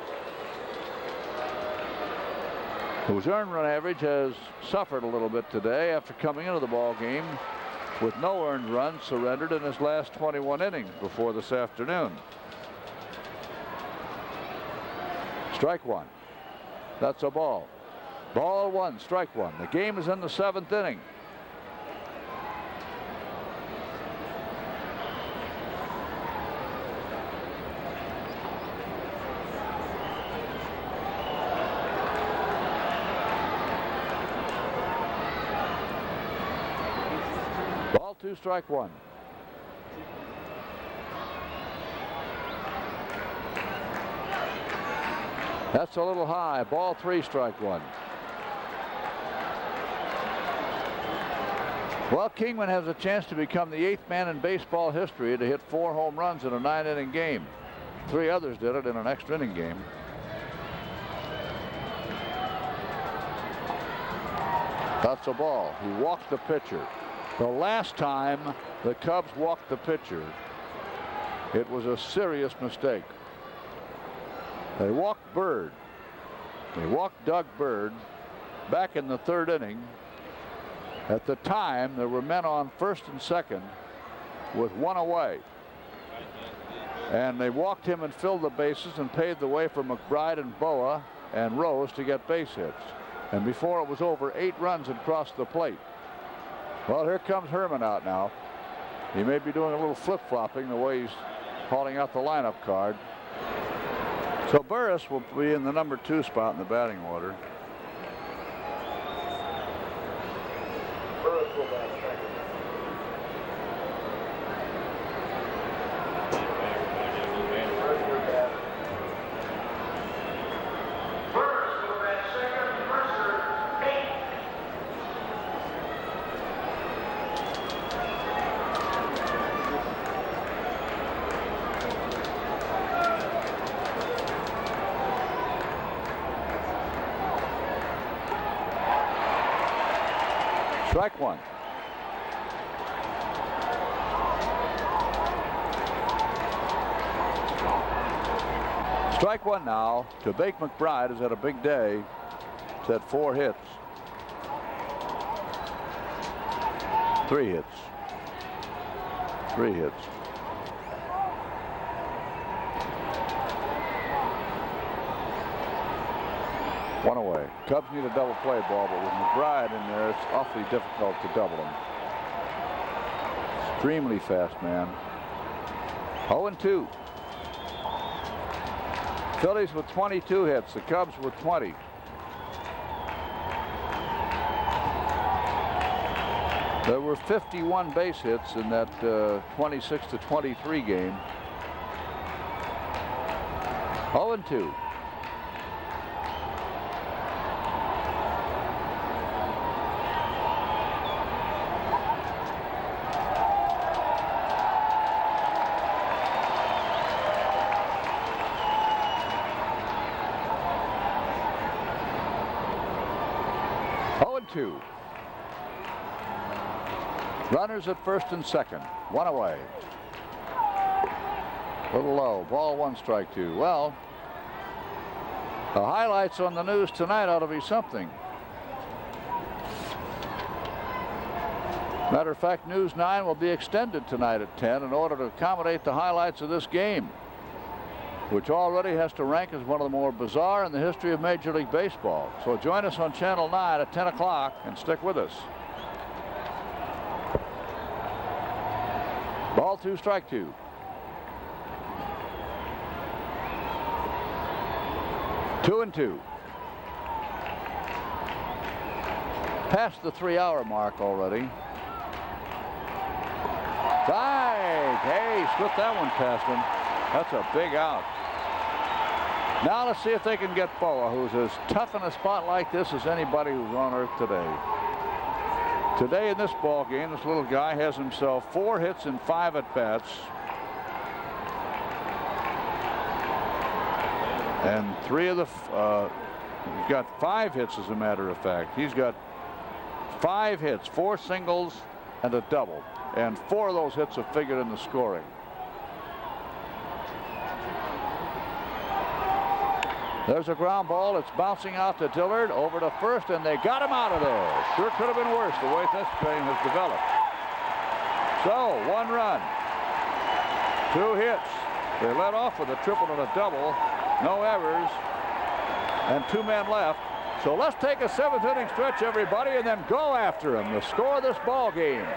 whose earned run average has suffered a little bit today after coming into the ball game with no earned runs surrendered in his last 21 innings before this afternoon. Strike one. That's a ball. Ball one, strike one. The game is in the 7th inning. Ball two, strike one. That's a little high. Ball three, strike one. Well, Kingman has a chance to become the 8th man in baseball history to hit 4 home runs in a 9-inning game. 3 others did it in an extra inning game. That's a ball. He walked the pitcher. The last time the Cubs walked the pitcher, it was a serious mistake. They walked Bird. They walked Doug Bird back in the 3rd inning. At the time, there were men on first and second with 1 away. And they walked him and filled the bases and paved the way for McBride and Boa and Rose to get base hits. And before it was over, 8 runs had crossed the plate. Well, here comes Herman out now. He may be doing a little flip-flopping the way he's hauling out the lineup card. So Burris will be in the number 2 spot in the batting order. Burris will bat second. Burris will bat second. Mercer, 8. Strike one. Strike one now to Bake McBride, who's had a big day. He's had 4 hits. 3 hits. 3 hits. One away. Cubs need a double play ball, but with McBride in there, it's awfully difficult to double him. Extremely fast man. 0-2. Phillies with 22 hits. The Cubs with 20. There were 51 base hits in that 26-23 game. 0-2. Runners at first and second. 1 away. A little low. Ball 1, strike 2. Well, the highlights on the news tonight ought to be something. Matter of fact, News 9 will be extended tonight at 10 in order to accommodate the highlights of this game, which already has to rank as one of the more bizarre in the history of Major League Baseball. So join us on Channel 9 at 10 o'clock and stick with us. Ball 2, strike 2. Two and 2. Past the 3-hour mark already. Dive! Hey, slipped that one past him. That's a big out. Now let's see if they can get Boa, who's as tough in a spot like this as anybody who's on earth today. Today in this ball game, this little guy has himself 4 hits and 5 at-bats. And 3 of the, he's got 5 hits as a matter of fact. He's got 5 hits, 4 singles and a double. And 4 of those hits have figured in the scoring. There's a ground ball. It's bouncing out to Dillard, over to first, and they got him out of there. Sure could have been worse the way this game has developed. So 1 run, 2 hits. They led off with a triple and a double. No errors, and 2 men left. So let's take a 7th inning stretch, everybody, and then go after him. The score of this ball game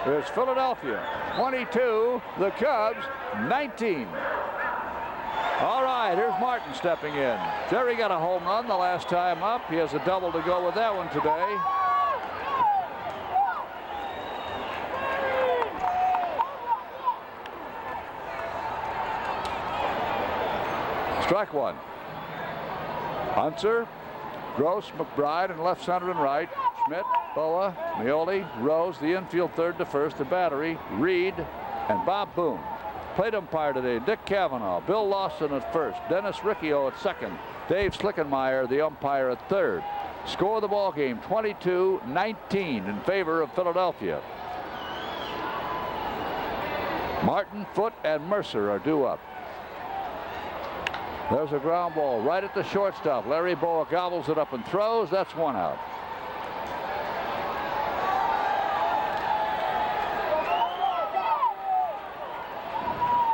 is Philadelphia 22, the Cubs 19. All right, here's Martin stepping in. Jerry got a home run the last time up. He has a double to go with that one today. Strike 1. Hunter, Gross, McBride, and left, center, and right. Schmidt, Boa, Meoli, Rose, the infield third to first, the battery, Reed, and Bob Boone. Plate umpire today, Dick Cavanaugh, Bill Lawson at first, Dennis Riccio at second, Dave Slickenmeyer, the umpire, at third. Score of the ball game, 22-19 in favor of Philadelphia. Martin, Foote, and Mercer are due up. There's a ground ball right at the shortstop. Larry Boa gobbles it up and throws. That's 1 out.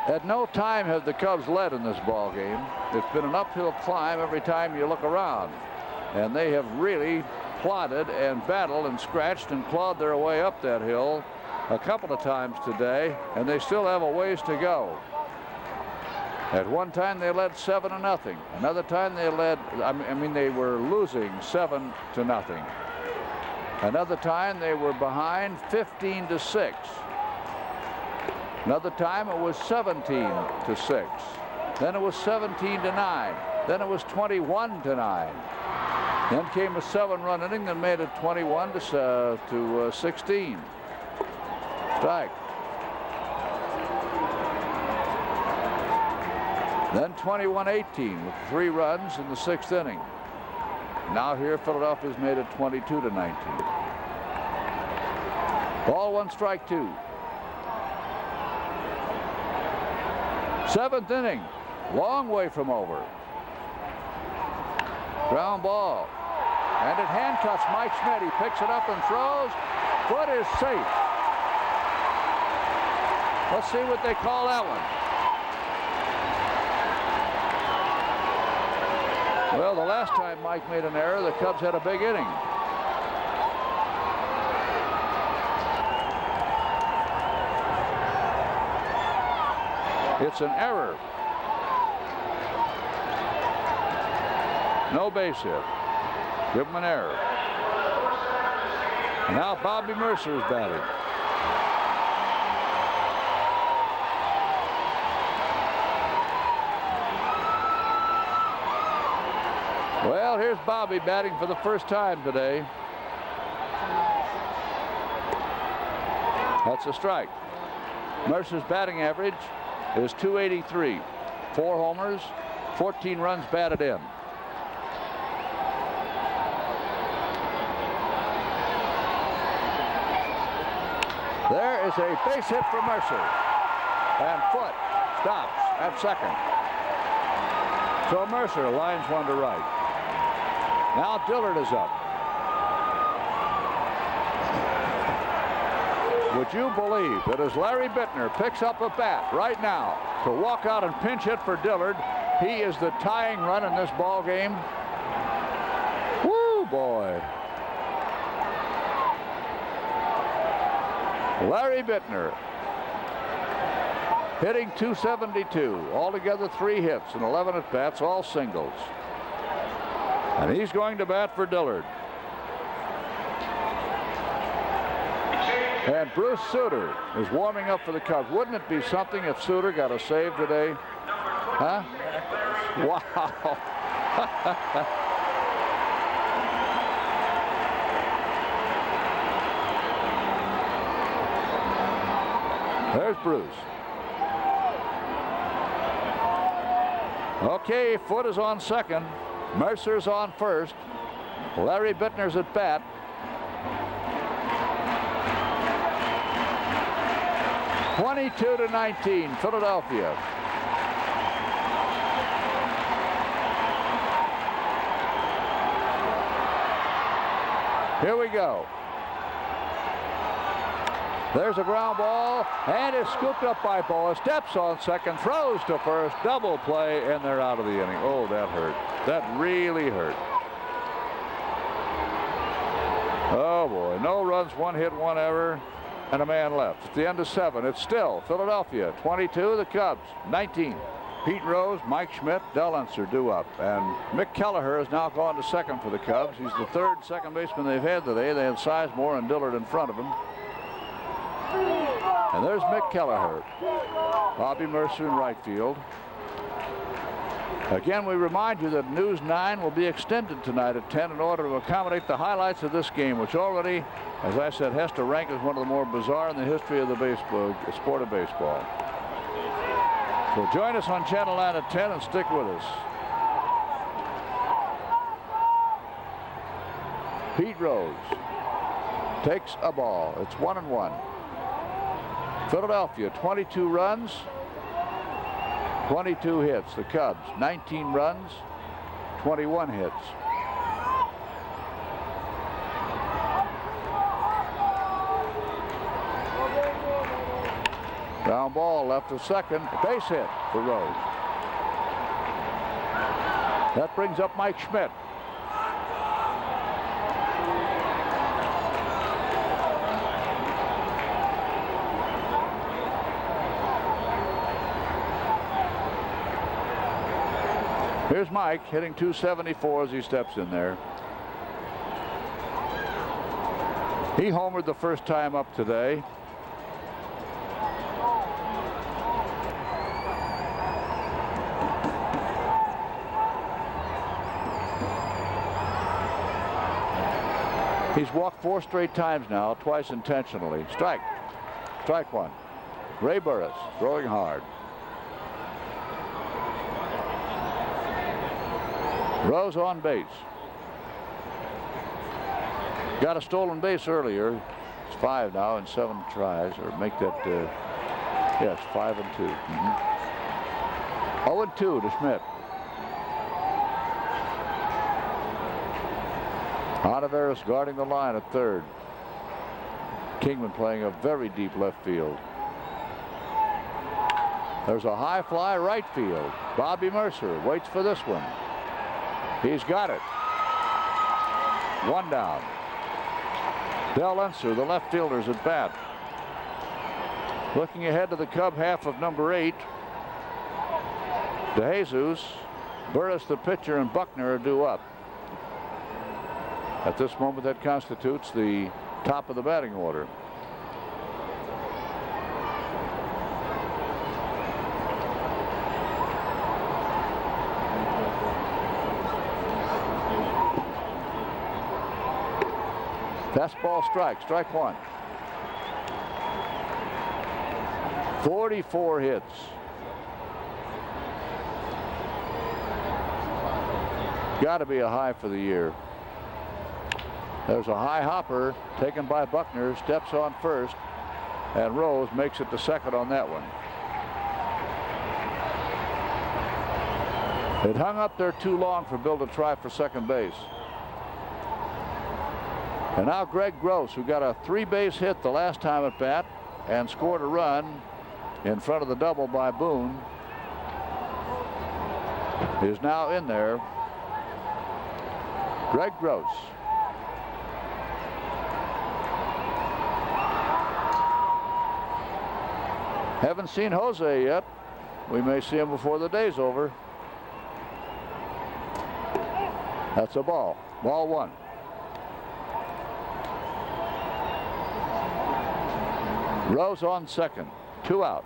At no time have the Cubs led in this ball game. It's been an uphill climb every time you look around, and they have really plodded and battled and scratched and clawed their way up that hill a couple of times today, and they still have a ways to go. At one time they led 7-0. Another time they led, I mean they were losing 7-0. Another time they were behind 15-6. Another time it was 17-6. Then it was 17-9. Then it was 21-9. Then came a 7-run inning that made it 21-16. Strike. Then 21-18 with 3 runs in the 6th inning. Now here Philadelphia's made it 22-19. Ball 1, strike 2. 7th inning, long way from over. Ground ball, and it handcuffs Mike Schmidt. He picks it up and throws. Foot is safe. Let's see what they call that one. Well, the last time Mike made an error, the Cubs had a big inning. It's an error. No base hit. Give him an error. Now Bobby Mercer is batting. Well, here's Bobby batting for the first time today. That's a strike. Mercer's batting average is .283. 4 homers, 14 runs batted in. There is a base hit for Mercer. And Foote stops at second. So Mercer lines one to right. Now Dillard is up. Would you believe that as Larry Bittner picks up a bat right now to walk out and pinch hit for Dillard, he is the tying run in this ball game? Woo, boy. Larry Bittner hitting .272. Altogether 3 hits and 11 at-bats, all singles. And he's going to bat for Dillard. And Bruce Sutter is warming up for the Cubs. Wouldn't it be something if Sutter got a save today? Huh? Wow. There's Bruce. Okay, Foote is on second. Mercer's on first. Larry Bittner's at bat. (22-19), Philadelphia. Here we go. There's a ground ball, and it's scooped up by Boa. Steps on second, throws to first, double play, and they're out of the inning. Oh, that hurt. That really hurt. Oh, boy. No runs, 1 hit, 1 error, and a man left. At the end of 7, it's still Philadelphia 22, the Cubs 19. Pete Rose, Mike Schmidt, Del Unser due up. And Mick Kelleher has now gone to second for the Cubs. He's the 3rd second baseman they've had today. They have Sizemore and Dillard in front of him. And there's Mick Kelleher. Bobby Mercer in right field. Again, we remind you that News 9 will be extended tonight at 10 in order to accommodate the highlights of this game, which already, as I said, has to rank as one of the more bizarre in the history of the sport of baseball. So join us on Channel 9 at 10 and stick with us. Pete Rose takes a ball. It's 1-1. Philadelphia 22 runs, 22 hits. The Cubs 19 runs, 21 hits. Ground ball left to second. Base hit for Rose. That brings up Mike Schmidt. Here's Mike hitting .274 as he steps in there. He homered the first time up today. He's walked 4 straight times now, twice intentionally. Strike. Strike 1. Ray Burris throwing hard. Rose on base. Got a stolen base earlier. It's 5 now in 7 tries, or make that, yes, 5 and 2. 0 and 2 to Schmidt. Ontiveros guarding the line at third. Kingman playing a very deep left field. There's a high fly right field. Bobby Mercer waits for this one. He's got it. One down. Del Enser, the left fielder's at bat. Looking ahead to the Cub half of number 8. DeJesus, Burris the pitcher, and Buckner are due up. At this moment, that constitutes the top of the batting order. Fastball strike, strike one. 44 hits. Got to be a high for the year. There's a high hopper taken by Buckner, steps on first, and Rose makes it to second on that one. It hung up there too long for Bill to try for second base. And now Greg Gross, who got a 3-base hit the last time at bat and scored a run in front of the double by Boone, is now in there. Greg Gross. Haven't seen Jose yet. We may see him before the day's over. That's a ball. Ball one. Rose on second. 2 out.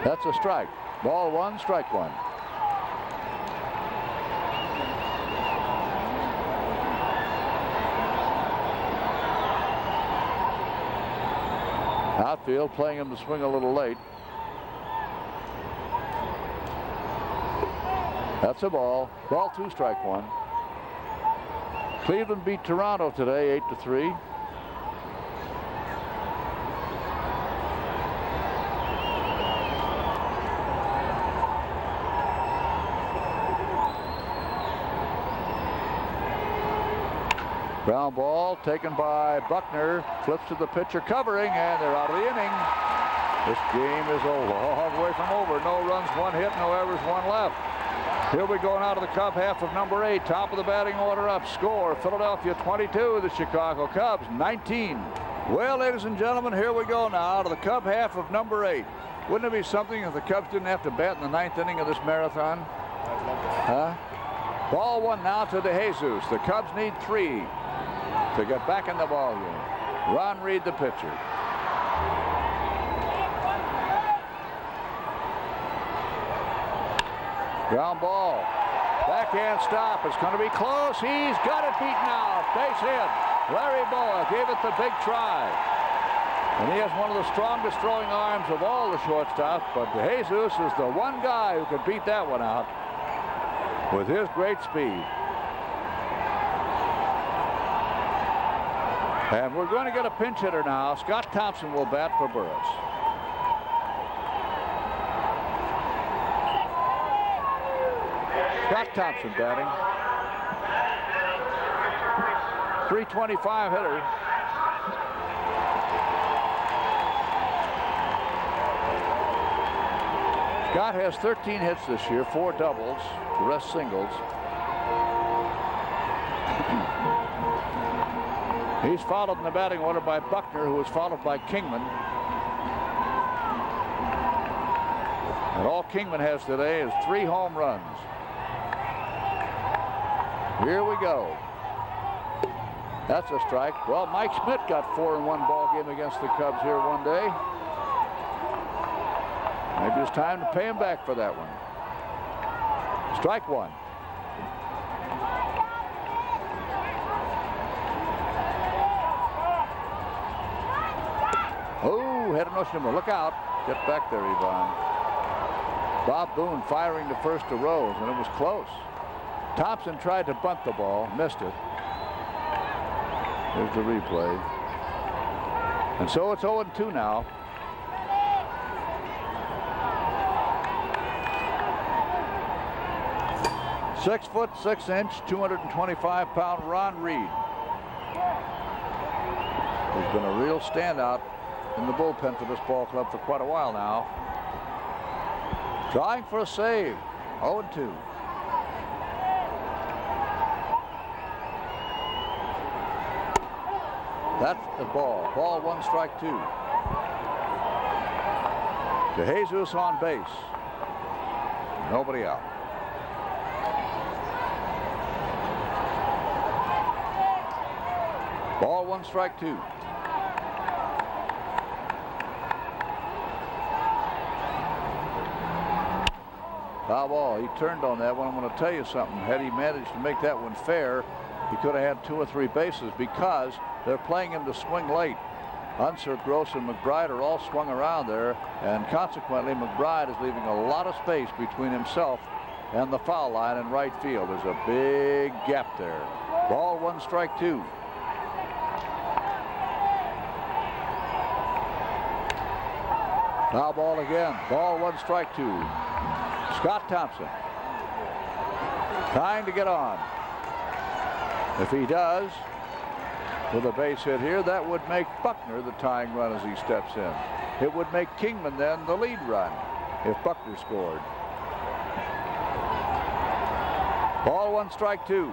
That's a strike. Ball one, strike one. Outfield playing him to swing a little late. That's a ball. Ball two, strike one. Cleveland beat Toronto today 8-3. Ground ball taken by Buckner, flips to the pitcher covering, and they're out of the inning. This game is over, all the way from over. No runs, 1 hit, no errors, 1 left. Here we go now to the Cub half of number 8. Top of the batting order up. Score, Philadelphia 22, the Chicago Cubs 19. Well, ladies and gentlemen, here we go now to the Cub half of number 8. Wouldn't it be something if the Cubs didn't have to bat in the 9th inning of this marathon? Huh? Ball one now to DeJesus. The Cubs need 3 to get back in the ball game. Ron Reed, the pitcher. Ground ball. Backhand stop. It's going to be close. He's got it beaten out. Base hit. Larry Boa gave it the big try. And he has one of the strongest throwing arms of all the shortstops, but DeJesus is the one guy who could beat that one out with his great speed. And we're going to get a pinch hitter now. Scott Thompson will bat for Burris. Scott Thompson batting. .325 hitter. Scott has 13 hits this year, 4 doubles, the rest singles. He's followed in the batting order by Buckner, who is followed by Kingman. And all Kingman has today is 3 home runs. Here we go. That's a strike. Well, Mike Schmidt got 4 in one ball game against the Cubs here one day. Maybe it's time to pay him back for that one. Strike one. Oh, had a no-shimmer. Look out. Get back there, Yvonne. Bob Boone firing to first to Rose, and it was close. Thompson tried to bunt the ball, missed it. Here's the replay. And so it's 0-2 now. .6'6", 225-pound Ron Reed. who's been a real standout in the bullpen for this ball club for quite a while now. Trying for a save. 0-2. That's the ball. Ball 1, strike 2. DeJesus on base. Nobody out. Ball 1, strike 2. Foul ball. He turned on that one. I'm going to tell you something. Had he managed to make that one fair, he could have had 2 or 3 bases because they're playing him to swing late. Unser, Gross, and McBride are all swung around there, and consequently McBride is leaving a lot of space between himself and the foul line in right field. There's a big gap there. Ball 1, strike 2. Foul ball again. Ball 1, strike 2. Scott Thompson trying to get on. If he does, with a base hit here, that would make Buckner the tying run as he steps in. It would make Kingman then the lead run if Buckner scored. Ball 1, strike 2.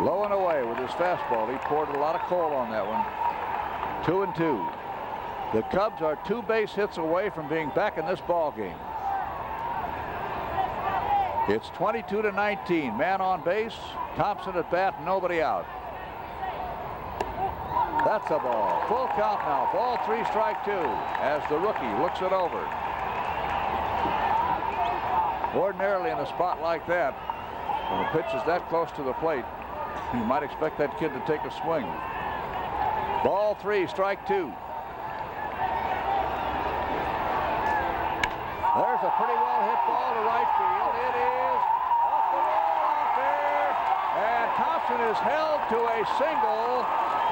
Low and away with his fastball. He poured a lot of coal on that one. 2-2. The Cubs are 2 base hits away from being back in this ball game. It's 22-19. Man on base. Thompson at bat. Nobody out. That's a ball. Full count now. Ball 3, strike 2. As the rookie looks it over. Ordinarily in a spot like that, when the pitch is that close to the plate, you might expect that kid to take a swing. Ball 3, strike 2. There's a pretty well hit ball to right field. It is off the wall out there. And Thompson is held to a single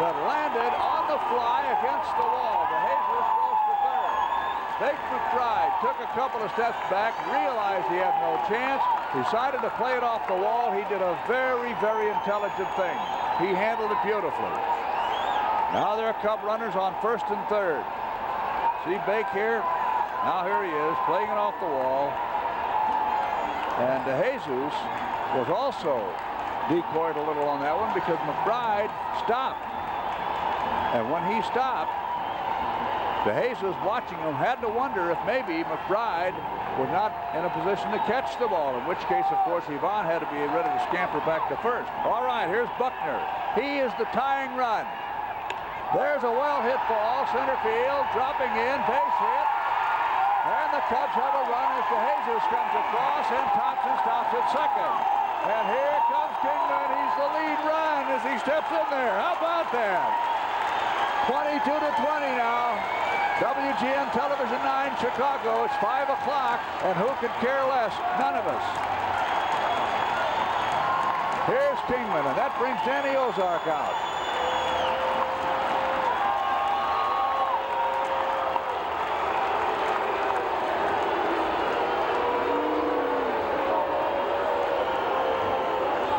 that landed on the fly against the wall. DeJesus goes to third. Nate McBride took a couple of steps back, realized he had no chance, decided to play it off the wall. He did a very, very intelligent thing. He handled it beautifully. Now there are Cub runners on first and third. See Bake here? Now here he is, playing it off the wall. And DeJesus was also decoyed a little on that one because McBride stopped. And when he stopped, DeJesus, watching him, had to wonder if maybe McBride was not in a position to catch the ball, in which case, of course, Yvonne had to be ready to scamper back to first. All right, here's Buckner. He is the tying run. There's a well-hit ball, center field, dropping in, base hit. And the Cubs have a run as DeJesus comes across, and Thompson stops at second. And here comes Kingman. He's the lead run as he steps in there. How about that? 22-20 now. WGN Television 9, Chicago. It's 5 o'clock, and who could care less? None of us. Here's Kingman, and that brings Danny Ozark out.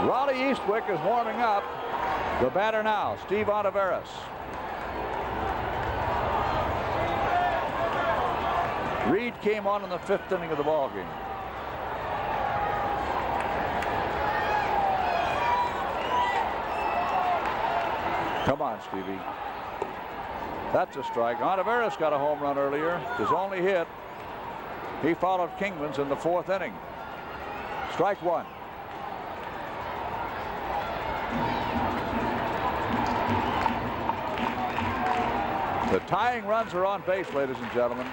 Raleigh Eastwick is warming up. The batter now, Steve Ontiveros. Reed came on in the 5th inning of the ball game. Come on, Stevie. That's a strike. Ontiveros got a home run earlier. His only hit. He followed Kingman's in the 4th inning. Strike 1. The tying runs are on base, ladies and gentlemen.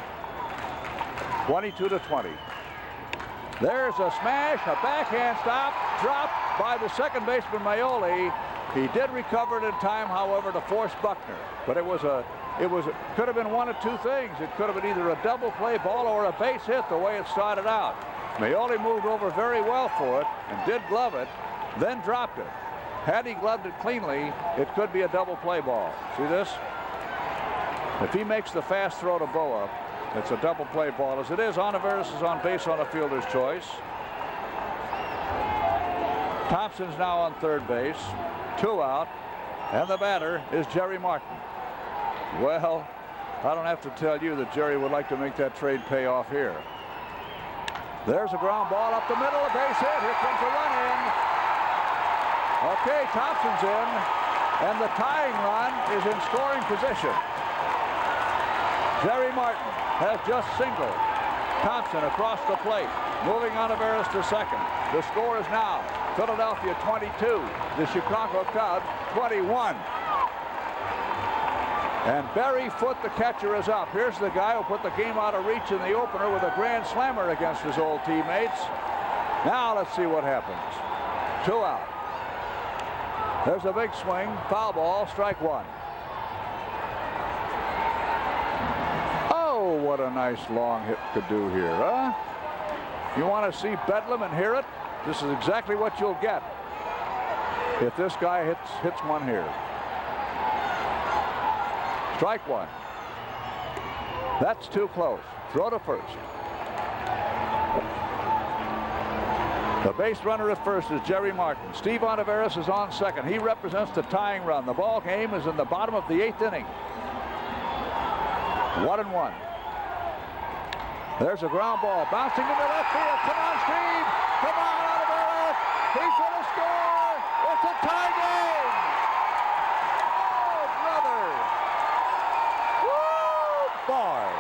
22-20. There's a smash, a backhand stop, dropped by the second baseman Maioli. He did recover it in time, however, to force Buckner. But could have been one of 2 things. It could have been either a double play ball or a base hit the way it started out. Maioli moved over very well for it and did glove it, then dropped it. Had he gloved it cleanly, it could be a double play ball. See this? If he makes the fast throw to Boa, it's a double play ball. As it is, Ontiveros is on base on a fielder's choice. Thompson's now on third base, 2 out, and the batter is Jerry Martin. Well, I don't have to tell you that Jerry would like to make that trade pay off here. There's a ground ball up the middle, a base hit. Here comes a run in. Okay, Thompson's in, and the tying run is in scoring position. Jerry Martin has just singled Thompson across the plate, moving Olivares to second. The score is now Philadelphia 22, the Chicago Cubs 21. And Barry Foote, the catcher, is up. Here's the guy who put the game out of reach in the opener with a grand slammer against his old teammates. Now let's see what happens. 2 out. There's a big swing, foul ball, strike 1. Oh, what a nice long hit could do here, huh? You want to see Bedlam and hear it? This is exactly what you'll get if this guy hits one here. Strike 1. That's too close. Throw to first. The base runner at first is Jerry Martin. Steve Olivares is on second. He represents the tying run. The ball game is in the bottom of the 8th inning. 1-1. There's a ground ball bouncing into left field. Come on, Steve. Come on, Olivares. He's going to score. It's a tie game. Oh, brother. Woo, boy.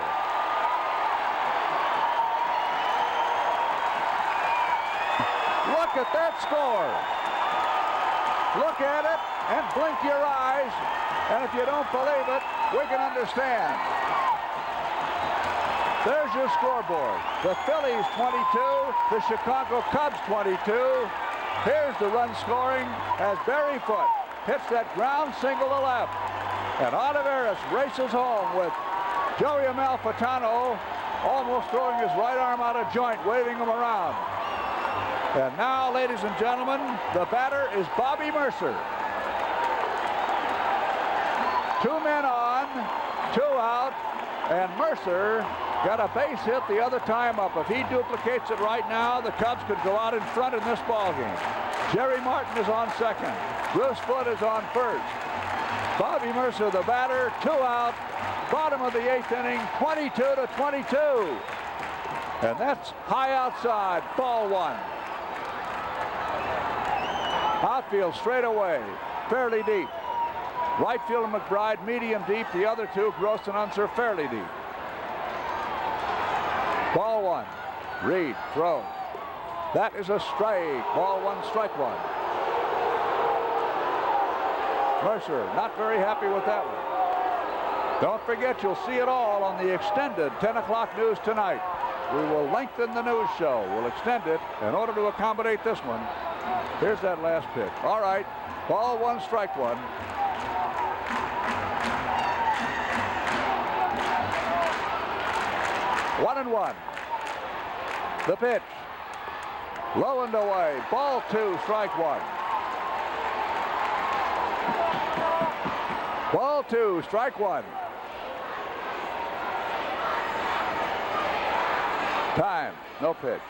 Look at that score. Look at it and blink your eyes. And if you don't believe it, we can understand. There's your scoreboard. The Phillies 22, the Chicago Cubs 22. Here's the run scoring as Barry Foote hits that ground single to left. And Olivares races home with Joey Amalfitano almost throwing his right arm out of joint, waving him around. And now, ladies and gentlemen, the batter is Bobby Mercer. 2 men on, 2 out, and Mercer got a base hit the other time up. If he duplicates it right now, the Cubs could go out in front in this ballgame. Jerry Martin is on second. Bruce Foote is on first. Bobby Mercer, the batter, 2 out, bottom of the 8th inning, 22-22. And that's high outside, ball 1. Outfield straight away, fairly deep. Right field of McBride, medium deep. The other two, Gross and Unser, fairly deep. Ball 1. Reed throws. That is a strike. Ball 1, strike 1. Mercer not very happy with that one. Don't forget, you'll see it all on the extended 10 o'clock news tonight. We will lengthen the news show. We'll extend it in order to accommodate this one. Here's that last pitch. All right. Ball 1, strike 1. One and 1. The pitch. Low and away. Ball 2, strike 1. Ball 2, strike 1. Time. No pitch.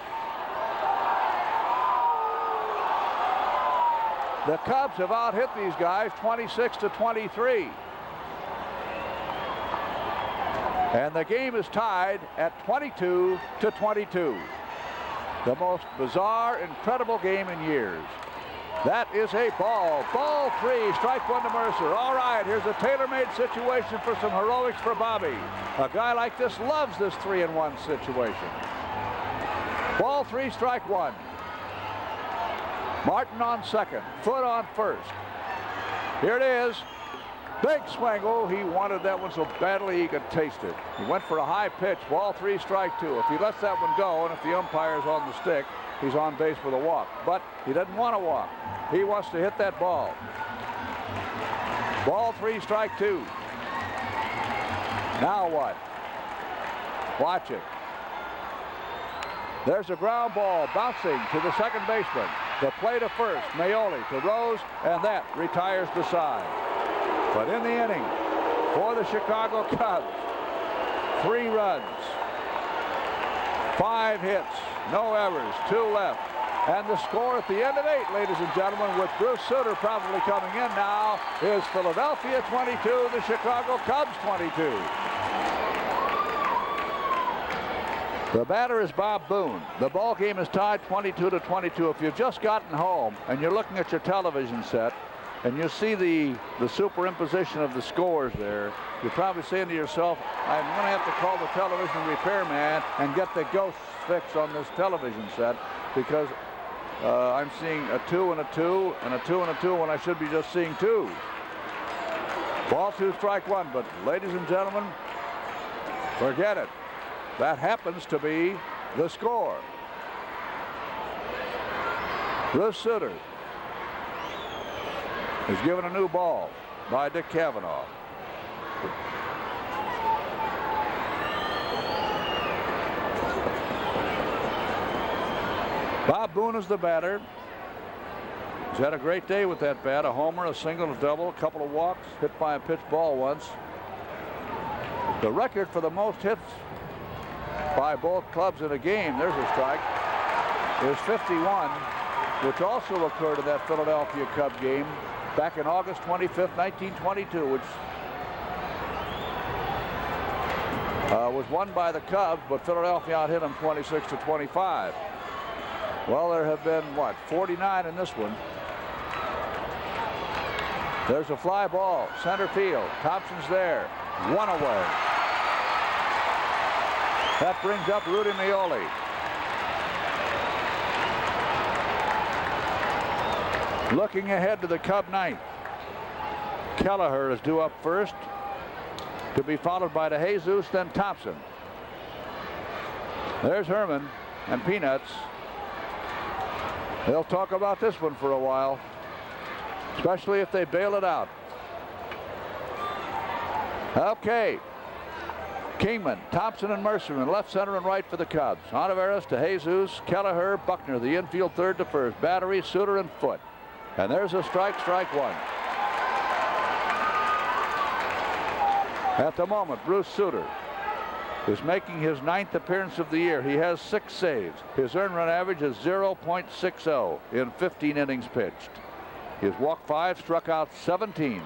The Cubs have out-hit these guys 26-23. And the game is tied at 22-22. The most bizarre, incredible game in years. That is a ball. Ball 3, strike 1 to Mercer. All right, here's a tailor-made situation for some heroics for Bobby. A guy like this loves this 3-1 situation. Ball 3, strike 1. Martin on second, Foote on first. Here it is. Big swing. Oh, he wanted that one so badly he could taste it. He went for a high pitch. Ball 3, strike 2. If he lets that one go, and if the umpire's on the stick, he's on base with a walk. But he doesn't want to walk. He wants to hit that ball. Ball 3, strike 2. Now what? Watch it. There's a ground ball bouncing to the second baseman. The play to first, Maioli to Rose, and that retires the side. But in the inning, for the Chicago Cubs, 3 runs, 5 hits, no errors, 2 left, And the score at the end of 8, ladies and gentlemen, with Bruce Sutter probably coming in now, is Philadelphia 22, the Chicago Cubs 22. The batter is Bob Boone. The ball game is tied 22-22. If you've just gotten home and you're looking at your television set and you see the superimposition of the scores there, you're probably saying to yourself, I'm going to have to call the television repairman and get the ghost fix on this television set, because I'm seeing a 2 and a 2 and a 2 and a 2 when I should be just seeing 2. Ball 2, strike 1. But ladies and gentlemen, forget it. That happens to be the score. Bruce Sutter is given a new ball by Dick Cavanaugh. Bob Boone is the batter. He's had a great day with that bat. A homer, a single, a double, a couple of walks, hit by a pitch ball once. The record for the most hits by both clubs in a game, there's a strike, is 51, which also occurred in that Philadelphia Cub game back in August 25th, 1922, which was won by the Cubs, but Philadelphia out-hit them 26-25. Well, there have been, 49 in this one. There's a fly ball, center field. Thompson's there, 1 away. That brings up Rudy Meoli. Looking ahead to the Cub ninth. Kelleher is due up first, to be followed by DeJesus, then Thompson. There's Herman and Peanuts. They'll talk about this one for a while, especially if they bail it out. Okay. Kingman, Thompson, and Mercer in left, center, and right for the Cubs. Ontiveros, DeJesus, Kelleher, Buckner, the infield third to first. Battery, Sutter, and Foote. And there's a strike 1. At the moment, Bruce Sutter is making his 9th appearance of the year. He has 6 saves. His earned run average is 0.60 in 15 innings pitched. He's walked 5, struck out 17.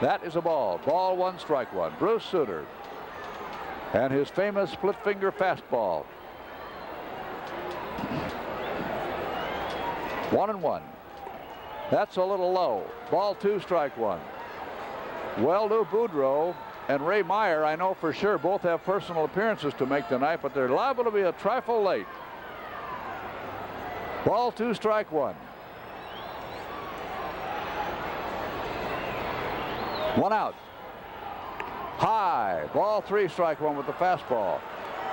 That is a ball. Ball 1, strike 1. Bruce Sutter. And his famous split finger fastball. 1-1. That's a little low. Ball 2, strike 1. Well, Lou Boudreau and Ray Meyer, I know for sure, both have personal appearances to make tonight, but they're liable to be a trifle late. Ball 2, strike 1. 1 out. High. Ball 3, strike 1 with the fastball.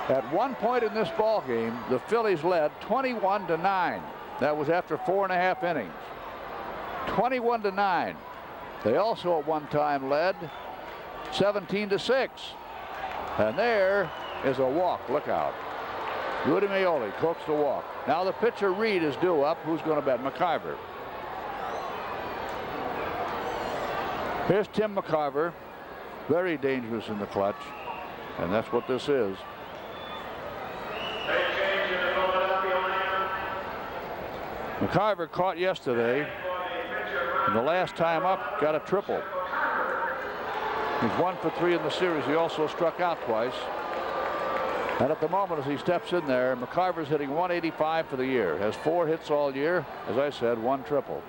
At one point in this ball game, the Phillies led 21-9. That was after 4.5 innings. 21-9. They also at one time led 17-6. And there is a walk. Look out. Rudy Meoli coaxed the walk. Now the pitcher Reed is due up. Who's going to bat? McIver. Here's Tim McIver. Very dangerous in the clutch. And that's what this is. McIver caught yesterday. And the last time up, got a triple. He's 1 for 3 in the series. He also struck out twice. And at the moment, as he steps in there, McIver's hitting 185 for the year. Has 4 hits all year. As I said, 1 triple.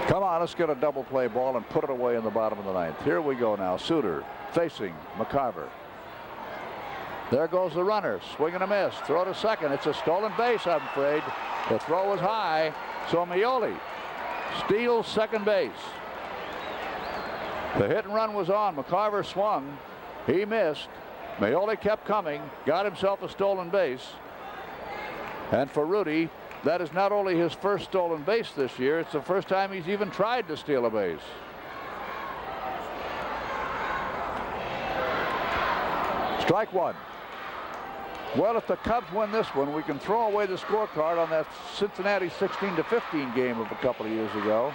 Come on, let's get a double play ball and put it away in the bottom of the 9th. Here we go now. Sutter facing McIver. There goes the runner. Swing and a miss. Throw to second. It's a stolen base, I'm afraid. The throw was high, so Meoli steals second base. The hit and run was on. McIver swung. He missed. Meoli kept coming. Got himself a stolen base. And for Rudy, that is not only his first stolen base this year, it's the first time he's even tried to steal a base. Strike 1. Well, if the Cubs win this one, we can throw away the scorecard on that Cincinnati 16-15 game of a couple of years ago.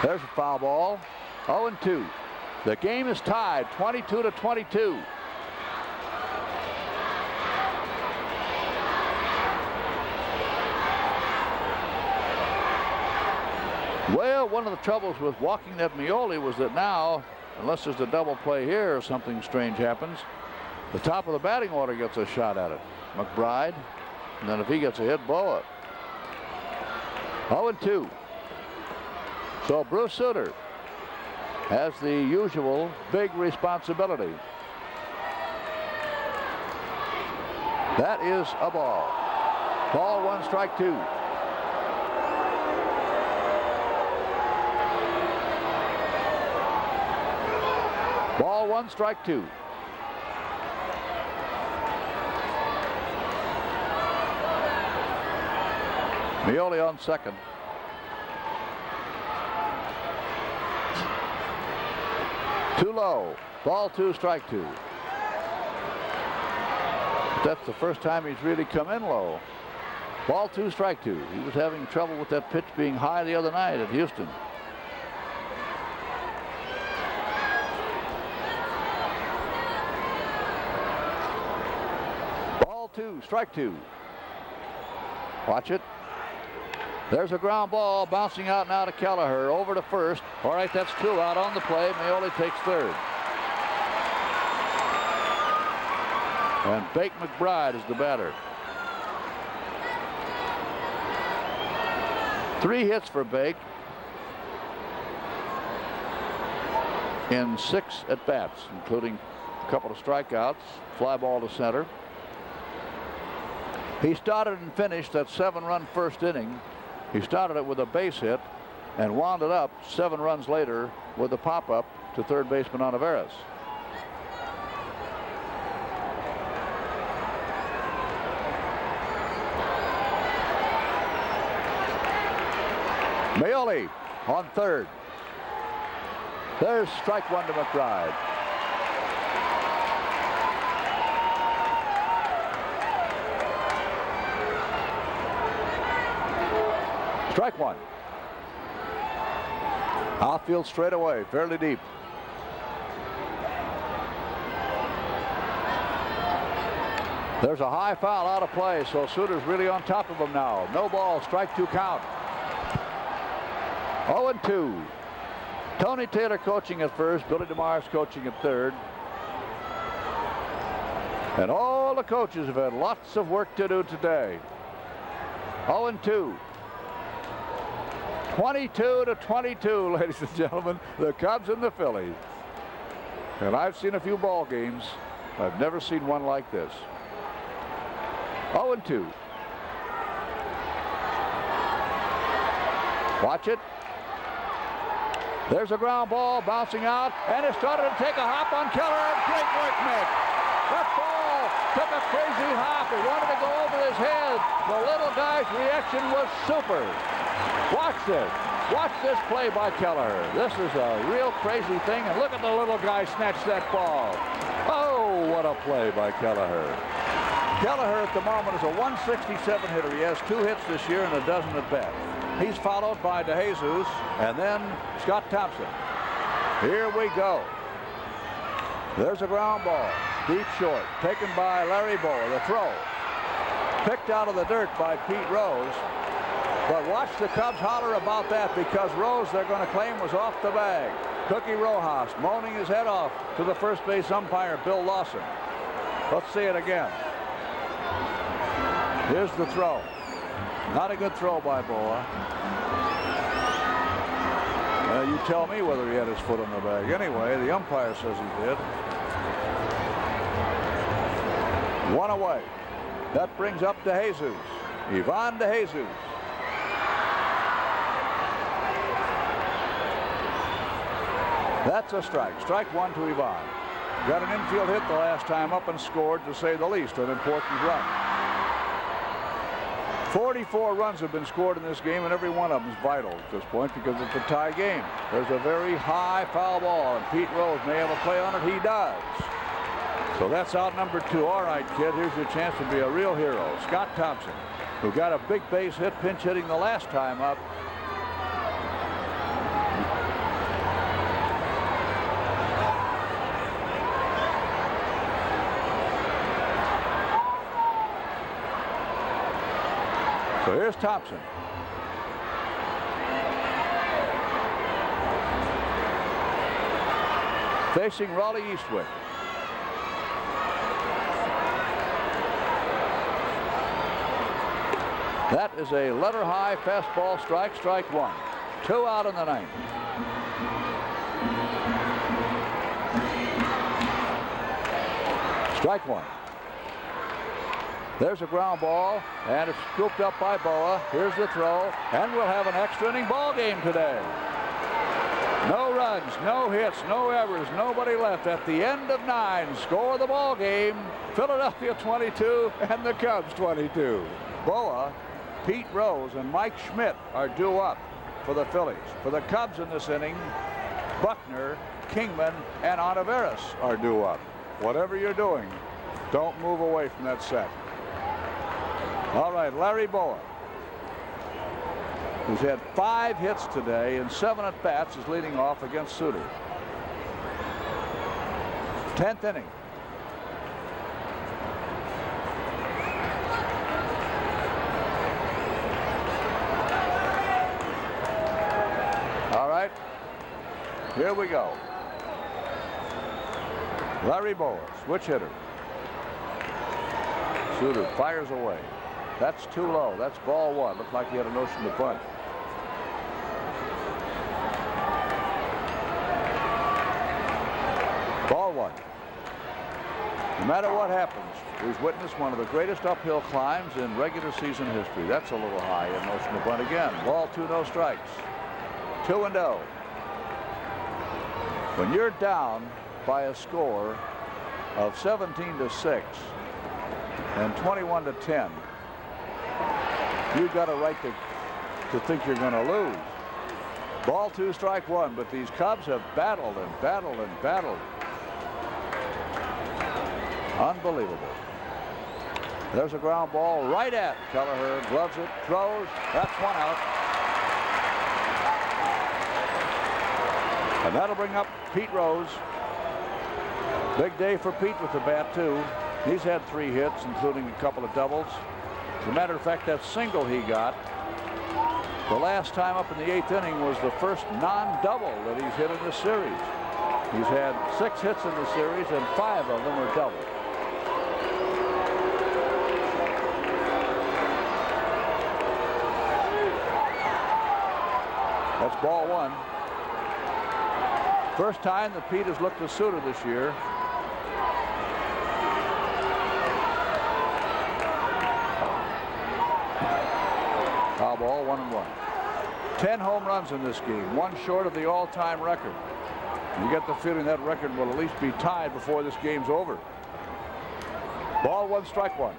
There's a foul ball. 0-2. The game is tied 22-22. Well, one of the troubles with walking that Meoli was that now, unless there's a double play here or something strange happens, the top of the batting order gets a shot at it. McBride, and then if he gets a hit, Boa. 0-2. So Bruce Sutter has the usual big responsibility. That is a ball. Ball 1, strike 2. Ball 1, strike 2. Meoli on second. Too low. Ball 2, strike 2. That's the first time he's really come in low. Ball 2, strike 2. He was having trouble with that pitch being high the other night at Houston. Ball 2, strike 2. Watch it. There's a ground ball bouncing out now to Kelleher. Over to first. All right, that's 2 out on the play. Meoli takes third. And Bake McBride is the batter. 3 hits for Bake in 6 at-bats, including a couple of strikeouts, fly ball to center. He started and finished that 7-run first inning. He started it with a base hit and wound it up 7 runs later with a pop-up to third baseman Olivares. Meoli on third. There's strike 1 to McBride. Strike 1. Outfield straight away, fairly deep. There's a high foul out of play, so Suter's really on top of him now. No ball, strike 2 count. 0-2. Tony Taylor coaching at first, Billy DeMars coaching at third. And all the coaches have had lots of work to do today. 0-2. 22-22, ladies and gentlemen, the Cubs and the Phillies. And I've seen a few ball games. I've never seen one like this. 0-2. Watch it. There's a ground ball bouncing out, and it started to take a hop on Keller. Great work, Mick. That ball took a crazy hop. It wanted to go over his head. The little guy's reaction was super. Watch this. Watch this play by Keller. This is a real crazy thing, and look at the little guy snatch that ball. Oh, what a play by Kelleher. Kelleher at the moment is a 167 hitter. He has 2 hits this year and a dozen at bat. He's followed by DeJesus and then Scott Thompson. Here we go. There's a ground ball, deep short, taken by Larry Boa. The throw, picked out of the dirt by Pete Rose. But watch the Cubs holler about that, because Rose, they're going to claim, was off the bag. Cookie Rojas moaning his head off to the first base umpire, Bill Lawson. Let's see it again. Here's the throw. Not a good throw by Boa. You tell me whether he had his foot on the bag. Anyway, the umpire says he did. 1 away. That brings up DeJesus. Ivan DeJesus. That's a strike. Strike 1 to Ivan. Got an infield hit the last time up and scored, to say the least, an important run. 44 runs have been scored in this game, and every one of them is vital at this point because it's a tie game. There's a very high foul ball, and Pete Rose may have a play on it. He does. So that's out number 2. All right, kid, here's your chance to be a real hero. Scott Thompson, who got a big base hit pinch hitting the last time up. So here's Thompson. facing Raleigh Eastwick. That is a letter-high fastball strike, strike one. 2 out in the ninth. Strike one. There's a ground ball, and it's scooped up by Boa. Here's the throw, and we'll have an extra inning ball game today. No runs, no hits, no errors, nobody left. At the end of 9, score of the ball game, Philadelphia 22 and the Cubs 22. Boa, Pete Rose, and Mike Schmidt are due up for the Phillies. For the Cubs in this inning, Buckner, Kingman, and Oliveras are due up. Whatever you're doing, don't move away from that set. All right, Larry Boa, who's had 5 hits today and 7 at-bats, is leading off against Suter. 10th inning. All right, here we go. Larry Boa, switch hitter. Suter fires away. That's too low. That's ball one. Looked like he had a notion to bunt. Ball one. No matter what happens, we've witnessed one of the greatest uphill climbs in regular season history. That's a little high. A notion to bunt again. Ball two, no strikes. 2-0. When you're down by a score of 17-6 and 21-10, you've got a right to think you're going to lose. Ball two, strike one, but these Cubs have battled and battled and battled. Unbelievable. There's a ground ball right at Kelleher, gloves it, throws, that's 1 out. And that'll bring up Pete Rose. Big day for Pete with the bat, too. He's had 3 hits, including a couple of doubles. As a matter of fact, that single he got the last time up in the 8th inning was the first non-double that he's hit in this series. He's had 6 hits in the series, and 5 of them are doubles. That's ball one. First time that Pete has looked at Suter this year. Foul ball, 1-1. 10 home runs in this game, 1 short of the all-time record. You get the feeling that record will at least be tied before this game's over. Ball one, strike one.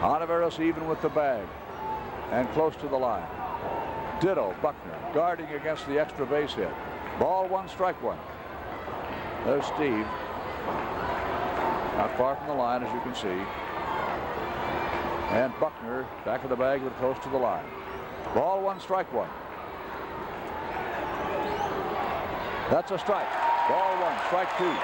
Oliveras even with the bag and close to the line. Ditto Buckner guarding against the extra base hit. Ball one, strike one. There's Steve. Not far from the line, as you can see. And Buckner back of the bag but close to the line. Ball one, strike one. That's a strike. Ball one, strike two.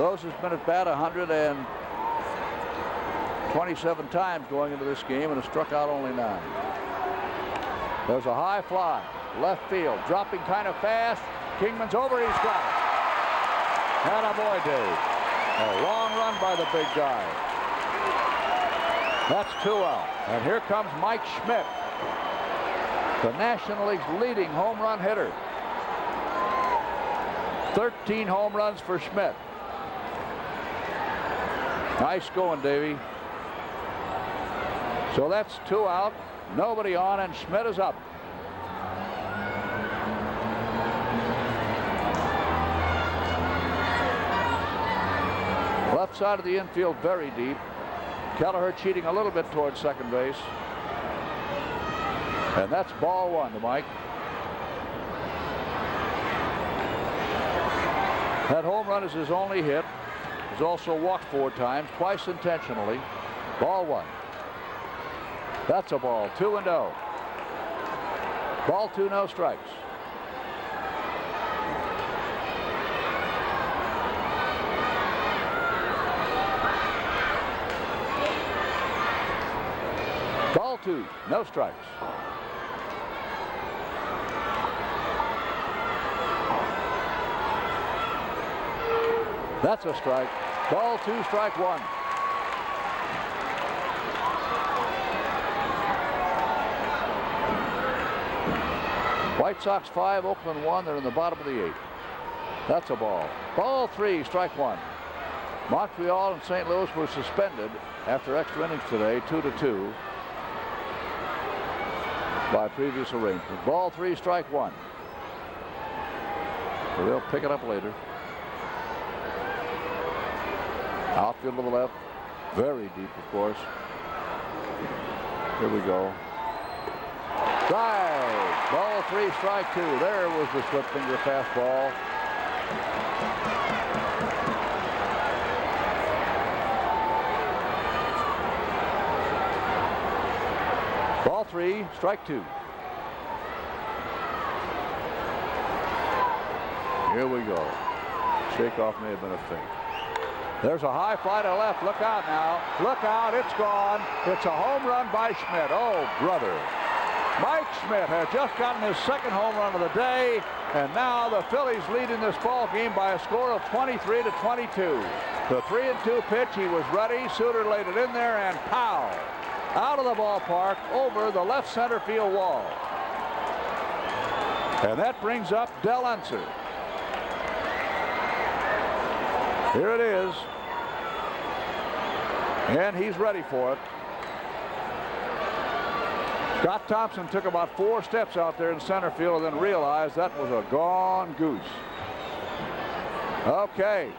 Rose has been at bat 127 times going into this game and has struck out only 9. There's a high fly, left field, dropping kind of fast. Kingman's over, he's got it. Attaboy, Dave. A long run by the big guy. That's 2 out. And here comes Mike Schmidt, the National League's leading home run hitter. 13 home runs for Schmidt. Nice going, Davey. So that's 2 out, nobody on, and Schmidt is up. Left side of the infield very deep. Kelleher cheating a little bit towards second base. And that's ball one to Mike. That home run is his only hit. He's also walked 4 times, twice intentionally. Ball one. That's a ball, 2-0. Ball two, no strikes. 2, no strikes. That's a strike. Ball 2, strike 1. White Sox 5, Oakland 1. They're in the bottom of the 8th. That's a ball. Ball 3, strike 1. Montreal and St. Louis were suspended after extra innings today, 2-2, by previous arrangement. Ball 3, strike 1. So they'll pick it up later. Outfield to the left, very deep, of course. Here we go. Drive. Ball 3, strike 2. There was the slip finger fastball. Ball 3, strike 2. Here we go. Shakeoff may have been a fake. There's a high fly to left. Look out now. Look out. It's gone. It's a home run by Schmidt. Oh, brother. Mike Schmidt has just gotten his second home run of the day, and now the Phillies lead in this ball game by a score of 23-22. The 3-2 pitch. He was ready. Suter laid it in there, and pow! Out of the ballpark over the left center field wall. And that brings up Del Unser. Here it is. And he's ready for it. Scott Thompson took about 4 steps out there in center field and then realized that was a gone goose. Okay.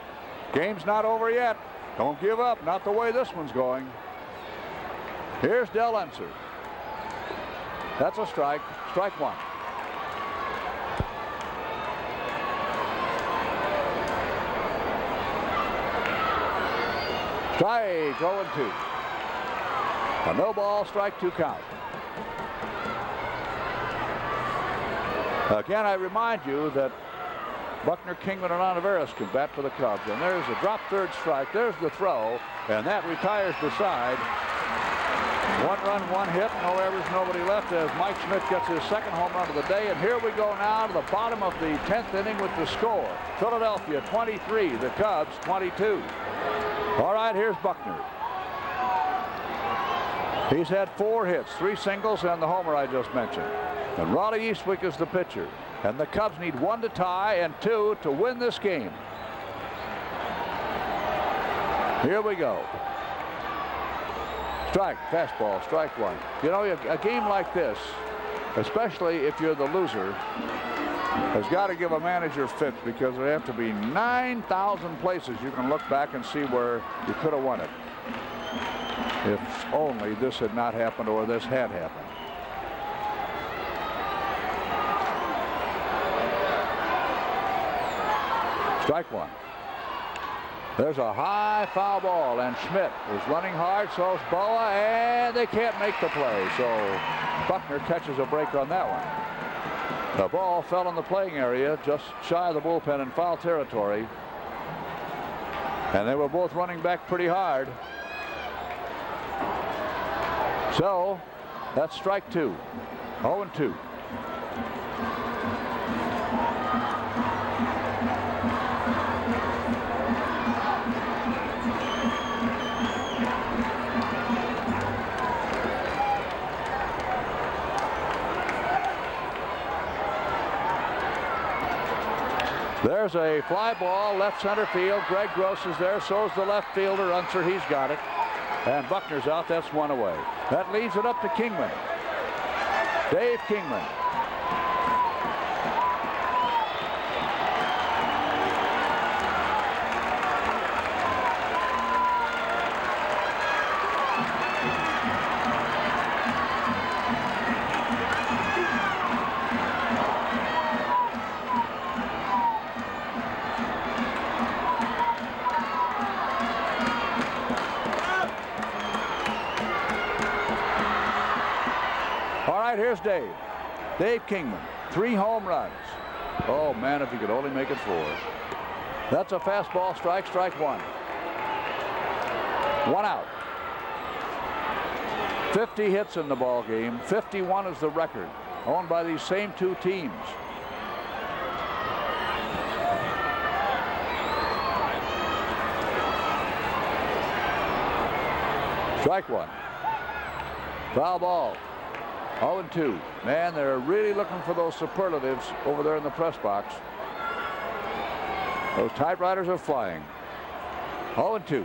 Game's not over yet. Don't give up. Not the way this one's going. Here's Del Unser. That's a strike. Strike 1. Strike, 0-2. A no ball, strike 2 count. Again, I remind you that Buckner, Kingman, and Olivares can bat for the Cubs. And there's a drop third strike. There's the throw, and that retires the side. 1 run, 1 hit, no errors, nobody left as Mike Schmidt gets his second home run of the day. And here we go now to the bottom of the 10th inning with the score. Philadelphia 23, the Cubs 22. All right, here's Buckner. He's had 4 hits, 3 singles, and the homer I just mentioned. And Raleigh Eastwick is the pitcher. And the Cubs need 1 to tie and 2 to win this game. Here we go. Strike, fastball, strike 1. You know, a game like this, especially if you're the loser, has got to give a manager fits because there have to be 9,000 places you can look back and see where you could have won it. If only this had not happened or this had happened. Strike 1. There's a high foul ball, and Schmidt is running hard, so is Boa, and they can't make the play. So Buckner catches a break on that one. The ball fell in the playing area just shy of the bullpen in foul territory. And they were both running back pretty hard. So that's strike 2. 0-2. There's a fly ball, left center field. Greg Gross is there. So is the left fielder, Unser. He's got it. And Buckner's out. That's 1 away. That leaves it up to Kingman. Dave Kingman. Here's Dave. Dave Kingman. 3 home runs. Oh, man, if he could only make it 4. That's a fastball strike, strike 1. 1 out. 50 hits in the ball game. 51 is the record, owned by these same two teams. Strike one. Foul ball. 0-2. Man, they're really looking for those superlatives over there in the press box. Those typewriters are flying. 0-2.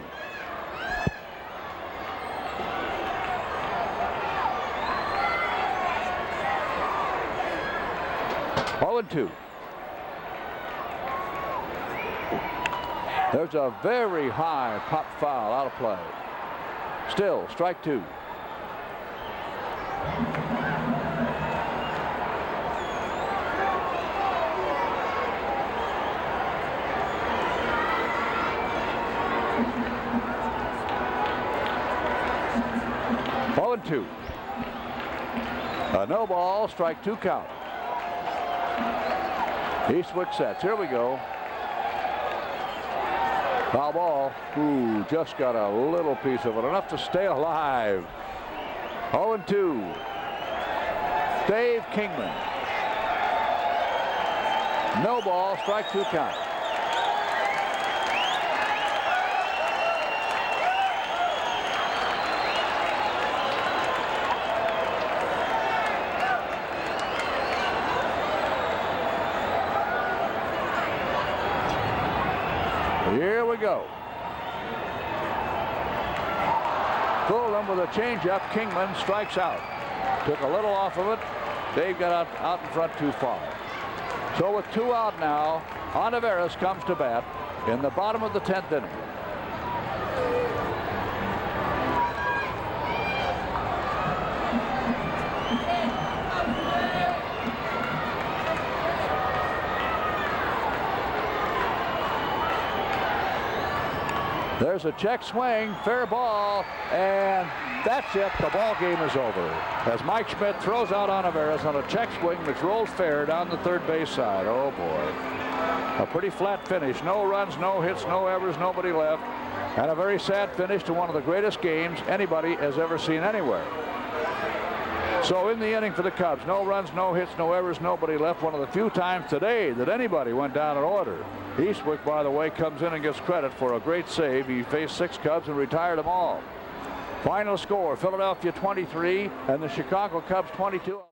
There's a very high pop foul out of play. Still, strike two. A no ball, strike two count. Eastwick sets. Here we go. Foul ball. Ooh, just got a little piece of it. Enough to stay alive. 0-2. Dave Kingman. No ball, strike two count. Here we go. Fooled him with a changeup. Kingman strikes out. Took a little off of it. Dave got out in front too far. So with two out now, Olivares comes to bat in the bottom of the 10th inning. There's a check swing, fair ball, and that's it. The ball game is over. As Mike Schmidt throws out Olivares on a check swing which rolls fair down the third base side. Oh boy. A pretty flat finish. No runs, no hits, no errors, nobody left. And a very sad finish to one of the greatest games anybody has ever seen anywhere. So in the inning for the Cubs, no runs, no hits, no errors, nobody left. One of the few times today that anybody went down in order. Eastwick, by the way, comes in and gets credit for a great save. He faced 6 Cubs and retired them all. Final score, Philadelphia 23 and the Chicago Cubs 22.